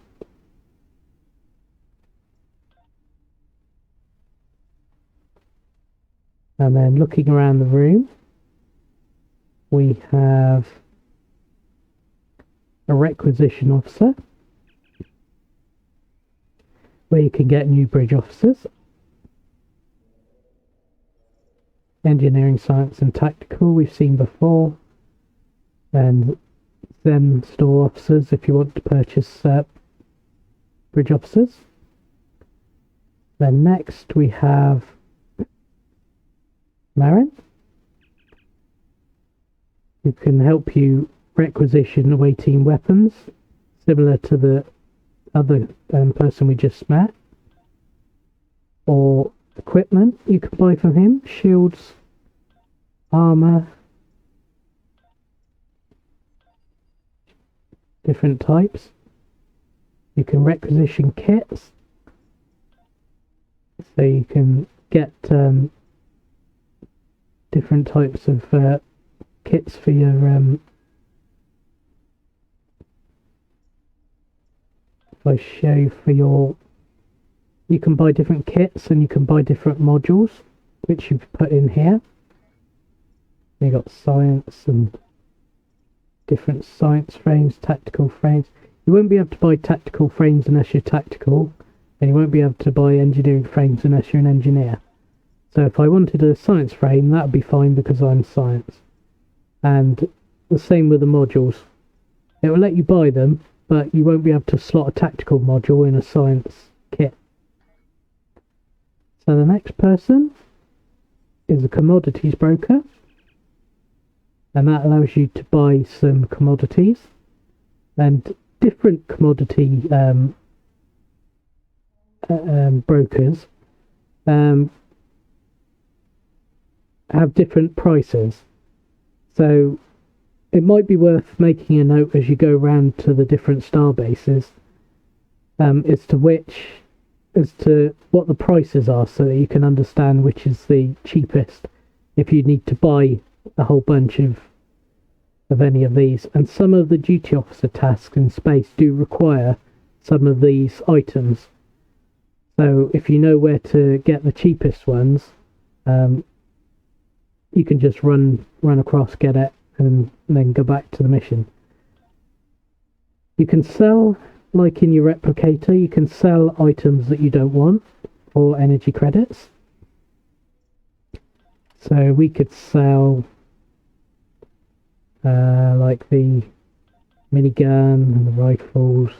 A: And then looking around the room, we have a Requisition Officer, where you can get new bridge officers. Engineering, Science and Tactical we've seen before, and then store officers if you want to purchase bridge officers. Then next we have Marin, who can help you requisition awaiting weapons, similar to the other person we just met, or equipment you can buy from him, shields, armor, different types. You can requisition kits, so you can get different types of kits for your if I show for your, you can buy different kits and you can buy different modules which you've put in here. You got science and different science frames, tactical frames. You won't be able to buy tactical frames unless you're tactical, and you won't be able to buy engineering frames unless you're an engineer. So if I wanted a science frame, that would be fine because I'm science. And the same with the modules. It will let you buy them, but you won't be able to slot a tactical module in a science kit. So the next person is a Commodities Broker, and that allows you to buy some commodities, and different commodity brokers have different prices. So it might be worth making a note as you go around to the different star bases as to what the prices are, so that you can understand which is the cheapest if you need to buy a whole bunch of any of these. And some of the duty officer tasks in space do require some of these items, so if you know where to get the cheapest ones, you can just run across, get it, and then go back to the mission. You can sell, like in your replicator, you can sell items that you don't want for energy credits. So we could sell like the minigun and the rifles.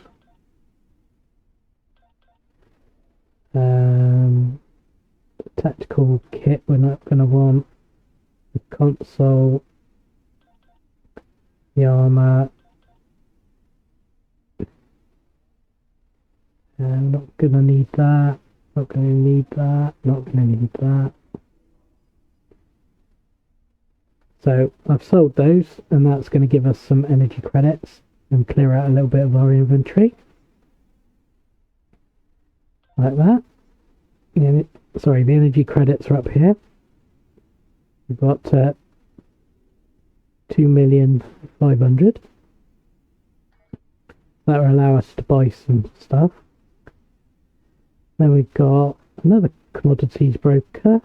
A: The tactical kit we're not going to want. The console, the armor. Not going to need that. Not going to need that. Not going to need that. So I've sold those, and that's going to give us some energy credits and clear out a little bit of our inventory. Like that. Sorry, the energy credits are up here. We've got 2,500,000. That will allow us to buy some stuff. Then we've got another Commodities Broker.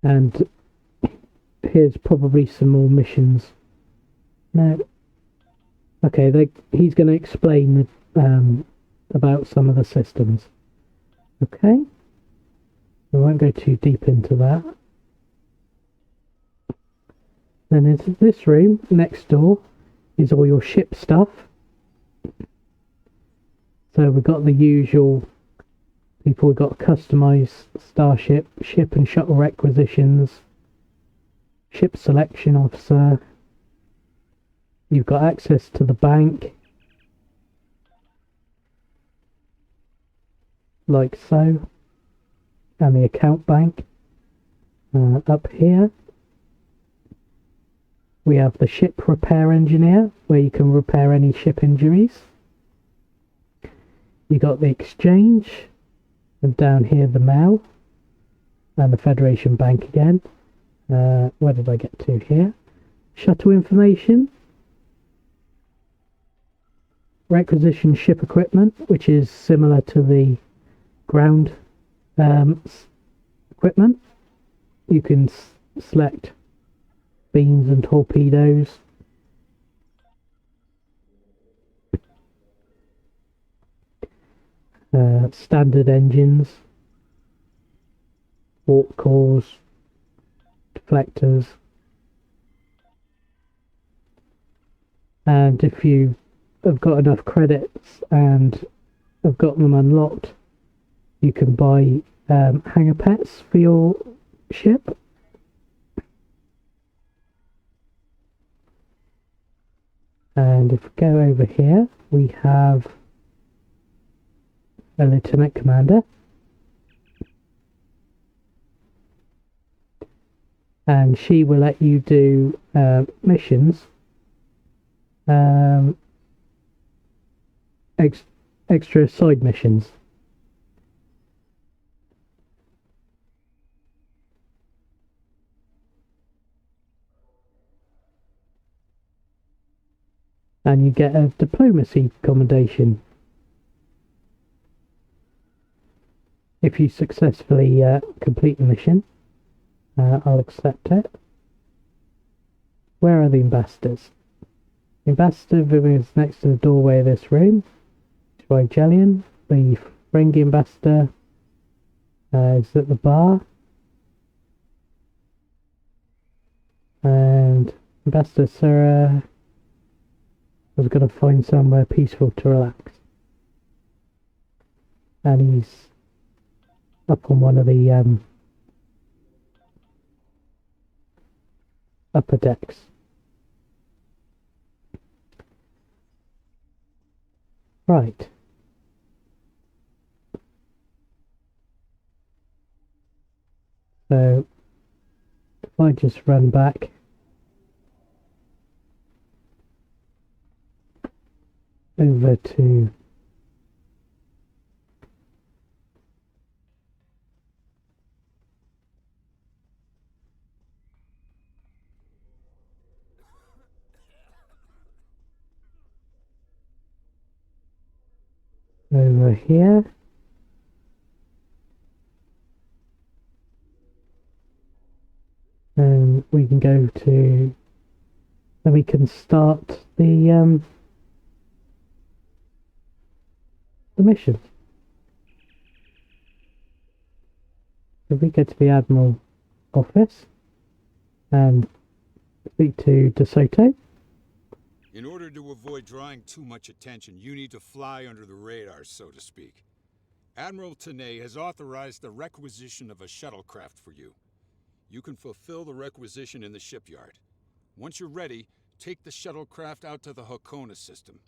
A: And here's probably some more missions. No. Okay, he's going to explain about some of the systems. Okay. We won't go too deep into that. Then into this room, next door, is all your ship stuff. So we've got the usual people. We've got customized starship, ship and shuttle requisitions, ship selection officer. You've got access to the bank, like so, and the account bank. Up here we have the ship repair engineer, where you can repair any ship injuries. You got the exchange, and down here the mail, and the Federation Bank again. Where did I get to here? Shuttle information. requisition ship equipment, which is similar to the ground equipment. You can select beams and torpedoes. Standard engines, warp cores, deflectors, and if you have got enough credits and have got them unlocked, you can buy hangar pets for your ship. And if we go over here, we have a lieutenant commander, and she will let you do missions, extra side missions. And you get a diplomacy commendation if you successfully complete the mission. I'll accept it. Where are the ambassadors? The ambassador is next to the doorway of this room. It's by Jellian. The Ferengi ambassador is at the bar. And Ambassador Sarah was going to find somewhere peaceful to relax. And he's up on one of the upper decks. Right. So if I just run back over to over here, and we can go to, then we can start the mission. If we go to the Admiral office and speak to De Soto.
O: In order to avoid drawing too much attention, you need to fly under the radar, so to speak. Admiral Tenay has authorized the requisition of a shuttlecraft for you. You can fulfill the requisition in the shipyard. Once you're ready, take the shuttlecraft out to the Hakona system.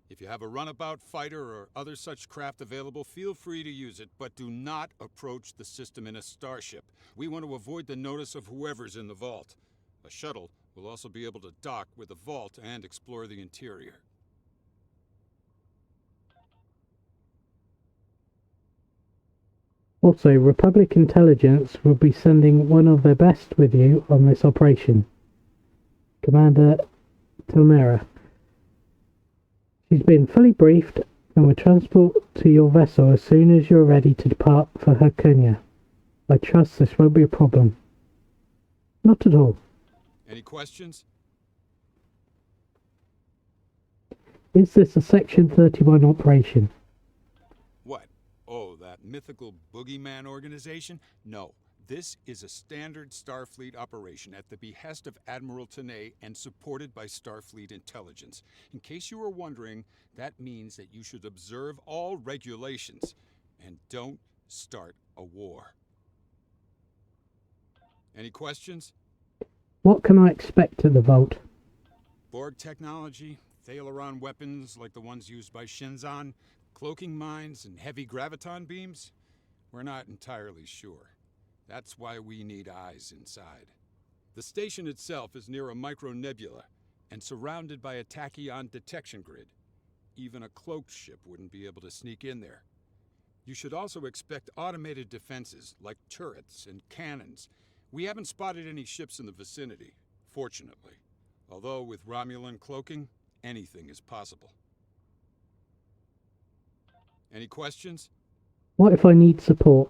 O: If you have a runabout fighter or other such craft available, feel free to use it, but do not approach the system in a starship. We want to avoid the notice of whoever's in the vault. A shuttle will also be able to dock with the vault and explore the interior.
A: Also, Republic Intelligence will be sending one of their best with you on this operation. Commander Tilmera. She's been fully briefed and will transport to your vessel as soon as you're ready to depart for Hakonia. I trust this won't be a problem. Not at all.
O: Any questions?
A: Is this a Section 31 operation?
O: What? Oh, that mythical boogeyman organization? No. This is a standard Starfleet operation at the behest of Admiral Tenay and supported by Starfleet intelligence. In case you were wondering, that means that you should observe all regulations and don't start a war. Any questions?
A: What can I expect at the vault?
O: Borg technology, Thalaron weapons like the ones used by Shinzon, cloaking mines, and heavy graviton beams? We're not entirely sure. That's why we need eyes inside. The station itself is near a micronebula and surrounded by a tachyon detection grid. Even a cloaked ship wouldn't be able to sneak in there. You should also expect automated defenses like turrets and cannons. We haven't spotted any ships in the vicinity, fortunately. Although with Romulan cloaking, anything is possible. Any questions?
A: What if I need support?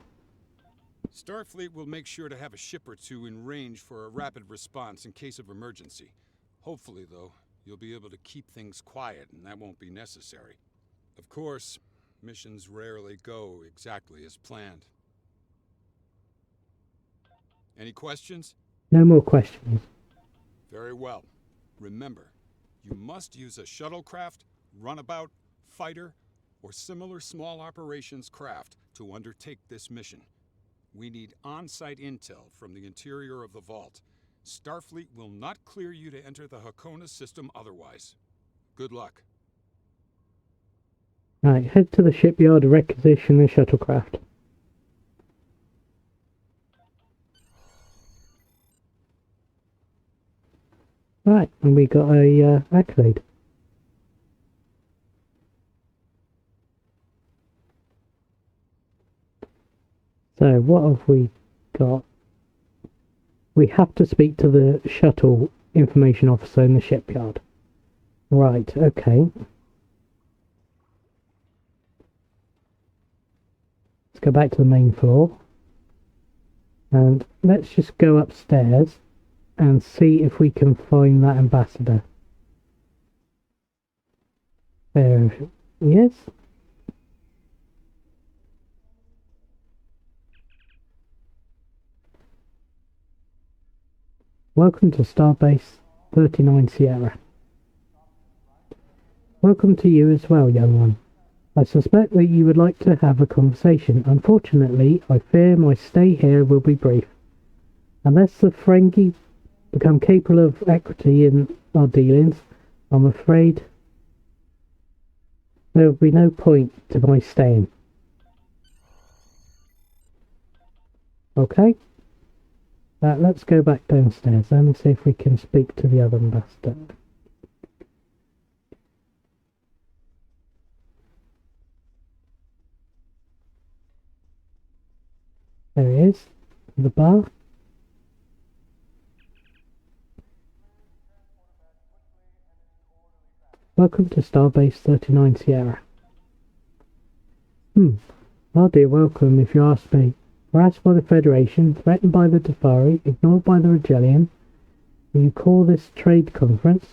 O: Starfleet will make sure to have a ship or two in range for a rapid response in case of emergency. Hopefully, though, you'll be able to keep things quiet and that won't be necessary. Of course, missions rarely go exactly as planned. Any questions?
A: No more questions.
O: Very well. Remember, you must use a shuttlecraft, runabout, fighter, or similar small operations craft to undertake this mission. We need on-site intel from the interior of the vault. Starfleet will not clear you to enter the Hakona system otherwise. Good luck.
A: Right, head to the shipyard, requisition the shuttlecraft. Right, and we got a accolade. So, what have we got? We have to speak to the shuttle information officer in the shipyard. Right, okay. Let's go back to the main floor. And let's just go upstairs and see if we can find that ambassador. There he is. Welcome to Starbase 39 Sierra. Welcome to you as well, young one. I suspect that you would like to have a conversation. Unfortunately, I fear my stay here will be brief. Unless the Ferengi become capable of equity in our dealings, I'm afraid there will be no point to my staying. Okay? Let's go back downstairs and see if we can speak to the other ambassador. There he is, the bar. Welcome to Starbase 39 Sierra. Hardly a welcome if you ask me. Harassed by the Federation, threatened by the Defari, ignored by the Regellian. You call this trade conference?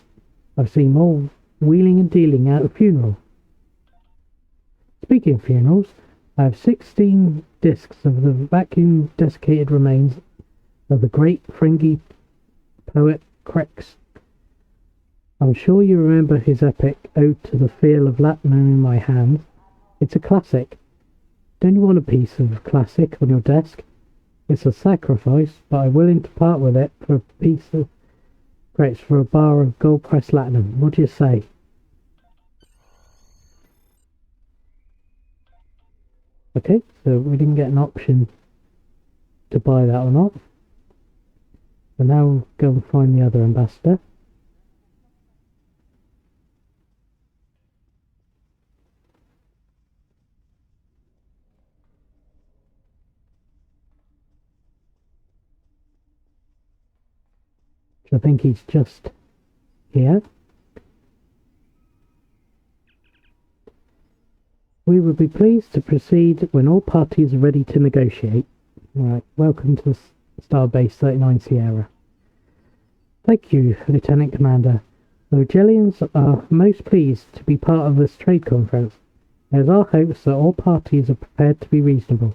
A: I've seen more wheeling and dealing at a funeral. Speaking of funerals, I have 16 discs of the vacuum-desiccated remains of the great Ferengi poet Krex. I'm sure you remember his epic Ode to the Feel of Latinum in My Hands. It's a classic. Don't you want a piece of classic on your desk? It's a sacrifice, but I'm willing to part with it for a piece of Krex for a bar of gold-pressed latinum. What do you say? Okay, so we didn't get an option to buy that or not. So now we'll go and find the other ambassador. I think he's just here. We would be pleased to proceed when all parties are ready to negotiate. Right, welcome to Starbase 39 Sierra. Thank you, Lieutenant Commander. The Regellians are most pleased to be part of this trade conference. It is our hopes that all parties are prepared to be reasonable.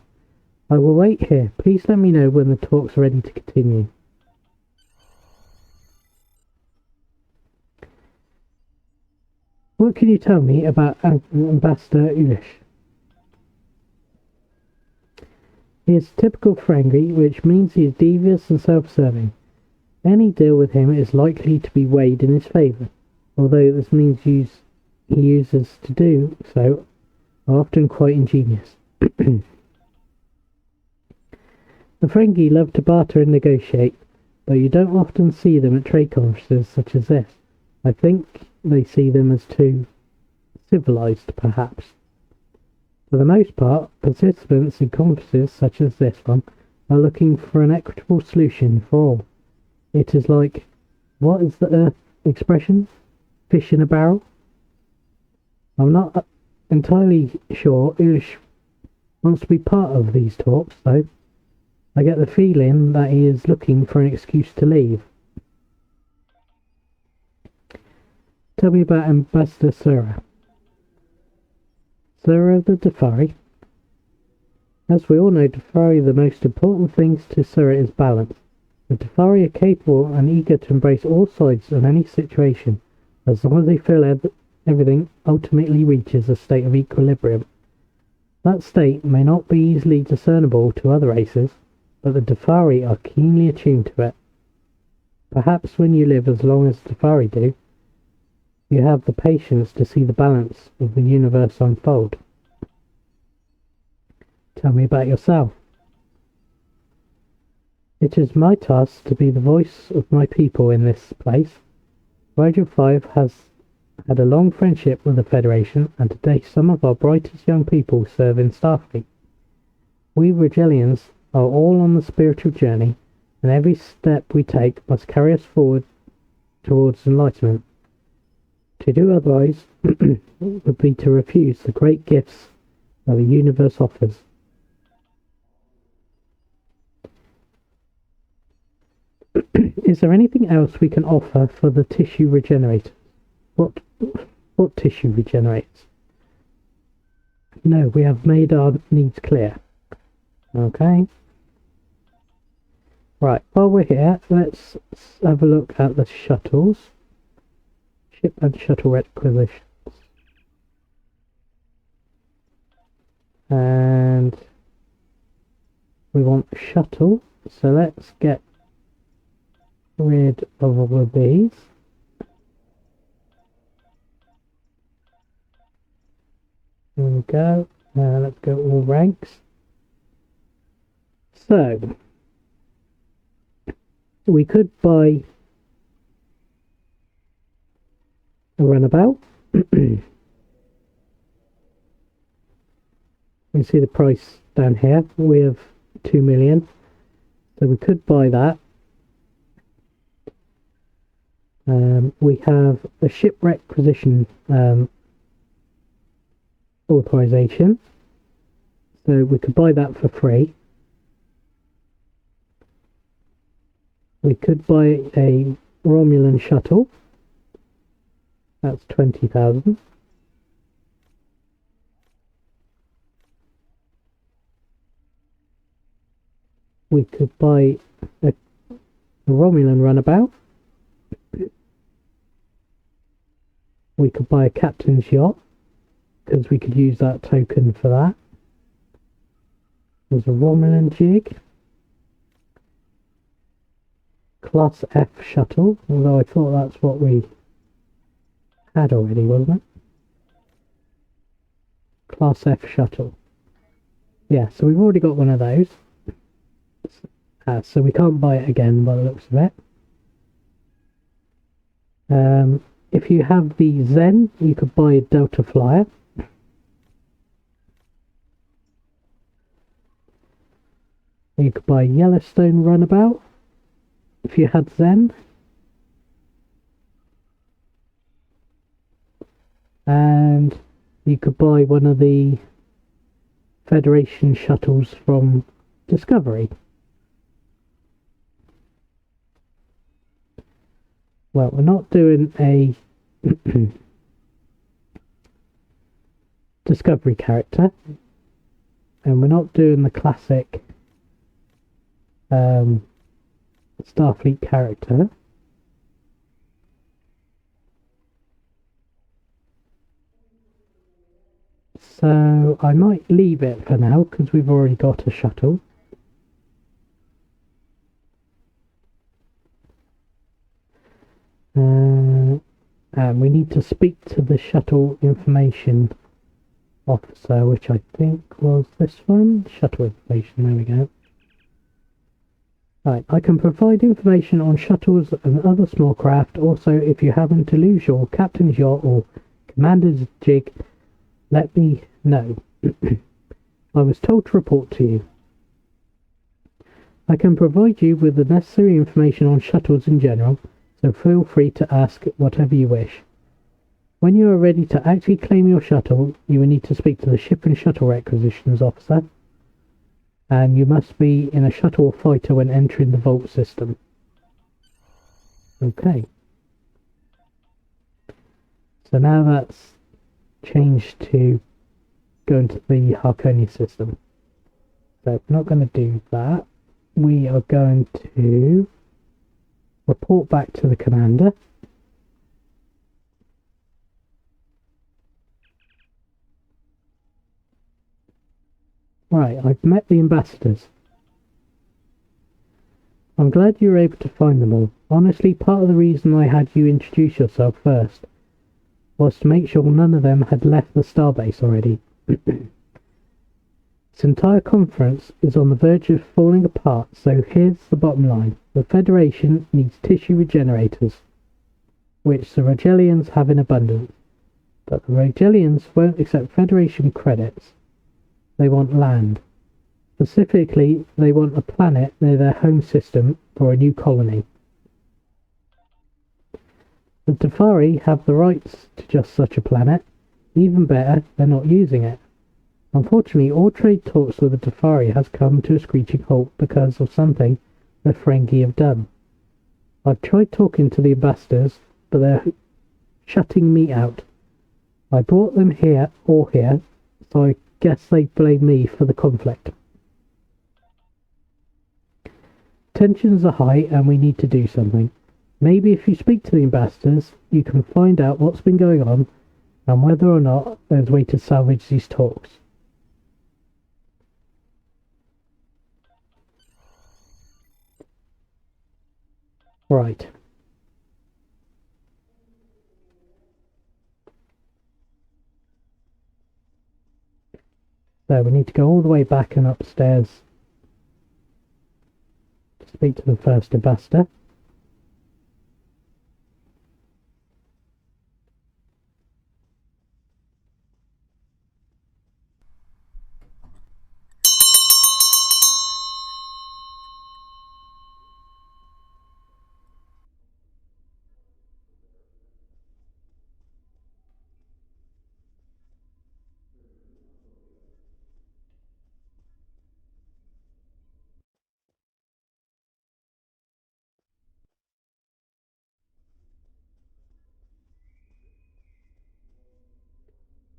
A: I will wait here. Please let me know when the talks are ready to continue. What can you tell me about Ambassador Ulish? He is typical Ferengi, which means he is devious and self-serving. Any deal with him is likely to be weighed in his favour, although this means he uses to do so are often quite ingenious. The Ferengi love to barter and negotiate, but you don't often see them at trade conferences such as this. I think they see them as too civilized, perhaps. For the most part, participants in conferences such as this one are looking for an equitable solution for all. It is like, what is the expression? Fish in a barrel? I'm not entirely sure Ulish wants to be part of these talks, though. I get the feeling that he is looking for an excuse to leave. Tell me about Ambassador Sura. Sura of the Defari. As we all know, Defari, the most important things to Sura is balance. The Defari are capable and eager to embrace all sides of any situation, as long as they feel everything ultimately reaches a state of equilibrium. That state may not be easily discernible to other races, but the Defari are keenly attuned to it. Perhaps when you live as long as the Defari do, you have the patience to see the balance of the universe unfold. Tell me about yourself. It is my task to be the voice of my people in this place. Rigel 5 has had a long friendship with the Federation, and today some of our brightest young people serve in Starfleet. We Rigelians are all on the spiritual journey, and every step we take must carry us forward towards enlightenment. To do otherwise would be to refuse the great gifts that the universe offers. Is there anything else we can offer for the tissue regenerators? What tissue regenerates? No, we have made our needs clear. Okay. Right, while we're here, let's have a look at the shuttles. Ship and shuttle requisitions. And we want a shuttle, so let's get rid of all of these. There we go. Now let's go all ranks. So we could buy a runabout. You see the price down here. We have 2 million, so we could buy that. We have a ship requisition authorization, so we could buy that for free. We could buy a Romulan shuttle. That's 20,000. We could buy a Romulan runabout. We could buy a captain's yacht, because we could use that token for that. There's a Romulan jig. Class F shuttle, although I thought that's what we had already, wasn't it? Class F shuttle. Yeah, so we've already got one of those. So we can't buy it again by the looks of it. If you have the Zen, you could buy a Delta Flyer. You could buy a Yellowstone runabout if you had Zen. And you could buy one of the Federation shuttles from Discovery. Well, we're not doing a Discovery character, and we're not doing the classic Starfleet character. So I might leave it for now because we've already got a shuttle. And we need to speak to the shuttle information officer, which I think was this one. Shuttle information, there we go. Right, I can provide information on shuttles and other small craft. Also, if you happen to lose your captain's yacht or commander's jig, let me know. I was told to report to you. I can provide you with the necessary information on shuttles in general, so feel free to ask whatever you wish. When you are ready to actually claim your shuttle, you will need to speak to the Ship and Shuttle Requisitions Officer, and you must be in a shuttle or fighter when entering the vault system. Okay. So now that's changed to go into the Harkonia system. So we're not going to do that. We are going to report back to the commander. Right, I've met the ambassadors. I'm glad you were able to find them all. Honestly, part of the reason I had you introduce yourself first was to make sure none of them had left the Starbase already. This entire conference is on the verge of falling apart, so here's the bottom line. The Federation needs tissue regenerators, which the Rogelians have in abundance. But the Rogelians won't accept Federation credits. They want land. Specifically, they want a planet near their home system for a new colony. The Tefari have the rights to just such a planet. Even better, they're not using it. Unfortunately, all trade talks with the Tefari has come to a screeching halt because of something the Ferengi have done. I've tried talking to the ambassadors, but they're shutting me out. I brought them here, so I guess they blame me for the conflict. Tensions are high and we need to do something. Maybe if you speak to the ambassadors, you can find out what's been going on and whether or not there's a way to salvage these talks. Right. So we need to go all the way back and upstairs to speak to the first ambassador.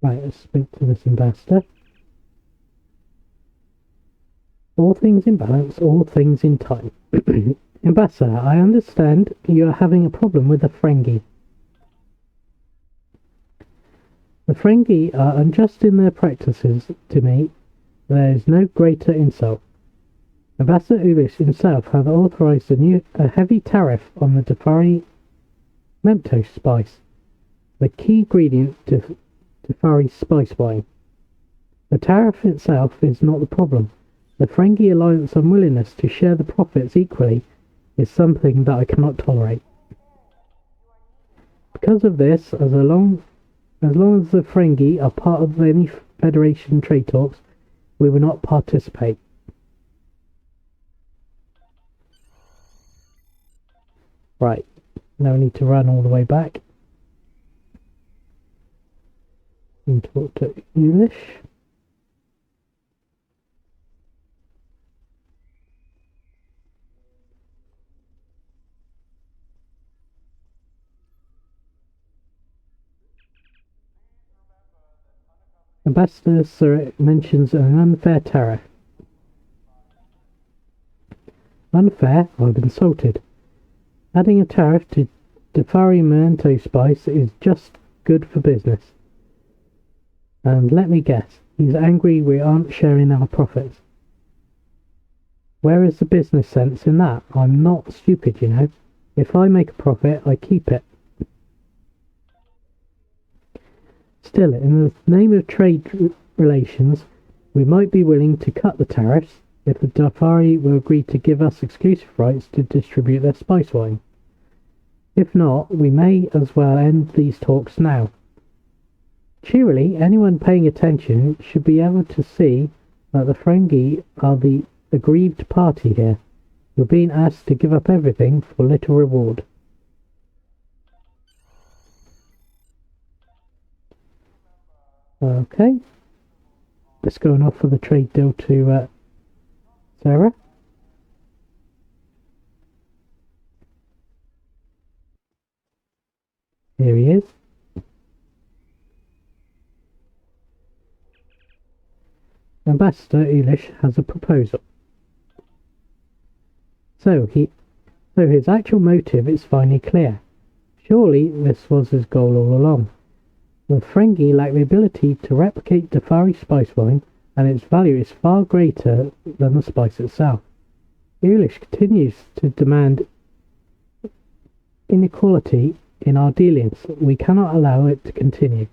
A: Right, let's speak to this ambassador. All things in balance, all things in time. Ambassador, I understand you are having a problem with the Ferengi. The Ferengi are unjust in their practices to me. There is no greater insult. Ambassador Ulish himself has authorized a heavy tariff on the Tefari Memto spice, the key ingredient to Tefari spice wine. The tariff itself is not the problem. The Ferengi Alliance unwillingness to share the profits equally is something that I cannot tolerate. Because of this, as long as the Ferengi are part of any Federation trade talks, we will not participate. Right, now we need to run all the way back and talk to Ulish. Ambassador Surrett mentions an unfair tariff. Unfair? I've insulted. Adding a tariff to Tefari Memento spice is just good for business. And let me guess, he's angry we aren't sharing our profits. Where is the business sense in that? I'm not stupid, you know. If I make a profit, I keep it. Still, in the name of trade relations, we might be willing to cut the tariffs if the Tefari will agree to give us exclusive rights to distribute their spice wine. If not, we may as well end these talks now. Cheerily, anyone paying attention should be able to see that the Ferengi are the aggrieved party here. We're being asked to give up everything for little reward. Okay. Let's go and offer the trade deal to Sarah. Here he is. Ambassador Ulish has a proposal. So his actual motive is finally clear. Surely this was his goal all along. The Ferengi lack the ability to replicate Defari spice wine, and its value is far greater than the spice itself. Ulish continues to demand inequality in our dealings. We cannot allow it to continue.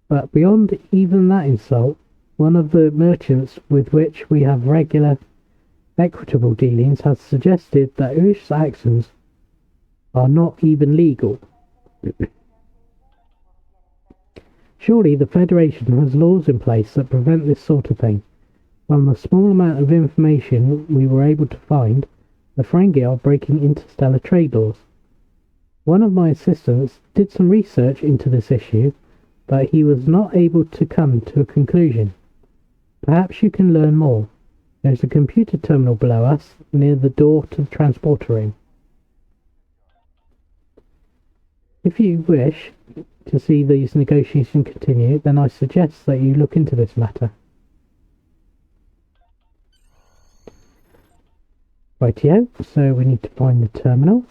A: But beyond even that insult, one of the merchants with which we have regular, equitable dealings has suggested that Ulish's actions are not even legal. Surely the Federation has laws in place that prevent this sort of thing. From the small amount of information we were able to find, the Ferengi are breaking interstellar trade laws. One of my assistants did some research into this issue, but he was not able to come to a conclusion. Perhaps you can learn more. There's a computer terminal below us, near the door to the transporter room. If you wish to see these negotiations continue, then I suggest that you look into this matter. Rightio, so we need to find the terminal,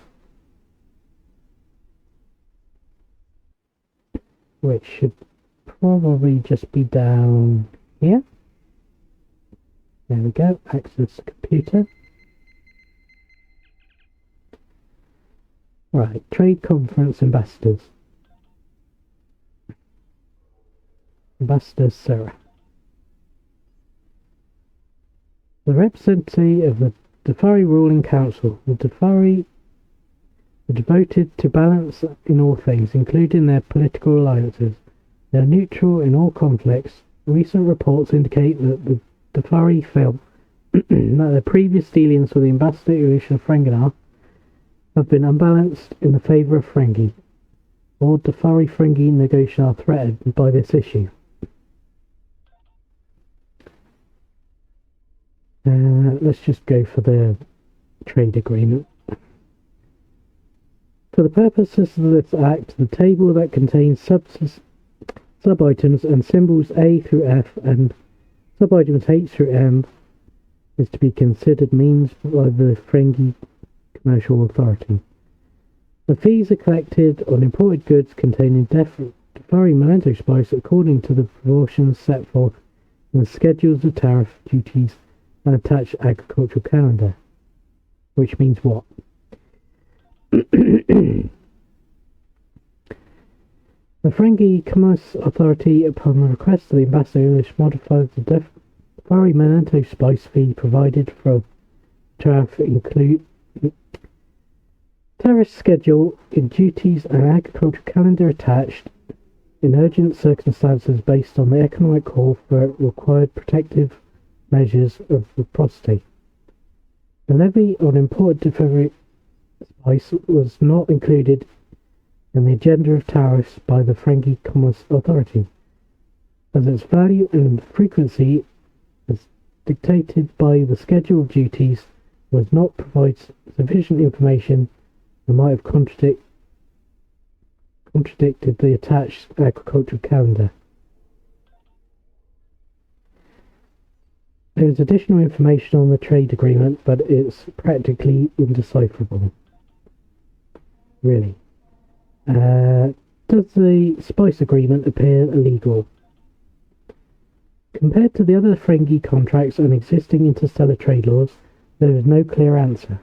A: which should probably just be down here. There we go, access the computer. Right, Trade Conference Ambassadors. Ambassador Sarah. The representative of the Defari Ruling Council. The Defari are devoted to balance in all things, including their political alliances. They are neutral in all conflicts. Recent reports indicate that the Defari feel that their previous dealings with the Ambassador Ulish of Ferenginar have been unbalanced in the favour of Ferengi. All Defari-Ferengi negotiations are threatened by this issue. Let's just go for the trade agreement. For the purposes of this act, the table that contains sub-items and symbols A through F and sub-items H through M is to be considered means by the Ferengi Commercial Authority. The fees are collected on imported goods containing Defari memento spice according to the proportions set forth in the schedules of tariff duties and attached agricultural calendar. Which means what? The Ferengi Commerce Authority, upon the request of the Ambassador Ulish, modifies the Defari memento spice fee provided for tariff include tariff schedule in duties and agricultural calendar attached in urgent circumstances based on the economic call for required protective measures of reciprocity. The levy on imported Defari spice was not included in the agenda of tariffs by the Ferengi Commerce Authority, as its value and frequency, as dictated by the schedule of duties, was not provide sufficient information and might have contradicted the attached agricultural calendar. There is additional information on the trade agreement, but it's practically indecipherable. Really. Does the spice agreement appear illegal? Compared to the other Ferengi contracts and existing interstellar trade laws, there is no clear answer.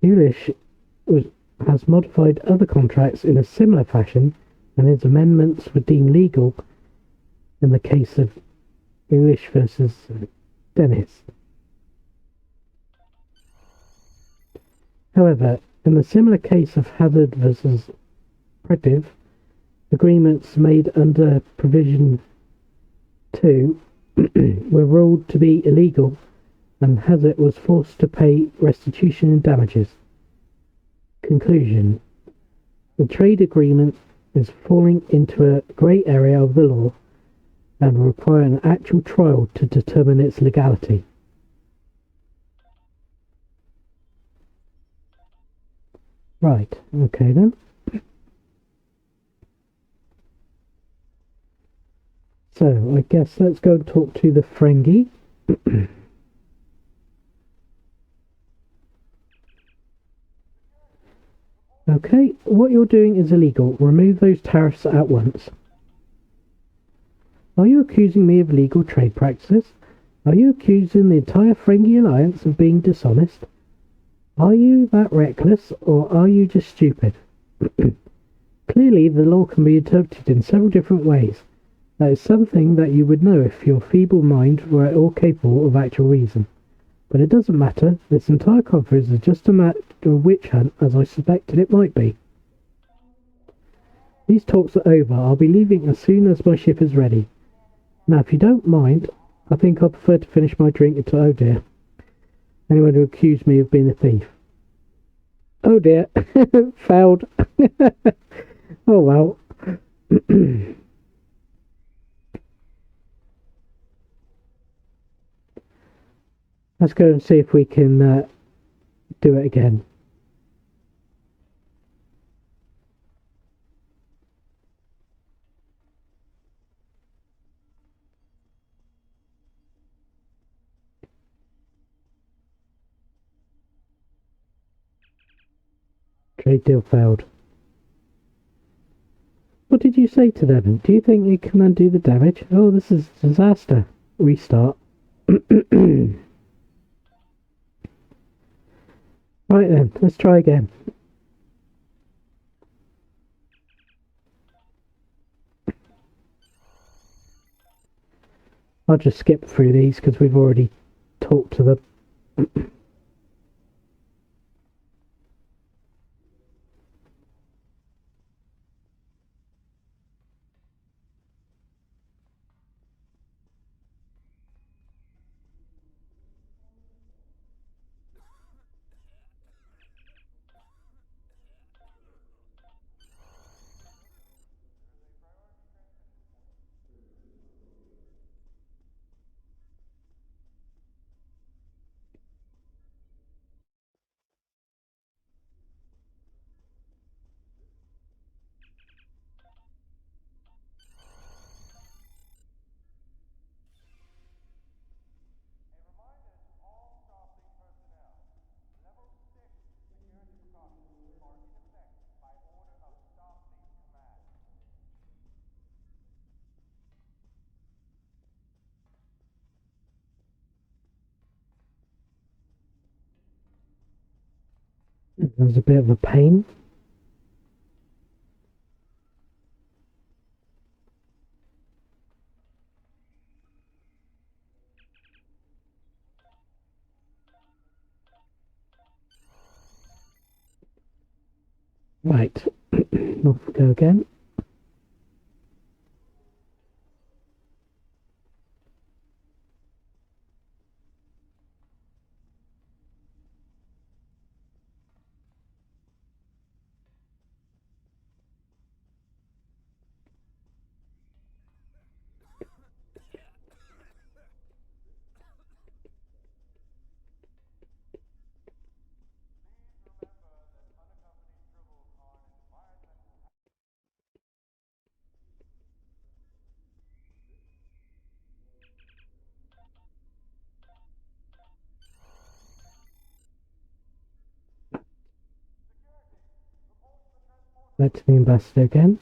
A: Ulish has modified other contracts in a similar fashion, and his amendments were deemed legal in the case of Ulish versus Dennis. However, in the similar case of Hazard versus Predictive, agreements made under Provision 2 were ruled to be illegal, and Hazard was forced to pay restitution and damages. Conclusion: the trade agreement is falling into a grey area of the law and will require an actual trial to determine its legality. Right, okay then. So, I guess let's go and talk to the Ferengi. Okay, what you're doing is illegal. Remove those tariffs at once. Are you accusing me of illegal trade practices? Are you accusing the entire Ferengi Alliance of being dishonest? Are you that reckless, or are you just stupid? Clearly, the law can be interpreted in several different ways. That is something that you would know if your feeble mind were at all capable of actual reason. But it doesn't matter. This entire conference is just a matter of witch hunt, as I suspected it might be. These talks are over. I'll be leaving as soon as my ship is ready. Now, if you don't mind, I think I prefer to finish my drink until... Oh dear. Anyone who accused me of being a thief. Oh dear. Failed. Oh well. Let's go and see if we can do it again. Trade deal failed. What did you say to them? Do you think you can undo the damage? Oh, this is a disaster. Restart. Right then, let's try again. I'll just skip through these because we've already talked to them. That was a bit of a pain. Right, off we go again. Back to the ambassador again.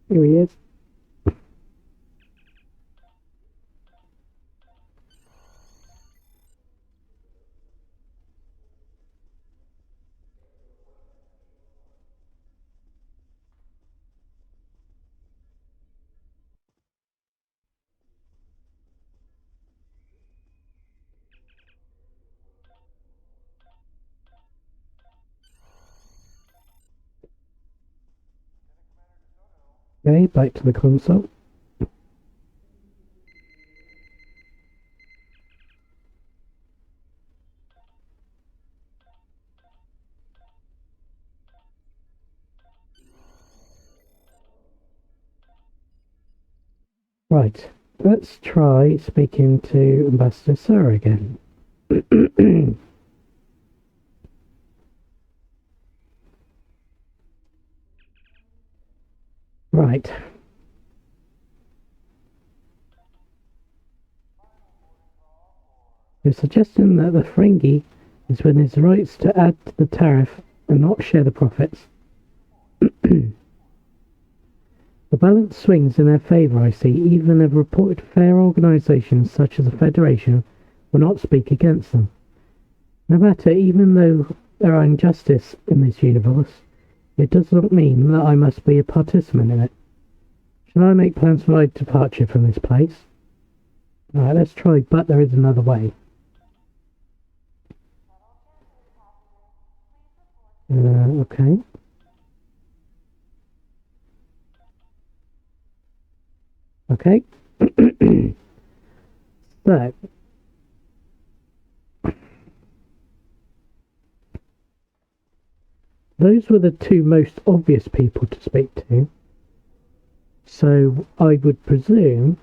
A: Here he is. Okay, back to the console. Right, let's try speaking to Ambassador Sir again. Right. You're suggesting that the Ferengi is within his rights to add to the tariff and not share the profits. The balance swings in their favour, I see. Even a reported fair organisations such as the Federation will not speak against them. No matter, even though there are injustice in this universe, it does not mean that I must be a participant in it. Shall I make plans for my departure from this place? Alright, let's try, but there is another way. Okay. Okay. So, those were the two most obvious people to speak to. So, I would presume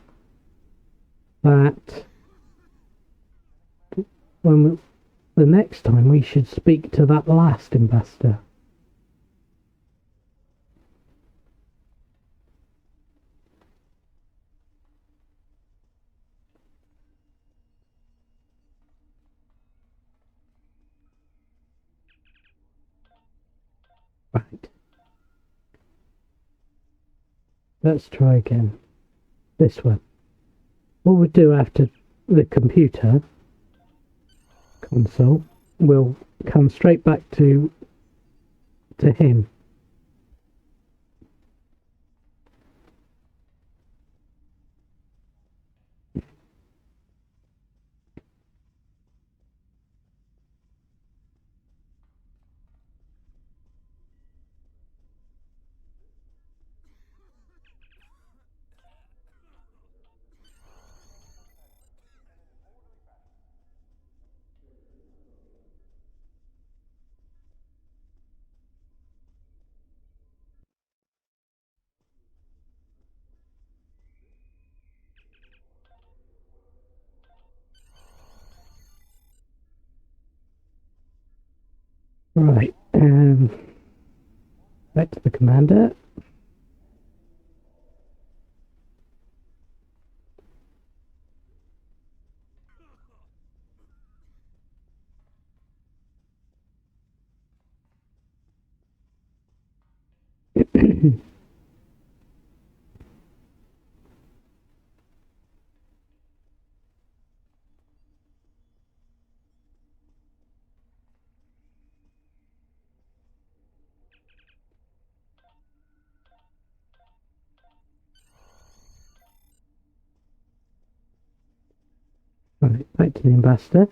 A: that the next time we should speak to that last ambassador. Right. Let's try again. This one. What we'll do after the computer console, we'll come straight back to him. Right, back to the commander. Right, back to the ambassador.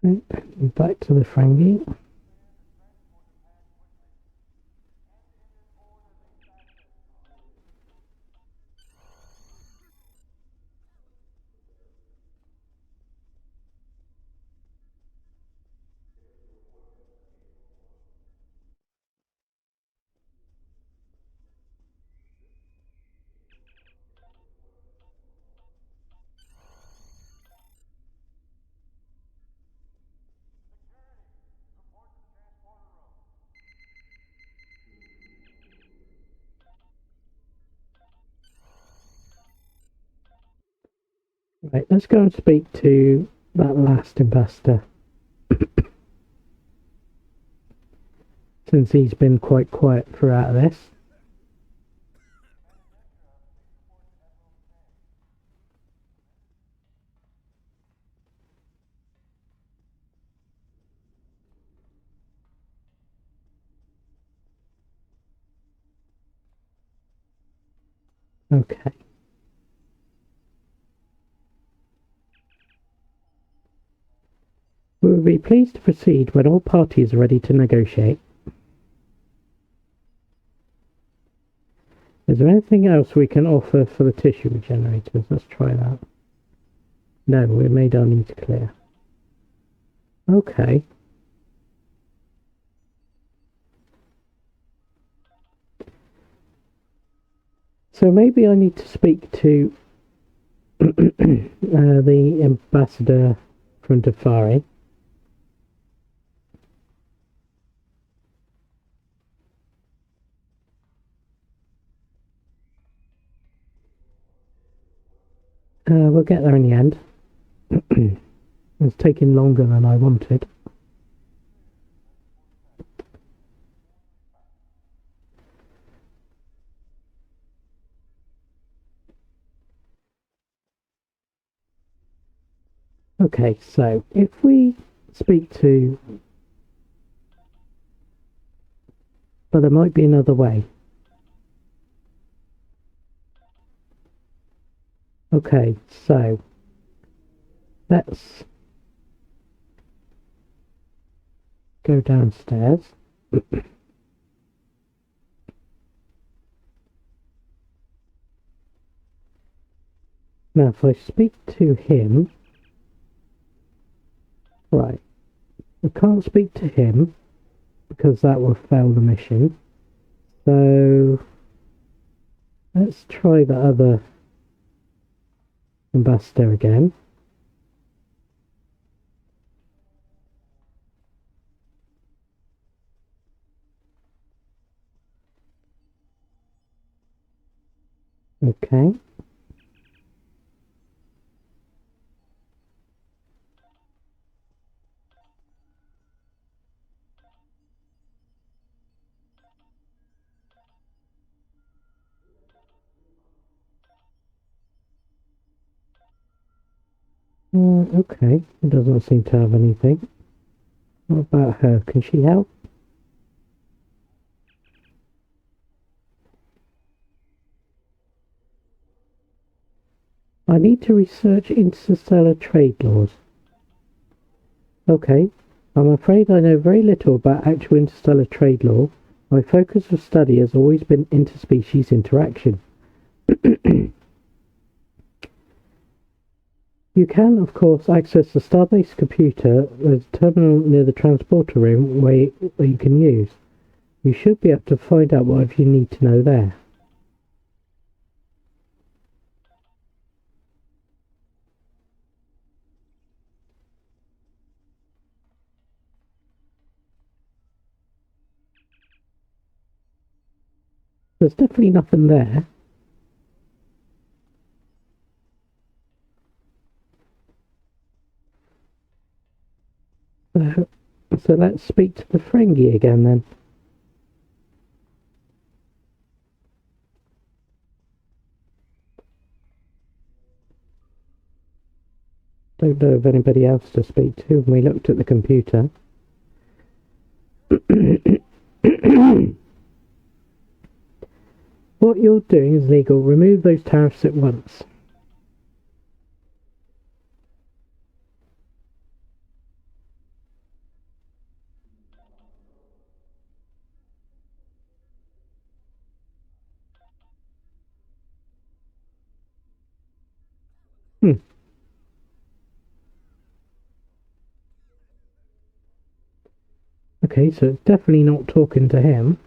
A: Right, back to the Ferengi. Right, let's go and speak to that last ambassador. Since he's been quite quiet throughout this. Okay. We will be pleased to proceed when all parties are ready to negotiate. Is there anything else we can offer for the tissue regenerators? Let's try that. No, we made our needs clear. Okay. So maybe I need to speak to the ambassador from Defari. We'll get there in the end. It's taking longer than I wanted. Okay, so if we speak to... But there might be another way. Okay, so let's go downstairs. Now, if I speak to him... Right. I can't speak to him because that will fail the mission. So let's try the other ambassador again. Okay. Okay, it doesn't seem to have anything. What about her? Can she help? I need to research interstellar trade laws. Okay, I'm afraid I know very little about actual interstellar trade law. My focus of study has always been interspecies interaction. You can, of course, access the Starbase computer. There's a terminal near the transporter room where you can use. You should be able to find out whatever you need to know there. There's definitely nothing there. So let's speak to the Ferengi again then. Don't know of anybody else to speak to when we looked at the computer. What you're doing is legal. Remove those tariffs at once. Okay, so it's definitely not talking to him.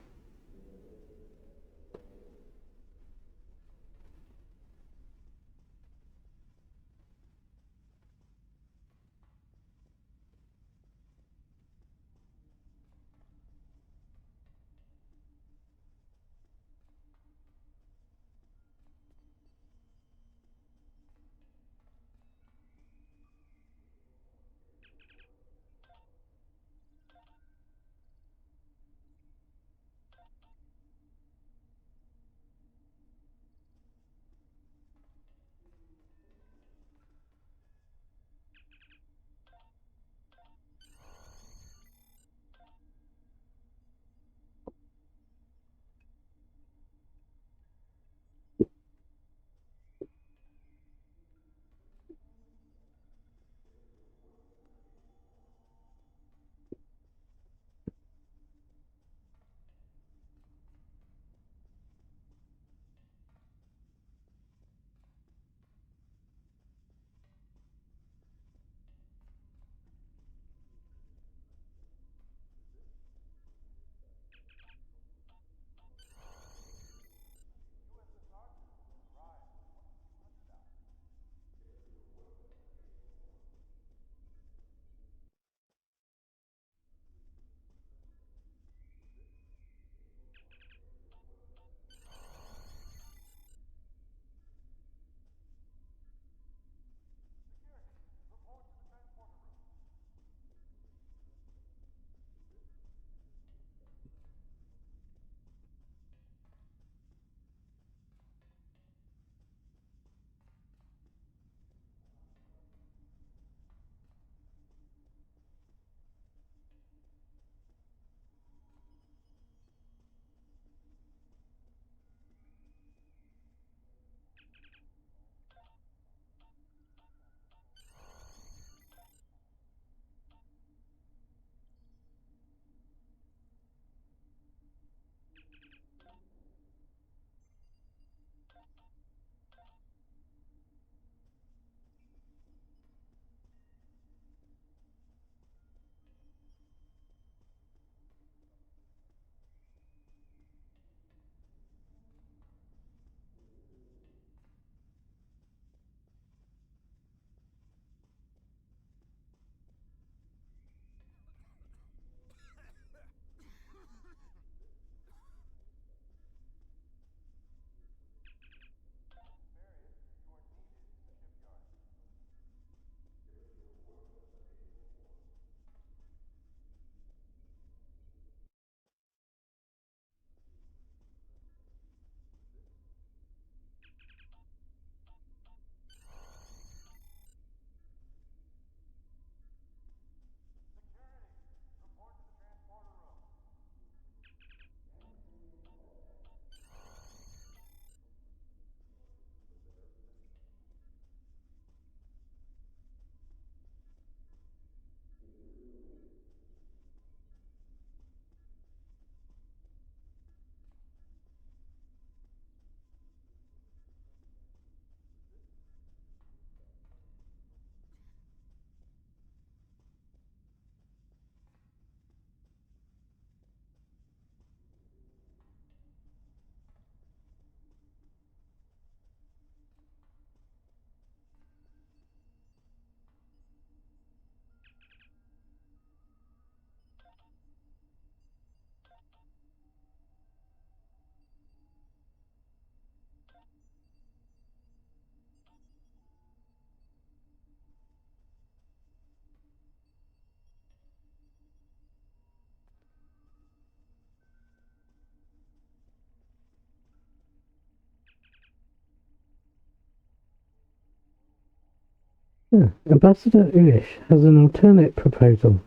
A: Yeah. Ambassador Ulish has an alternate proposal.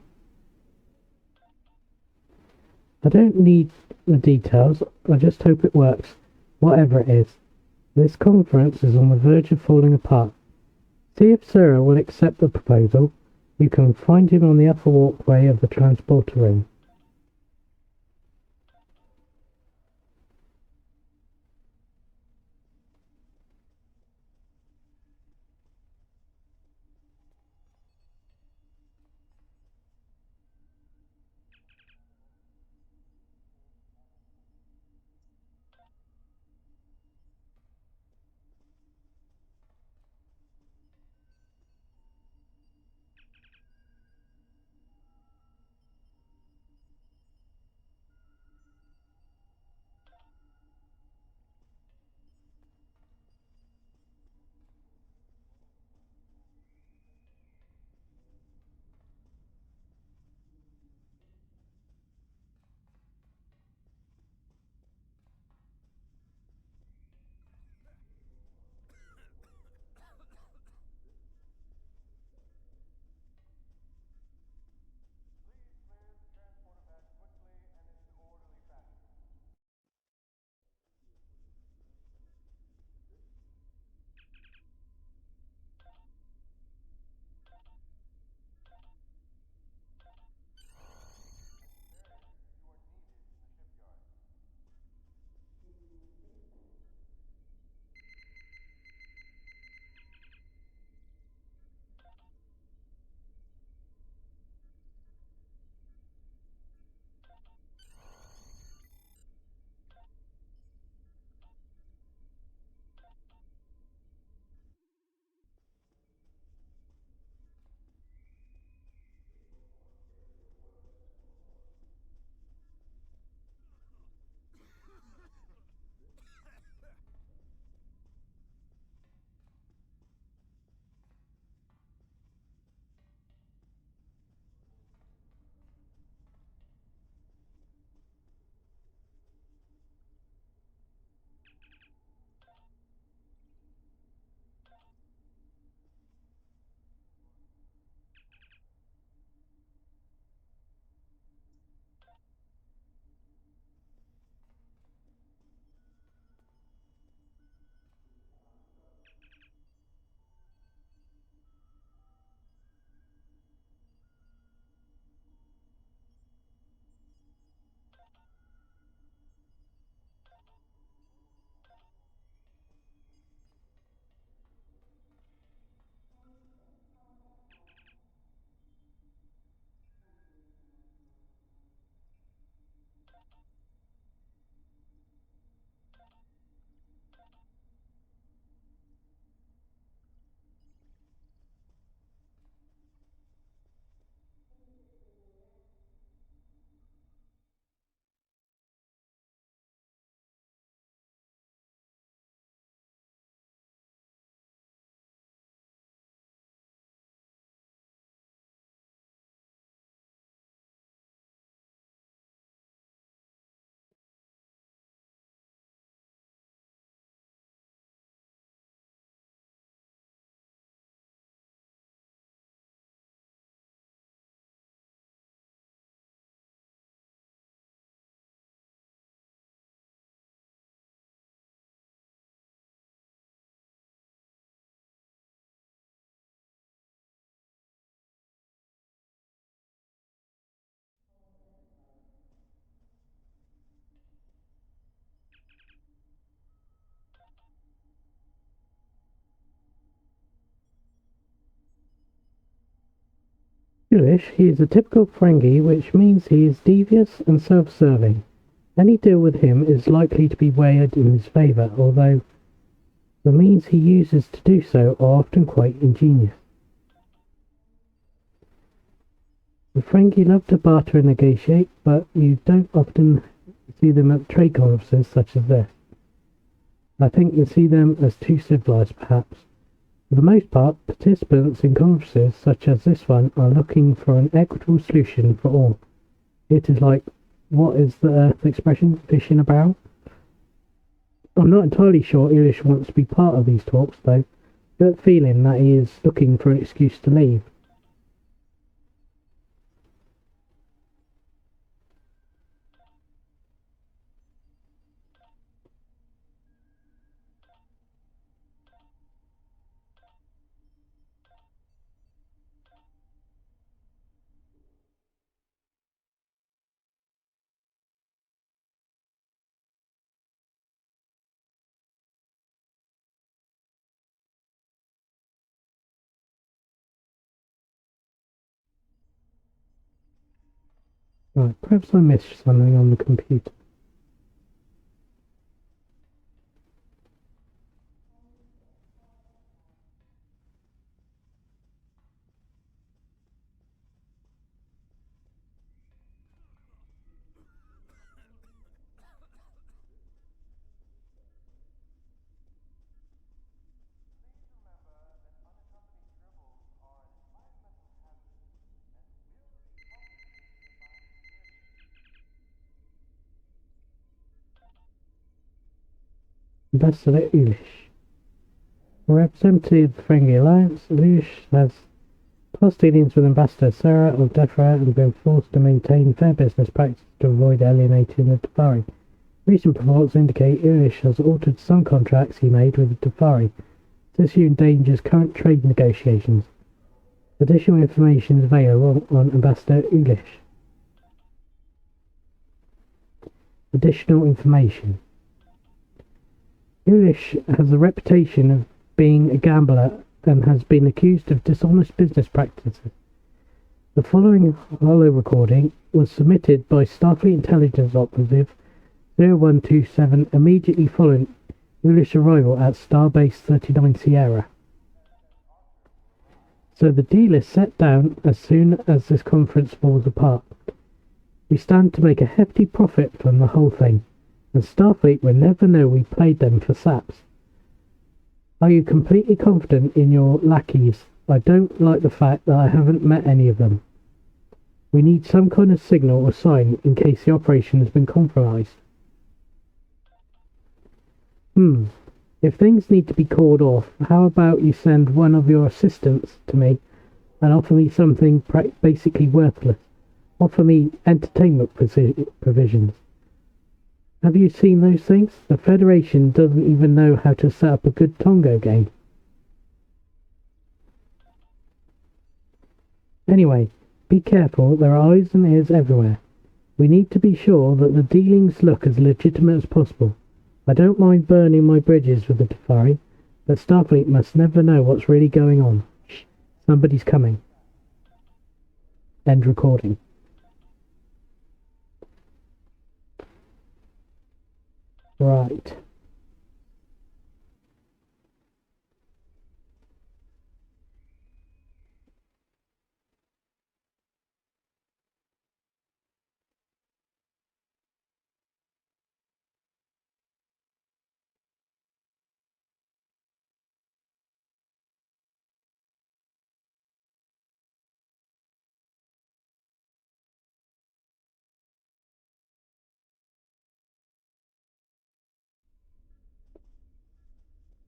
A: I don't need the details, I just hope it works, whatever it is. This conference is on the verge of falling apart. See if Sarah will accept the proposal. You can find him on the upper walkway of the transporter room. Jewish, he is a typical Ferengi, which means he is devious and self-serving. Any deal with him is likely to be weighed in his favour, although the means he uses to do so are often quite ingenious. The Ferengi love to barter and negotiate, but you don't often see them at trade conferences such as this. I think you see them as too civilized, perhaps. For the most part, participants in conferences such as this one are looking for an equitable solution for all. It is like, what is the expression, fish in a barrel? I'm not entirely sure Ilish wants to be part of these talks, though. gut feeling that he is looking for an excuse to leave. Right, perhaps I missed something on the computer. Ambassador Ulish. A representative of the Friendly Alliance, Ulish has past dealings with Ambassador Sarah of Defra and been forced to maintain fair business practices to avoid alienating the Tefari. Recent reports indicate Ulish has altered some contracts he made with the Tefari. This endangers current trade negotiations. Additional information is available on Ambassador Ulish. Additional information. Ulish has a reputation of being a gambler and has been accused of dishonest business practices. The following holo recording was submitted by Starfleet Intelligence Operative 0127 immediately following Ulish's arrival at Starbase 39 Sierra. So the deal is set down as soon as this conference falls apart. We stand to make a hefty profit from the whole thing, and Starfleet will never know we played them for saps. Are you completely confident in your lackeys? I don't like the fact that I haven't met any of them. We need some kind of signal or sign in case the operation has been compromised. If things need to be called off, how about you send one of your assistants to me and offer me something basically worthless? Offer me entertainment provisions. Have you seen those things? The Federation doesn't even know how to set up a good Tongo game. Anyway, be careful, there are eyes and ears everywhere. We need to be sure that the dealings look as legitimate as possible. I don't mind burning my bridges with the Tefari, but Starfleet must never know what's really going on. Shh, somebody's coming. End recording. Right.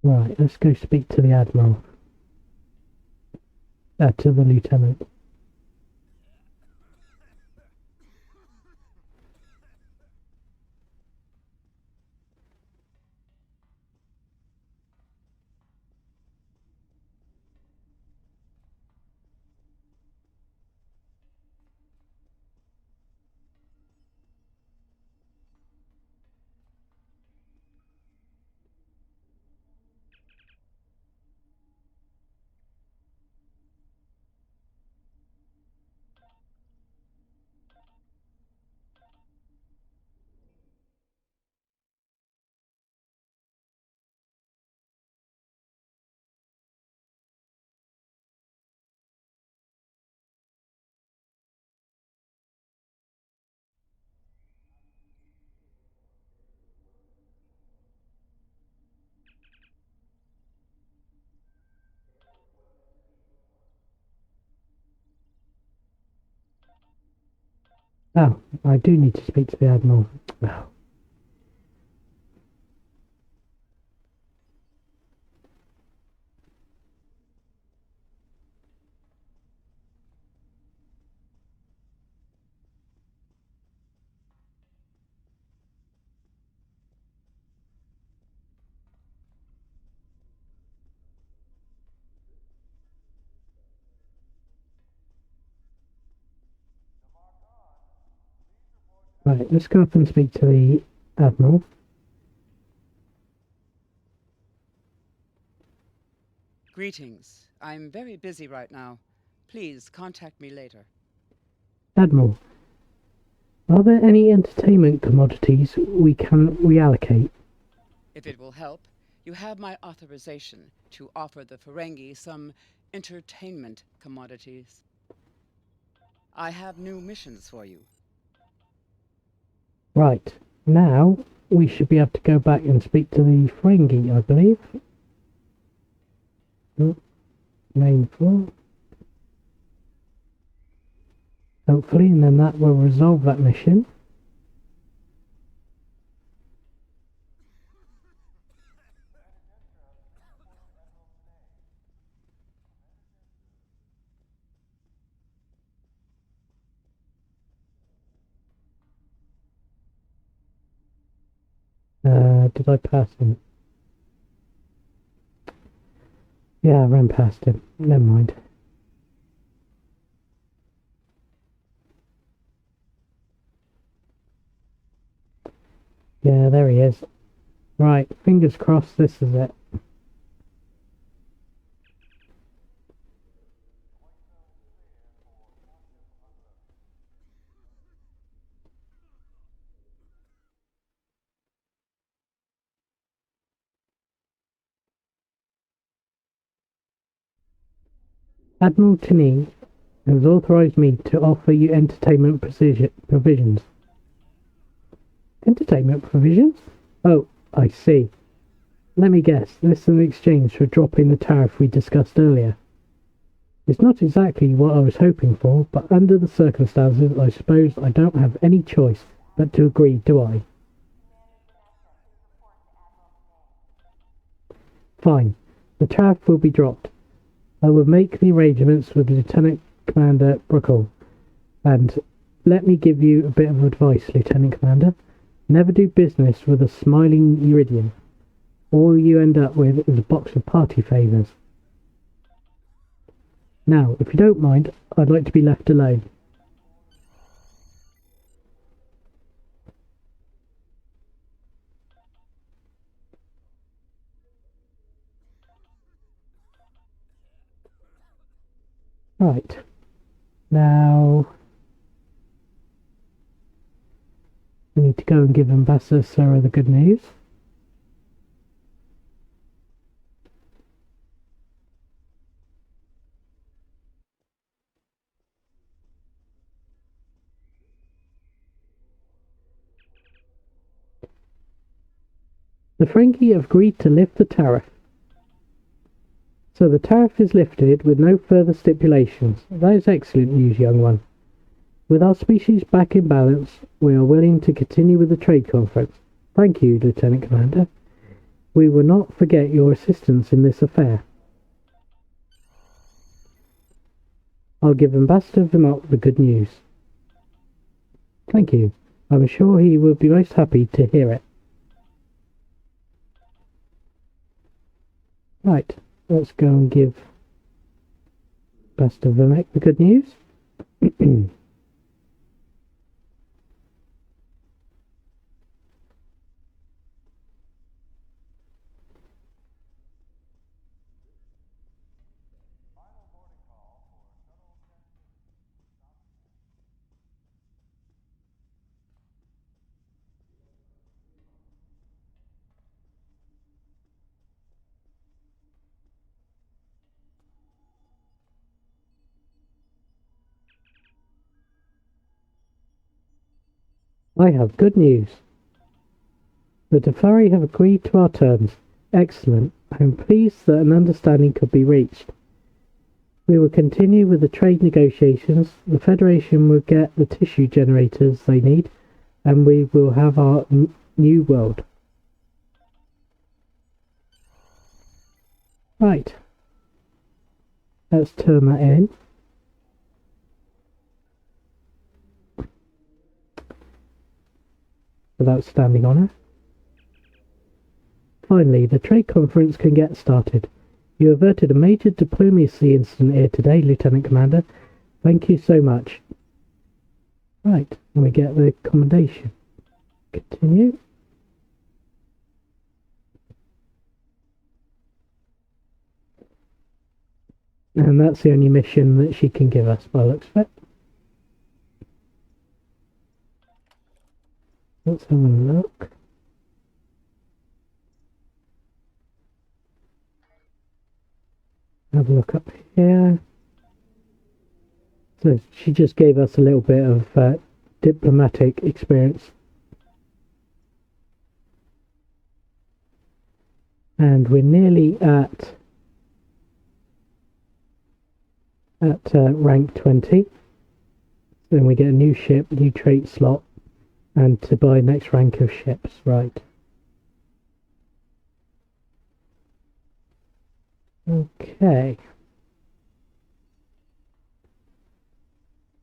A: Right, let's go speak to the Admiral. To the Lieutenant. Oh, I do need to speak to the Admiral. Oh. Right, let's go up and speak to the Admiral.
C: Greetings. I'm very busy right now. Please contact me later.
A: Admiral, are there any entertainment commodities we can reallocate?
C: If it will help, you have my authorization to offer the Ferengi some entertainment commodities. I have new missions for you.
A: Right, now we should be able to go back and speak to the Ferengi, I believe. Main floor. Hopefully, and then that will resolve that mission. Did I pass him? Yeah, I ran past him. Never mind. Yeah, there he is. Right, fingers crossed this is it. Admiral Tini has authorized me to offer you entertainment provisions. Entertainment provisions? Oh, I see. Let me guess, this is in exchange for dropping the tariff we discussed earlier. It's not exactly what I was hoping for, but under the circumstances, I suppose I don't have any choice but to agree, do I? Fine. The tariff will be dropped. I will make the arrangements with Lieutenant Commander Brookle. And let me give you a bit of advice, Lieutenant Commander. Never do business with a smiling Uridian. All you end up with is a box of party favours. Now, if you don't mind, I'd like to be left alone. Right. Now, we need to go and give Ambassador Sarah the good news. The Ferengi have agreed to lift the tariff. So the tariff is lifted with no further stipulations. That is excellent news, young one. With our species back in balance, we are willing to continue with the trade conference. Thank you, Lieutenant Commander. We will not forget your assistance in this affair. I'll give Ambassador Vermont the good news. Thank you. I'm sure he will be most happy to hear it. Right, let's go and give Ambassador Vermont the good news. I have good news. The Tefari have agreed to our terms. Excellent. I am pleased that an understanding could be reached. We will continue with the trade negotiations. The Federation will get the tissue generators they need, and we will have our new world. Right. Let's turn that in. Without standing on her. Finally, the trade conference can get started. You averted a major diplomacy incident here today, Lieutenant Commander. Thank you so much. Right, and we get the accommodation. Continue. And that's the only mission that she can give us, by the looks of it. Let's have a look. Have a look up here. So she just gave us a little bit of diplomatic experience. And we're nearly at rank 20. Then we get a new ship, new trait slot, and to buy next rank of ships. Right. Okay.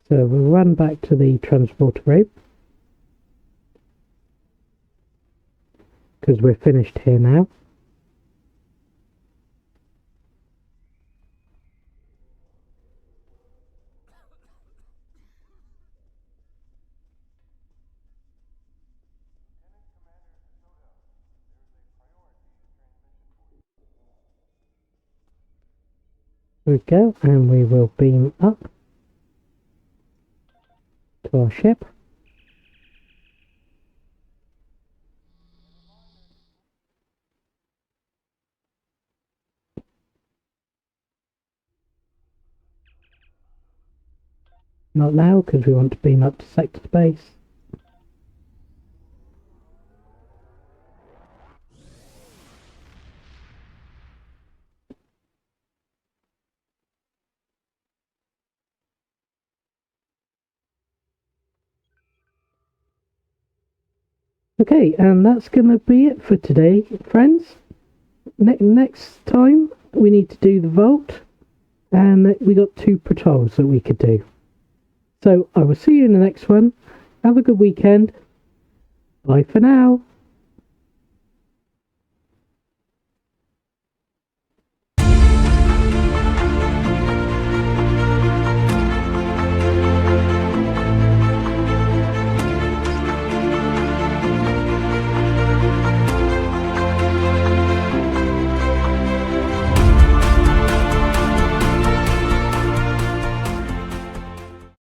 A: So we'll run back to the transporter room, because we're finished here now. There we go, and we will beam up to our ship. Not now, because we want to beam up to sector space. Okay, and that's going to be it for today, friends. Next time, we need to do the vault, and we got 2 patrols that we could do. So, I will see you in the next one. Have a good weekend. Bye for now.